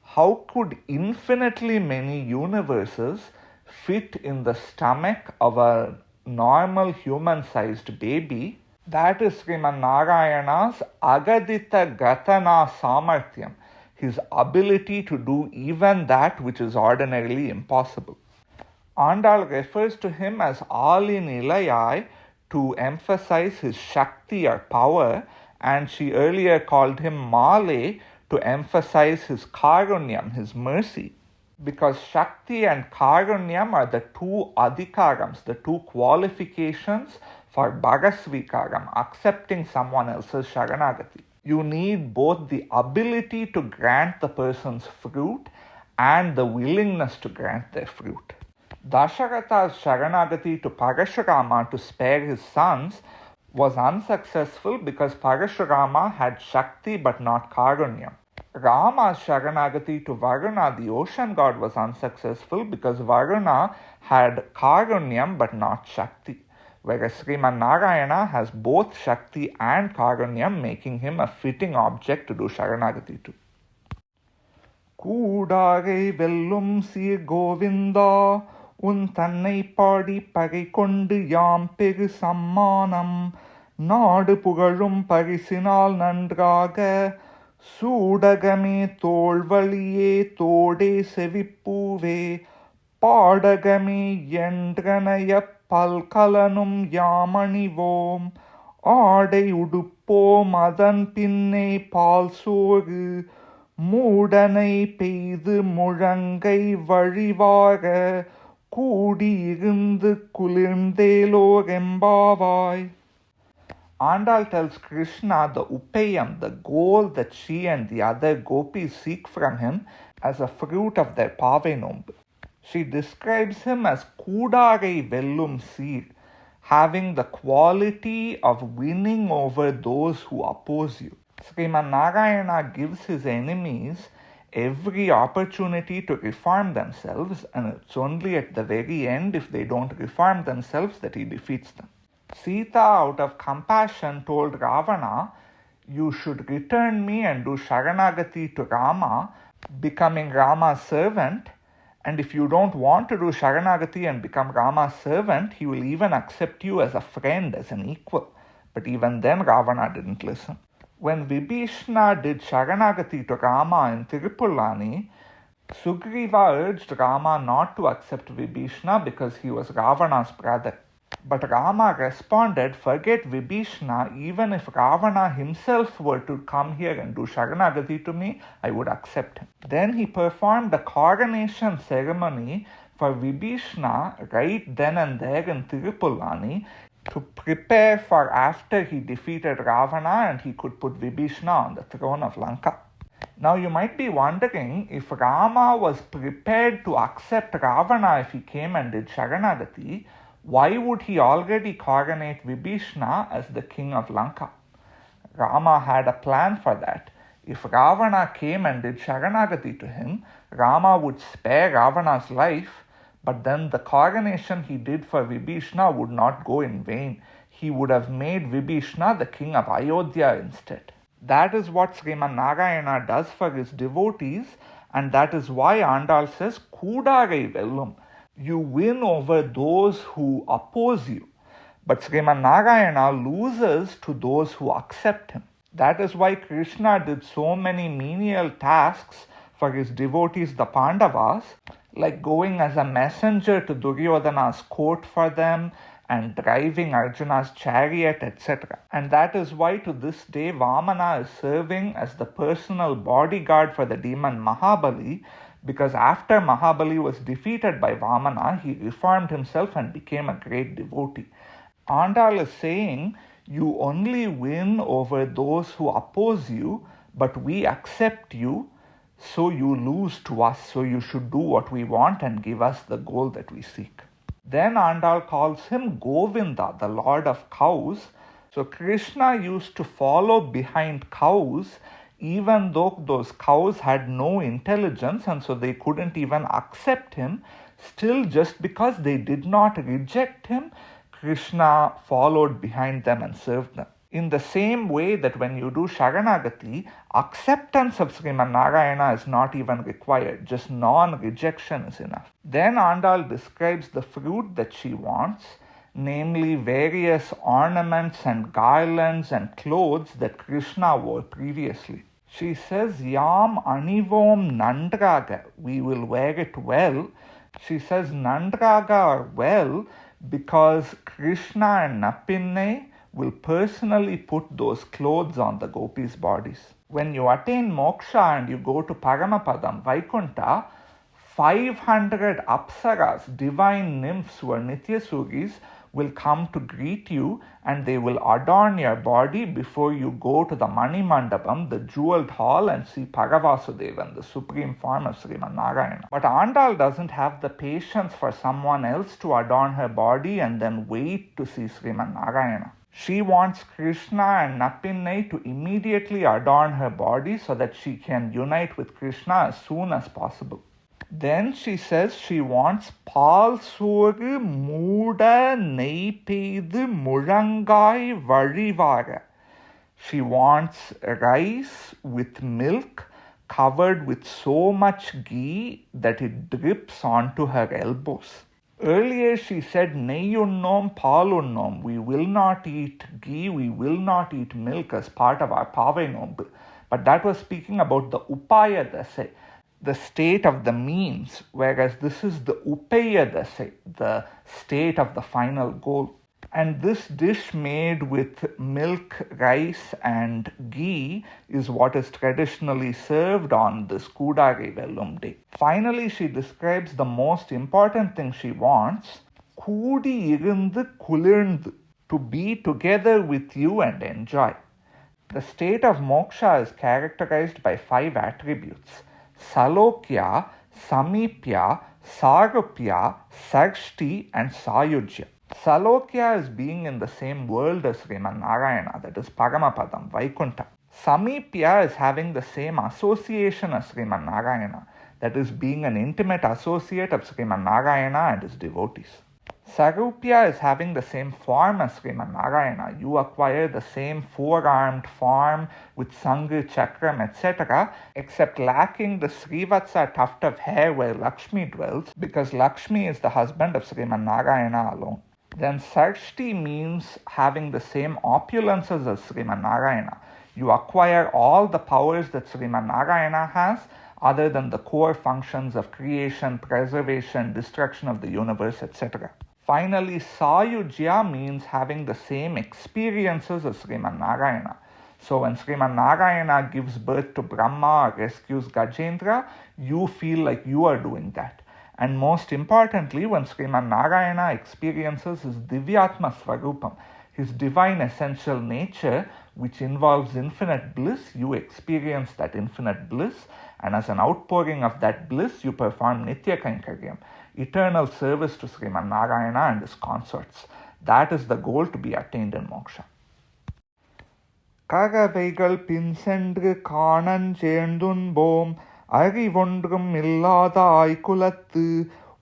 How could infinitely many universes fit in the stomach of a normal human-sized baby? That is Sriman Narayana's Agadita Gatana Samarthyam, his ability to do even that which is ordinarily impossible. Andal refers to him as Alinilayai to emphasize his Shakti or power, and she earlier called him Male to emphasize his Karunyam, his mercy. Because Shakti and Karunyam are the two adhikarams, the two qualifications for Bhagasvikaram, accepting someone else's Sharanagati. You need both the ability to grant the person's fruit and the willingness to grant their fruit. Dasharatha's Sharanagati to Parashurama to spare his sons was unsuccessful because Parashurama had Shakti but not Karunyam. Rama's Sharanagati to Varuna, the ocean god, was unsuccessful because Varuna had Karunyam but not Shakti, whereas Sriman Narayana has both Shakti and Karunyam, making him a fitting object to do Sharanagati to. Kudare vellum sir Govinda, உன் தன்னை பாடி பகை கொண்டு யாம் பெரு சம்மானம் நாடு புகழும் பரிசினால் நன்றாக சூடகமே தோள்வழியே தோடே செவிப்பூவே பாடகமே என்றனைய பல்கலனும் யாமணிவோம் ஆடை உடுப்போம் அதன் பின்னே பால் சோறு மூடனை பெய்து முழங்கை வழிவார கூடியிருந்து குளிர்ந்தேலோரெம்பாவாய். Andal tells Krishna the Upayam, the goal that she and the other gopis seek from him, as a fruit of their Pave Nombu. She describes him as Kudare Vellum Sir, having the quality of winning over those who oppose you. Sriman Narayana gives his enemies every opportunity to reform themselves, and it's only at the very end, if they don't reform themselves, that he defeats them. Sita, out of compassion, told Ravana, "You should return me and do Sharanagati to Rama, becoming Rama's servant, and if you don't want to do Sharanagati and become Rama's servant, he will even accept you as a friend, as an equal." But even then Ravana didn't listen. When Vibhishna did Sharanagati to Rama in Tirupallani, Sugriva urged Rama not to accept Vibhishna because he was Ravana's brother. But Rama responded, "Forget Vibhishna, even if Ravana himself were to come here and do Sharanagati to me, I would accept him." Then he performed a coronation ceremony for Vibhishna right then and there in Tirupallani to prepare for after he defeated Ravana and he could put Vibhishna on the throne of Lanka. Now you might be wondering, if Rama was prepared to accept Ravana if he came and did Sharanagati, why would he already coronate Vibhishna as the king of Lanka? Rama had a plan for that. If Ravana came and did Sharanagati to him, Rama would spare Ravana's life, but then the coronation he did for Vibhishna would not go in vain. He would have made Vibhishna the king of Ayodhya instead. That is what Sriman Narayana does for his devotees, and that is why Andal says, "Kudare vellum." You win over those who oppose you. But Sriman Narayana loses to those who accept him. That is why Krishna did so many menial tasks for his devotees, the Pandavas, like going as a messenger to Duryodhana's court for them and driving Arjuna's chariot, etc. And that is why to this day Vamana is serving as the personal bodyguard for the demon Mahabali, because after Mahabali was defeated by Vamana, he reformed himself and became a great devotee. Andal is saying, you only win over those who oppose you, but we accept you, so you lose to us, so you should do what we want and give us the goal that we seek. Then Andal calls him Govinda, the lord of cows. So Krishna used to follow behind cows, even though those cows had no intelligence and so they couldn't even accept him. Still, just because they did not reject him, Krishna followed behind them and served them. In the same way that when you do Sharanagati, acceptance of Sriman Narayana is not even required, just non-rejection is enough. Then Andal describes the fruit that she wants, namely various ornaments and garlands and clothes that Krishna wore previously. She says, "Yam anivom nandraga," we will wear it well. She says Nandraga or well because Krishna and Nappinai will personally put those clothes on the gopis' bodies. When you attain moksha and you go to Paramapadam, Vaikuntha, 500 apsaras, divine nymphs who are Nityasuris, will come to greet you and they will adorn your body before you go to the Mani Mandapam, the jeweled hall, and see Paravasudevan, the supreme form of Sriman Narayana. But Andal doesn't have the patience for someone else to adorn her body and then wait to see Sriman Narayana. She wants Krishna and Nappinai to immediately adorn her body so that she can unite with Krishna as soon as possible. Then she says she wants Pal Soru Muda Neipedu Murangai Varivara. She wants rice with milk covered with so much ghee that it drips onto her elbows. Earlier she said Neyunnom Palunnom. We will not eat ghee, we will not eat milk as part of our Pavai. But that was speaking about the Upayadasa, the state of the means, whereas this is the Upayadasa, the state of the final goal. And this dish made with milk, rice, and ghee is what is traditionally served on this Kudari Vellum Day. Finally, she describes the most important thing she wants, Kudi irundu kulirndu, to be together with you and enjoy. The state of moksha is characterized by 5 attributes: Salokya, Samipya, Sarupya, Sarshti, and Sayujya. Salokya is being in the same world as Sriman Narayana, that is Paramapadam, Vaikuntha. Samipya is having the same association as Sriman Narayana, that is being an intimate associate of Sriman Narayana and his devotees. Sarupya is having the same form as Sriman Narayana. You acquire the same 4-armed form with Sangha, Chakram, etc., except lacking the Srivatsa tuft of hair where Lakshmi dwells, because Lakshmi is the husband of Sriman Narayana alone. Then Sarshti means having the same opulences as Sriman Narayana. You acquire all the powers that Sriman Narayana has, other than the core functions of creation, preservation, destruction of the universe, etc. Finally, Sayujya means having the same experiences as Sriman Narayana. So when Sriman Narayana gives birth to Brahma or rescues Gajendra, you feel like you are doing that. And most importantly, when Sriman Narayana experiences his Divyatma Swarupam, his divine essential nature, which involves infinite bliss, you experience that infinite bliss, and as an outpouring of that bliss, you perform Nitya Kankaryam, eternal service to Sriman Narayana and his consorts. That is the goal to be attained in moksha. Karavaigal pinsendru காணன் சேர்ந்துன்போம் அறிவொன்றும் இல்லாத ஆய்குலத்து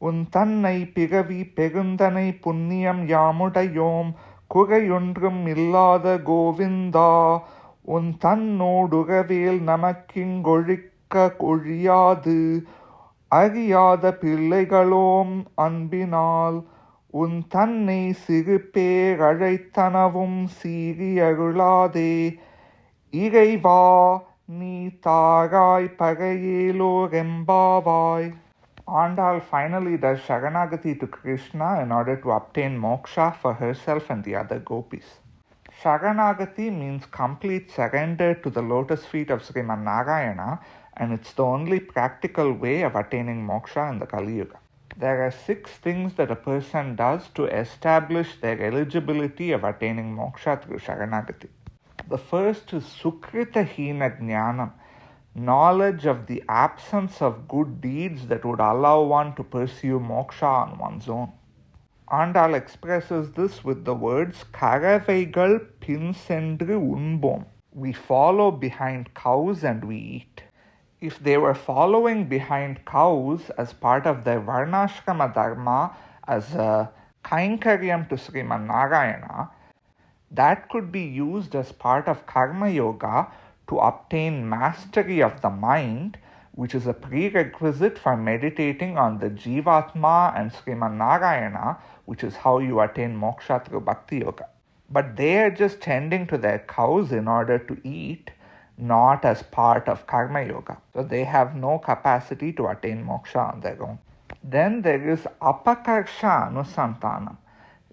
உன் தன்னை பிறவி பெருந்தனை புண்ணியம் யாமுடையோம் குறையொன்றும் இல்லாத கோவிந்தா உன் தன்னோடுறவேல் நமக்கிங்கொழிக்க ஒழியாது அறியாத பிள்ளைகளோம் அன்பினால் உன் தன்னை சிறு பேரழைத்தனவும் சீறி அருளாதே இறைவா நீ தாராய் பகையேலோரெம்பாவாய். Andal finally does Sharanagati to Krishna in order to obtain moksha for herself and the other gopis. Sharanagati means complete surrender to the lotus feet of Sriman Narayana, and it's the only practical way of attaining moksha in the Kali Yuga. There are 6 things that a person does to establish their eligibility of attaining moksha through Sharanagati. The first is Sukrita Hina Jnanam, knowledge of the absence of good deeds that would allow one to pursue moksha on one's own. Andal expresses this with the words Karavaigal pinsendru unbom. We follow behind cows and we eat. If they were following behind cows as part of their Varnashrama Dharma as a Kainkaryam to Sriman Narayana, that could be used as part of Karma Yoga to obtain mastery of the mind, which is a prerequisite for meditating on the Jivatma and Sriman Narayana, which is how you attain moksha through Bhakti Yoga. But they are just tending to their cows in order to eat, not as part of Karma Yoga. So they have no capacity to attain moksha on their own. Then there is apakarsha anusantanam,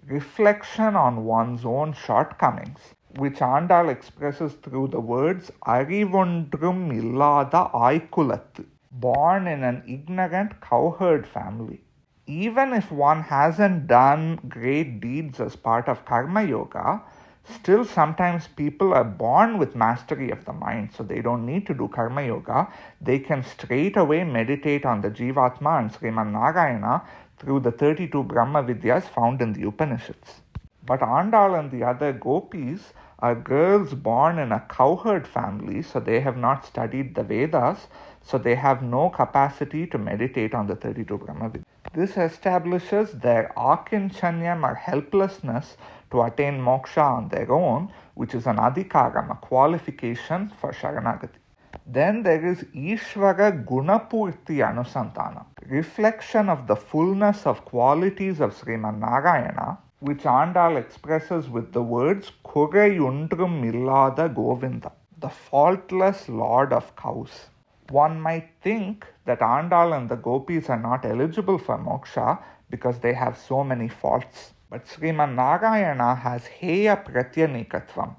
reflection on one's own shortcomings, which Andal expresses through the words Arivondrum illada aikulathu, born in an ignorant cowherd family. Even if one hasn't done great deeds as part of karma yoga, still sometimes people are born with mastery of the mind, so they don't need to do karma yoga. They can straight away meditate on the Jivatma and Sriman Narayana through the 32 Brahma Vidyas found in the Upanishads. But Andal and the other gopis are girls born in a cowherd family, so they have not studied the Vedas, so they have no capacity to meditate on the 32 Brahma Vidyas. This establishes their akinchanyam or helplessness to attain moksha on their own, which is an adhikaram, a qualification for Sharanagati. Then there is Ishvara Gunapurti Anusantanam, reflection of the fullness of qualities of Sriman Narayana, which Andal expresses with the words Kurayundrum Illada Govinda, the faultless Lord of cows. One might think that Andal and the gopis are not eligible for moksha because they have so many faults. But Sriman Narayana has heya pratyanikatvam,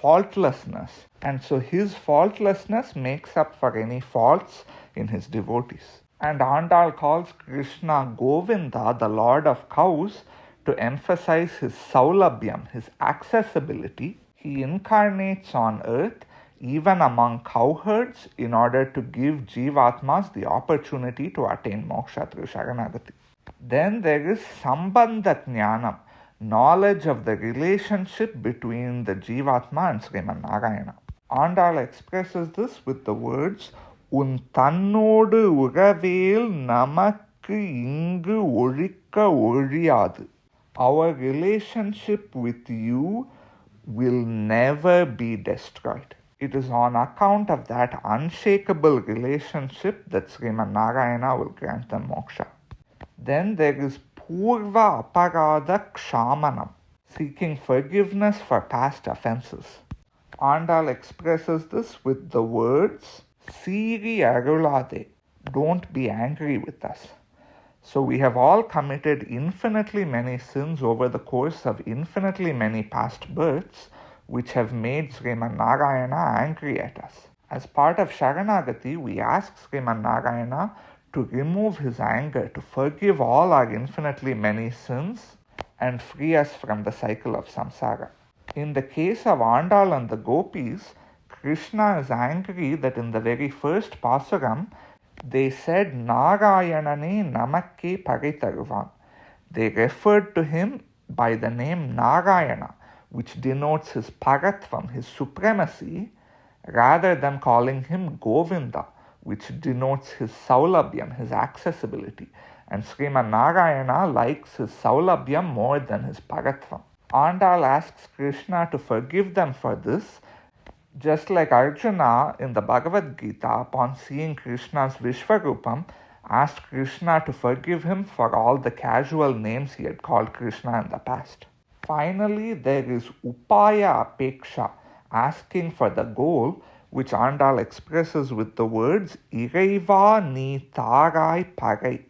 faultlessness, and so his faultlessness makes up for any faults in his devotees. And Andal calls Krishna Govinda, the Lord of cows, to emphasize his saulabhyam, his accessibility. He incarnates on earth even among cowherds in order to give Jivatmas the opportunity to attain moksha through Sharanagati. Then there is Sambandha Jnanam, knowledge of the relationship between the Jivatma and Sriman Narayana. Andal expresses this with the words Un tannodu uravel namakku ingu orikka oriyadu. Our relationship with you will never be destroyed. It is on account of that unshakable relationship that Sriman Narayana will grant them moksha. Then there is Purva Aparadha Kshamanam, seeking forgiveness for past offenses. Andal expresses this with the words Siri Arulade, don't be angry with us. So we have all committed infinitely many sins over the course of infinitely many past births, which have made Sriman Narayana angry at us. As part of Sharanagati, we ask Sriman Narayana to remove his anger, to forgive all our infinitely many sins, and free us from the cycle of samsara. In the case of Andal and the gopis, Krishna is angry that in the very first Pasuram, they said Narayanane Namakke Paritaruvan. They referred to him by the name Narayana, which denotes his paratvam, his supremacy, rather than calling him Govinda, which denotes his saulabhyam, his accessibility. And Sriman Narayana likes his saulabhyam more than his paratvam. Andal asks Krishna to forgive them for this, just like Arjuna in the Bhagavad Gita, upon seeing Krishna's Vishvarupam, asked Krishna to forgive him for all the casual names he had called Krishna in the past. Finally, there is Upaya Apeksha, asking for the goal, which Andal expresses with the words Iraiva ni tarai parai,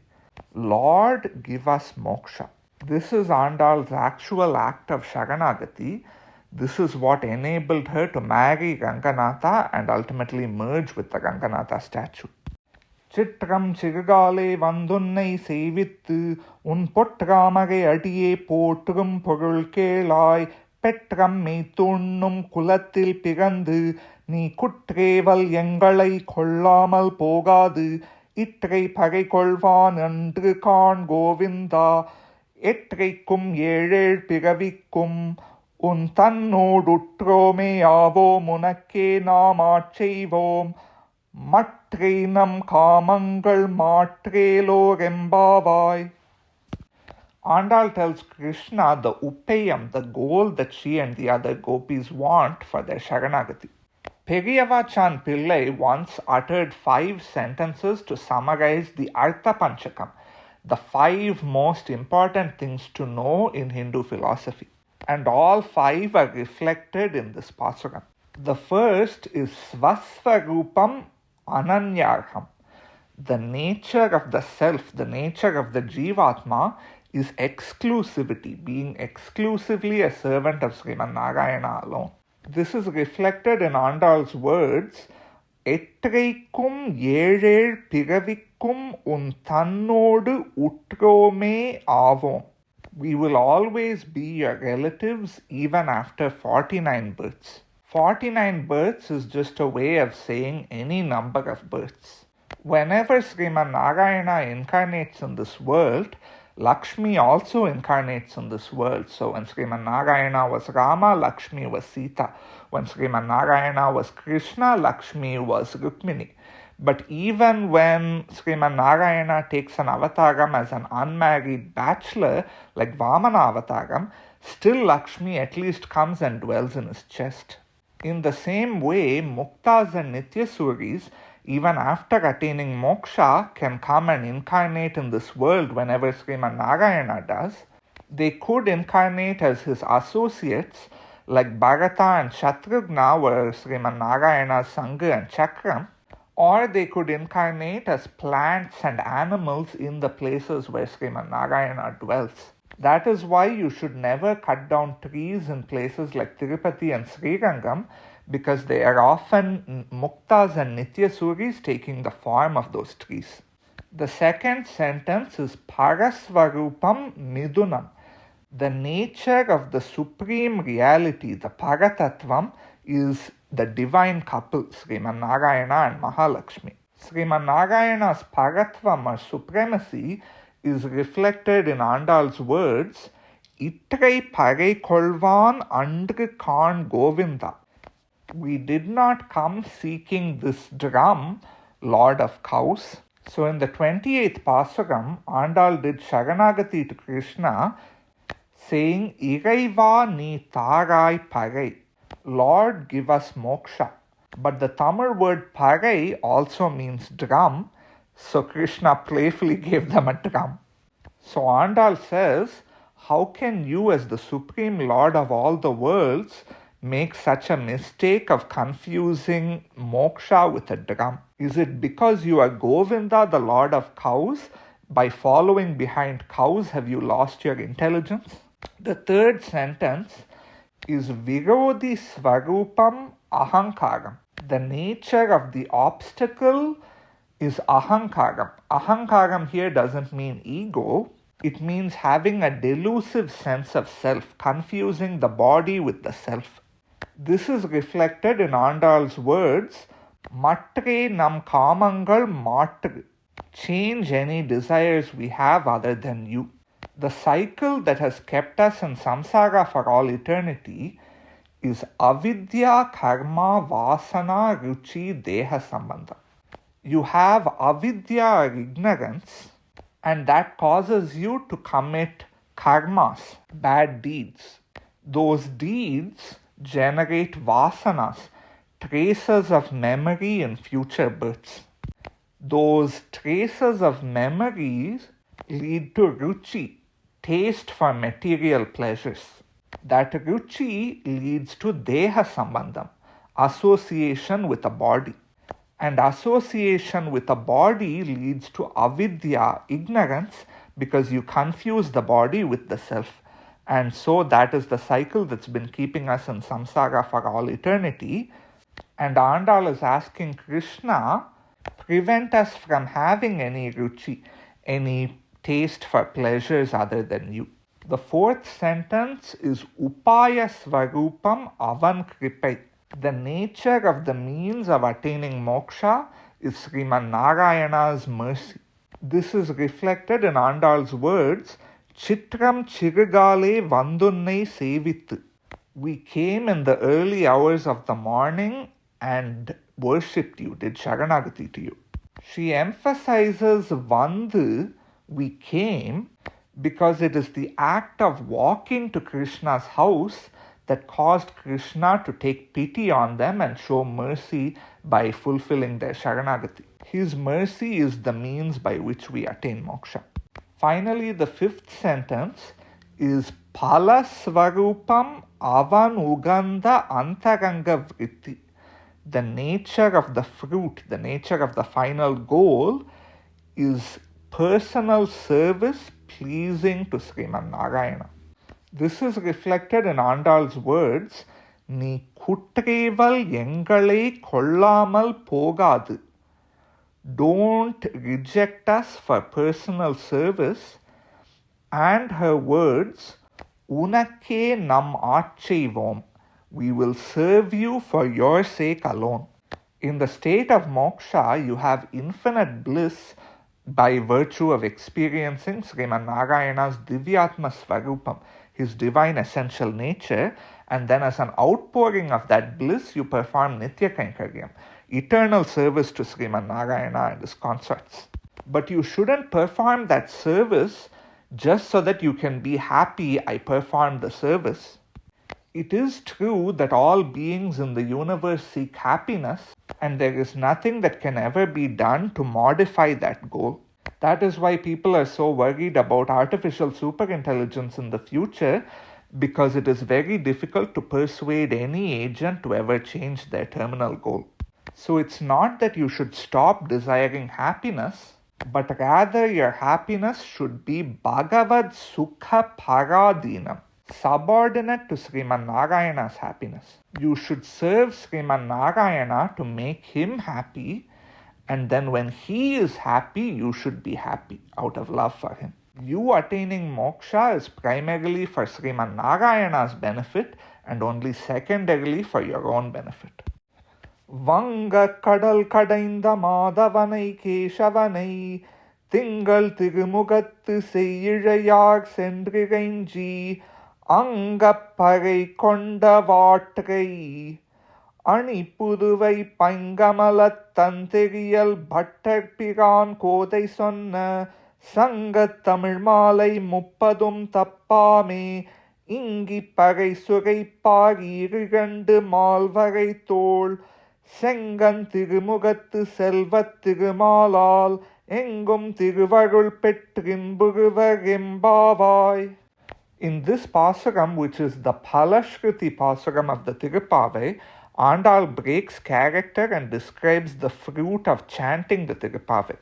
Lord, give us moksha. This is Andal's actual act of Sharanagati. This is what enabled her to marry Ranganatha and ultimately merge with the Ranganatha statue. Chitram Chirgale Vandunnai Sevittu Un Potramare Adiye Potrum Porul Kelai Petram Meitunnum Kulatil Pirandu Ni Kutreval Yengalai Kollamal Pogadu Itre Pare Kolvan Andru Kan Govinda Etreikum Yerel Piravikum Un tannoduttrome avoom unakke naamacheivom matrenam kamangal matrelo rembavai. Andal tells Krishna the upayam, the goal that she and the other gopis want for their Sharanagati. Periyavachan Pillai once uttered 5 sentences to summarize the Artha Panchakam, the 5 most important things to know in Hindu philosophy. And all 5 are reflected in this Pasuram. The first is Svasvarupam Ananyarham. The nature of the self, the nature of the Jivatma is exclusivity, being exclusively a servant of Sriman Narayana alone. This is reflected in Andal's words, Ettreikum ஏழேழ் பிறவிக்கும் உன் தன்னோடு உற்றோமே ஆவோம். We will always be your relatives even after 49 births. 49 births is just a way of saying any number of births. Whenever Sriman Narayana incarnates in this world, Lakshmi also incarnates in this world. So when Sriman Narayana was Rama, Lakshmi was Sita. When Sriman Narayana was Krishna, Lakshmi was Rukmini. But even when Sriman Narayana takes an avataram as an unmarried bachelor, like Vamana avataram, still Lakshmi at least comes and dwells in his chest. In the same way, Muktas and Nityasuris, even after attaining moksha, can come and incarnate in this world whenever Sriman Narayana does. They could incarnate as his associates, like Bharata and Shatrugna were Sriman Narayana's Sangha and Chakram, or they could incarnate as plants and animals in the places where Sriman Narayana dwells. That is why you should never cut down trees in places like Tirupati and Srirangam, because they are often Muktas and Nityasuris taking the form of those trees. The second sentence is Parasvarupam Midunam. The nature of the supreme reality, the Paratattvam, is the divine couple, Sriman Narayana and Mahalakshmi. Sriman Narayana's Paratvam or supremacy is reflected in Andal's words, Ittrai Parai Kolvan Andru Khan Govinda. We did not come seeking this drum, Lord of Cows. So in the 28th Pasuram, Andal did Sharanagati to Krishna, saying, Iraiva ni tarai parai. Lord, give us moksha. But the Tamil word parai also means drum, so Krishna playfully gave them a drum. So Andal says, how can you as the Supreme Lord of all the worlds make such a mistake of confusing moksha with a drum? Is it because you are Govinda, the Lord of cows? By following behind cows, have you lost your intelligence? The third sentence is Virodhi Svarupam Ahankaram. The nature of the obstacle is Ahankaram. Ahankaram here doesn't mean ego. It means having a delusive sense of self, confusing the body with the self. This is reflected in Andal's words, Matre nam kamangal matru. Change any desires we have other than you. The cycle that has kept us in samsara for all eternity is avidya, karma, vasana, ruchi, deha sambandha. You have avidya or ignorance, and that causes you to commit karmas, bad deeds. Those deeds generate vasanas, traces of memory in future births. Those traces of memories lead to ruchi, taste for material pleasures. That ruchi leads to deha sambandham, association with a body. And association with a body leads to avidya, ignorance, because you confuse the body with the self. And so that is the cycle that's been keeping us in samsara for all eternity. And Andal is asking Krishna, prevent us from having any ruchi, any taste for pleasures other than you. The fourth sentence is Upayasvarupam Avan Kripai. The nature of the means of attaining moksha is Sriman Narayana's mercy. This is reflected in Andal's words, Chitram Chirugale Vandunnai Sevittu. We came in the early hours of the morning and worshipped you, did Sharanagati to you. She emphasizes Vandu, we came, because it is the act of walking to Krishna's house that caused Krishna to take pity on them and show mercy by fulfilling their Sharanagati. His mercy is the means by which we attain moksha. Finally, the fifth sentence is Palasvarupam Avan Uganda Antaranga Vritti. The nature of the fruit, the nature of the final goal is personal service pleasing to Sriman Narayana. This is reflected in Andal's words, "Ni kuttreval engalai kollamal pogadu." Don't reject us for personal service. And her words, "Unakke nam aacheivom." We will serve you for your sake alone. In the state of moksha, you have infinite bliss by virtue of experiencing Sriman Narayana's Divyatma Svarupam, his divine essential nature, and then as an outpouring of that bliss, you perform Nitya Kankaryam, eternal service to Sriman Narayana and his consorts. But you shouldn't perform that service just so that you can be happy I performed the service. It is true that all beings in the universe seek happiness, and there is nothing that can ever be done to modify that goal. That is why people are so worried about artificial superintelligence in the future, because it is very difficult to persuade any agent to ever change their terminal goal. So it's not that you should stop desiring happiness, but rather your happiness should be Bhagavad Sukha Paradinam, subordinate to Sriman Narayana's happiness. You should serve Sriman Narayana to make him happy, and then when he is happy, you should be happy out of love for him. You attaining moksha is primarily for Sriman Narayana's benefit and only secondarily for your own benefit. Vanga kadal kadainda Madhavanai Keshavanai Tingal Tirumugattu Seiyizhayar Sendrirenji Angapparai Konda Vaatrai Anipuduvai Pangamalat Tanteriyal Bhattarpiran Kodai Sonna Sangat Tamil Malai Muppadum Tappame Ingipparai Surai Pari Rigandu Malvarai Tol Sengan Tirumugattu Selvat Tirumalal Engum Tiruvarul Petrin Buruvar Embavai. In this Pasuram, which is the Palashruti Pasuram of the Thiruppavai, Andal breaks character and describes the fruit of chanting the Thiruppavai.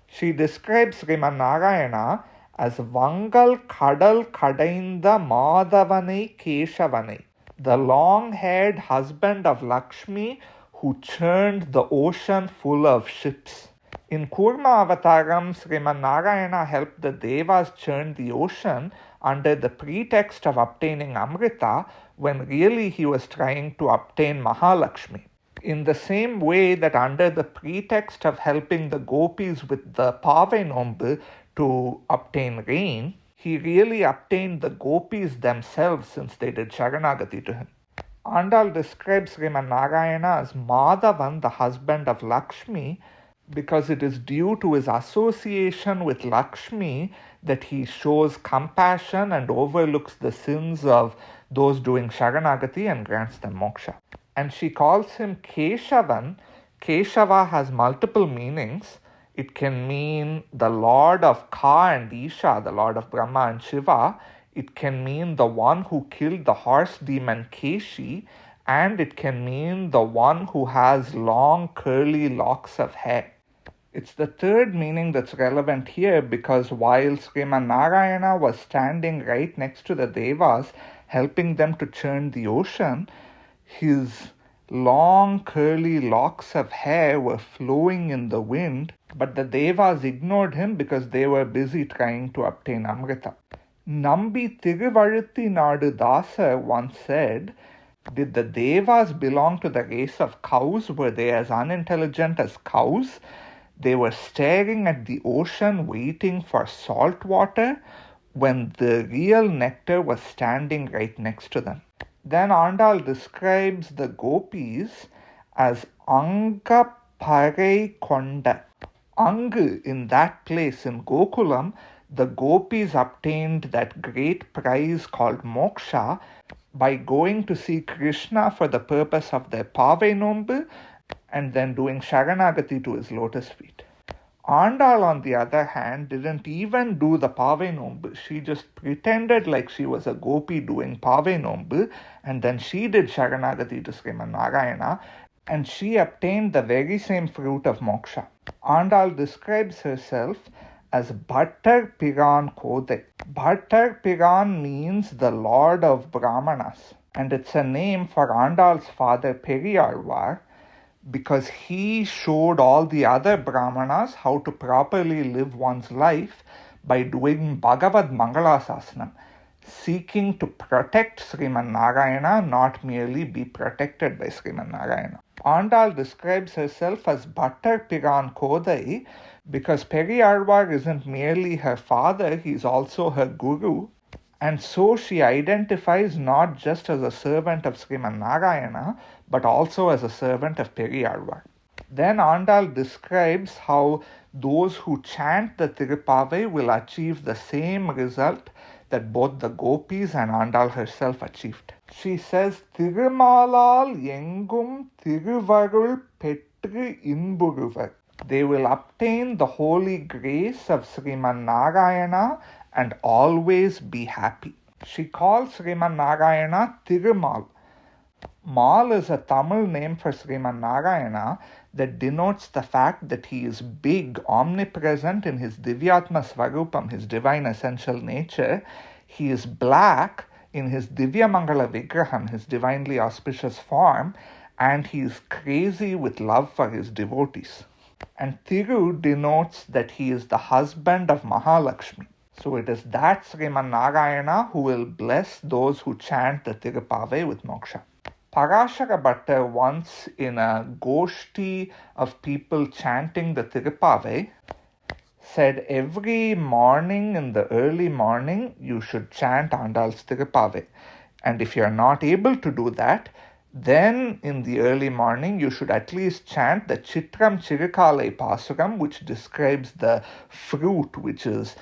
She describes Sriman Narayana as Vangal Kadal Kadainda Madhavanai Keshavanai, the long-haired husband of Lakshmi who churned the ocean full of ships. In Kurma Avataram, Sriman Narayana helped the Devas churn the ocean under the pretext of obtaining Amrita, when really he was trying to obtain Mahalakshmi. In the same way that under the pretext of helping the gopis with the Pavai Nombu to obtain rain, he really obtained the gopis themselves since they did Sharanagati to him. Andal describes Sriman Narayana as Madhavan, the husband of Lakshmi, because it is due to his association with Lakshmi that he shows compassion and overlooks the sins of those doing Sharanagati and grants them moksha. And she calls him Keshavan. Keshava has multiple meanings. It can mean the Lord of Ka and Isha, the Lord of Brahma and Shiva. It can mean the one who killed the horse demon Keshi, and it can mean the one who has long curly locks of hair. It's the third meaning that's relevant here, because while Sriman Narayana was standing right next to the Devas, helping them to churn the ocean, his long curly locks of hair were flowing in the wind, but the Devas ignored him because they were busy trying to obtain Amrita. Nambi Thiruvaluthi Nadu Dasa once said, "Did the Devas belong to the race of cows? Were they as unintelligent as cows? They were staring at the ocean waiting for salt water when the real nectar was standing right next to them." Then Andal describes the gopis as Anga Parai Konda. Ang, in that place in Gokulam, the gopis obtained that great prize called moksha by going to see Krishna for the purpose of their Pavai Nombu and then doing Sharanagati to his lotus feet. Andal, on the other hand, didn't even do the Pavai Nombu. She just pretended like she was a gopi doing Pavai Nombu, and then she did Sharanagati to Sriman Narayana. and she obtained the very same fruit of moksha. Andal describes herself as Bhattar Piran Kodai. Bhattar Piran means the Lord of Brahmanas, and it's a name for Andal's father Periyarvar, because he showed all the other Brahmanas how to properly live one's life by doing Bhagavad Mangalasasanam, seeking to protect Sriman Narayana, not merely be protected by Sriman Narayana. Andal describes herself as Bhattar Piran Kodai because Periyarvar isn't merely her father, he's also her guru. And so she identifies not just as a servant of Sriman Narayana, but also as a servant of Periyarvar. Then Andal describes how those who chant the Thiruppavai will achieve the same result that both the gopis and Andal herself achieved. She says, Thirumalal engum thiruvarul petru inburuvar. They will obtain the holy grace of Sriman Narayana and always be happy. She calls Sriman Narayana Thirumal. Mal is a Tamil name for Sriman Narayana that denotes the fact that he is big, omnipresent in his Divyatma Svarupam, his divine essential nature. He is black in his Divya Mangala Vigraham, his divinely auspicious form, and he is crazy with love for his devotees. And Thiru denotes that he is the husband of Mahalakshmi. So it is that Sriman Narayana who will bless those who chant the Thiruppavai with moksha. Parashara Bhattar once, in a goshti of people chanting the Thiruppavai, said every morning in the early morning you should chant Andal's Thiruppavai. And if you are not able to do that, then in the early morning you should at least chant the Chitram Chirukalai Pasuram, which describes the fruit, which is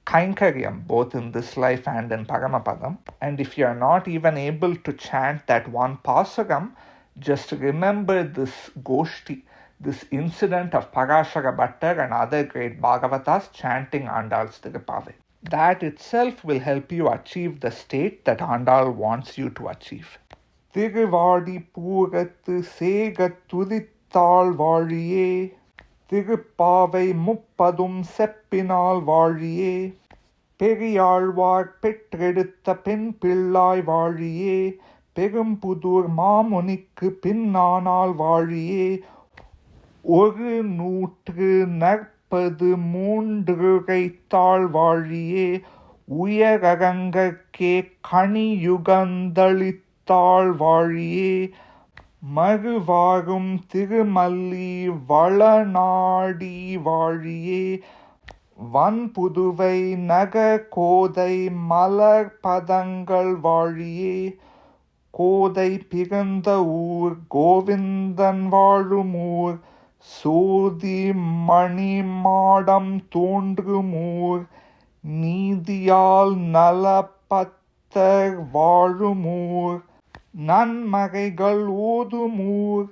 Kainkaryam, both in this life and in Paramapadam. And if you are not even able to chant that one Pasuram, just remember this Goshti, this incident of Parashara Bhattar and other great Bhagavatas chanting Andal's Thiruppavai. That itself will help you achieve the state that Andal wants you to achieve. Thiruvadi Poorathu Segathudittal Valiye, Thiruppavai Muppadum Seppinal Valiye, Periyalvar Pettredutha Pen Pillai Valiye, Perumpudur Mamunikku Pinnanal Valiye, ஒரு நூற்று 43 கைத்தாள் வாழியே உயரகங்கற்கே கனியுகந்தளித்தாள் வாழியே மறுவாரும் திருமல்லி வளநாடி வாழியே வன்புதுவை நகர்கோதை மலர் பதங்கள் வாழியே கோதை பிறந்த ஊர் கோவிந்தன் வாழும் ஊர் சோதி மணிமாடம் தோன்றுமூர் நீதியால் நலப்பத்தர் வாழுமூர் நன்மகைகள் ஓதுமூர்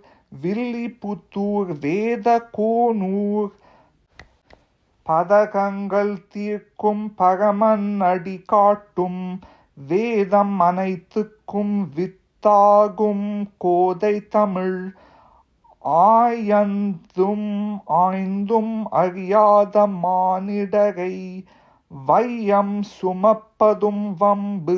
வில்லிபுத்தூர் வேத கோனூர் பதகங்கள் தீர்க்கும் பரமன் அடி காட்டும் வேதம் அனைத்துக்கும் வித்தாகும் கோதை தமிழ் ஆய்ந்தும் அறியாத மானிடரை வையம் சுமப்பதும் வம்பு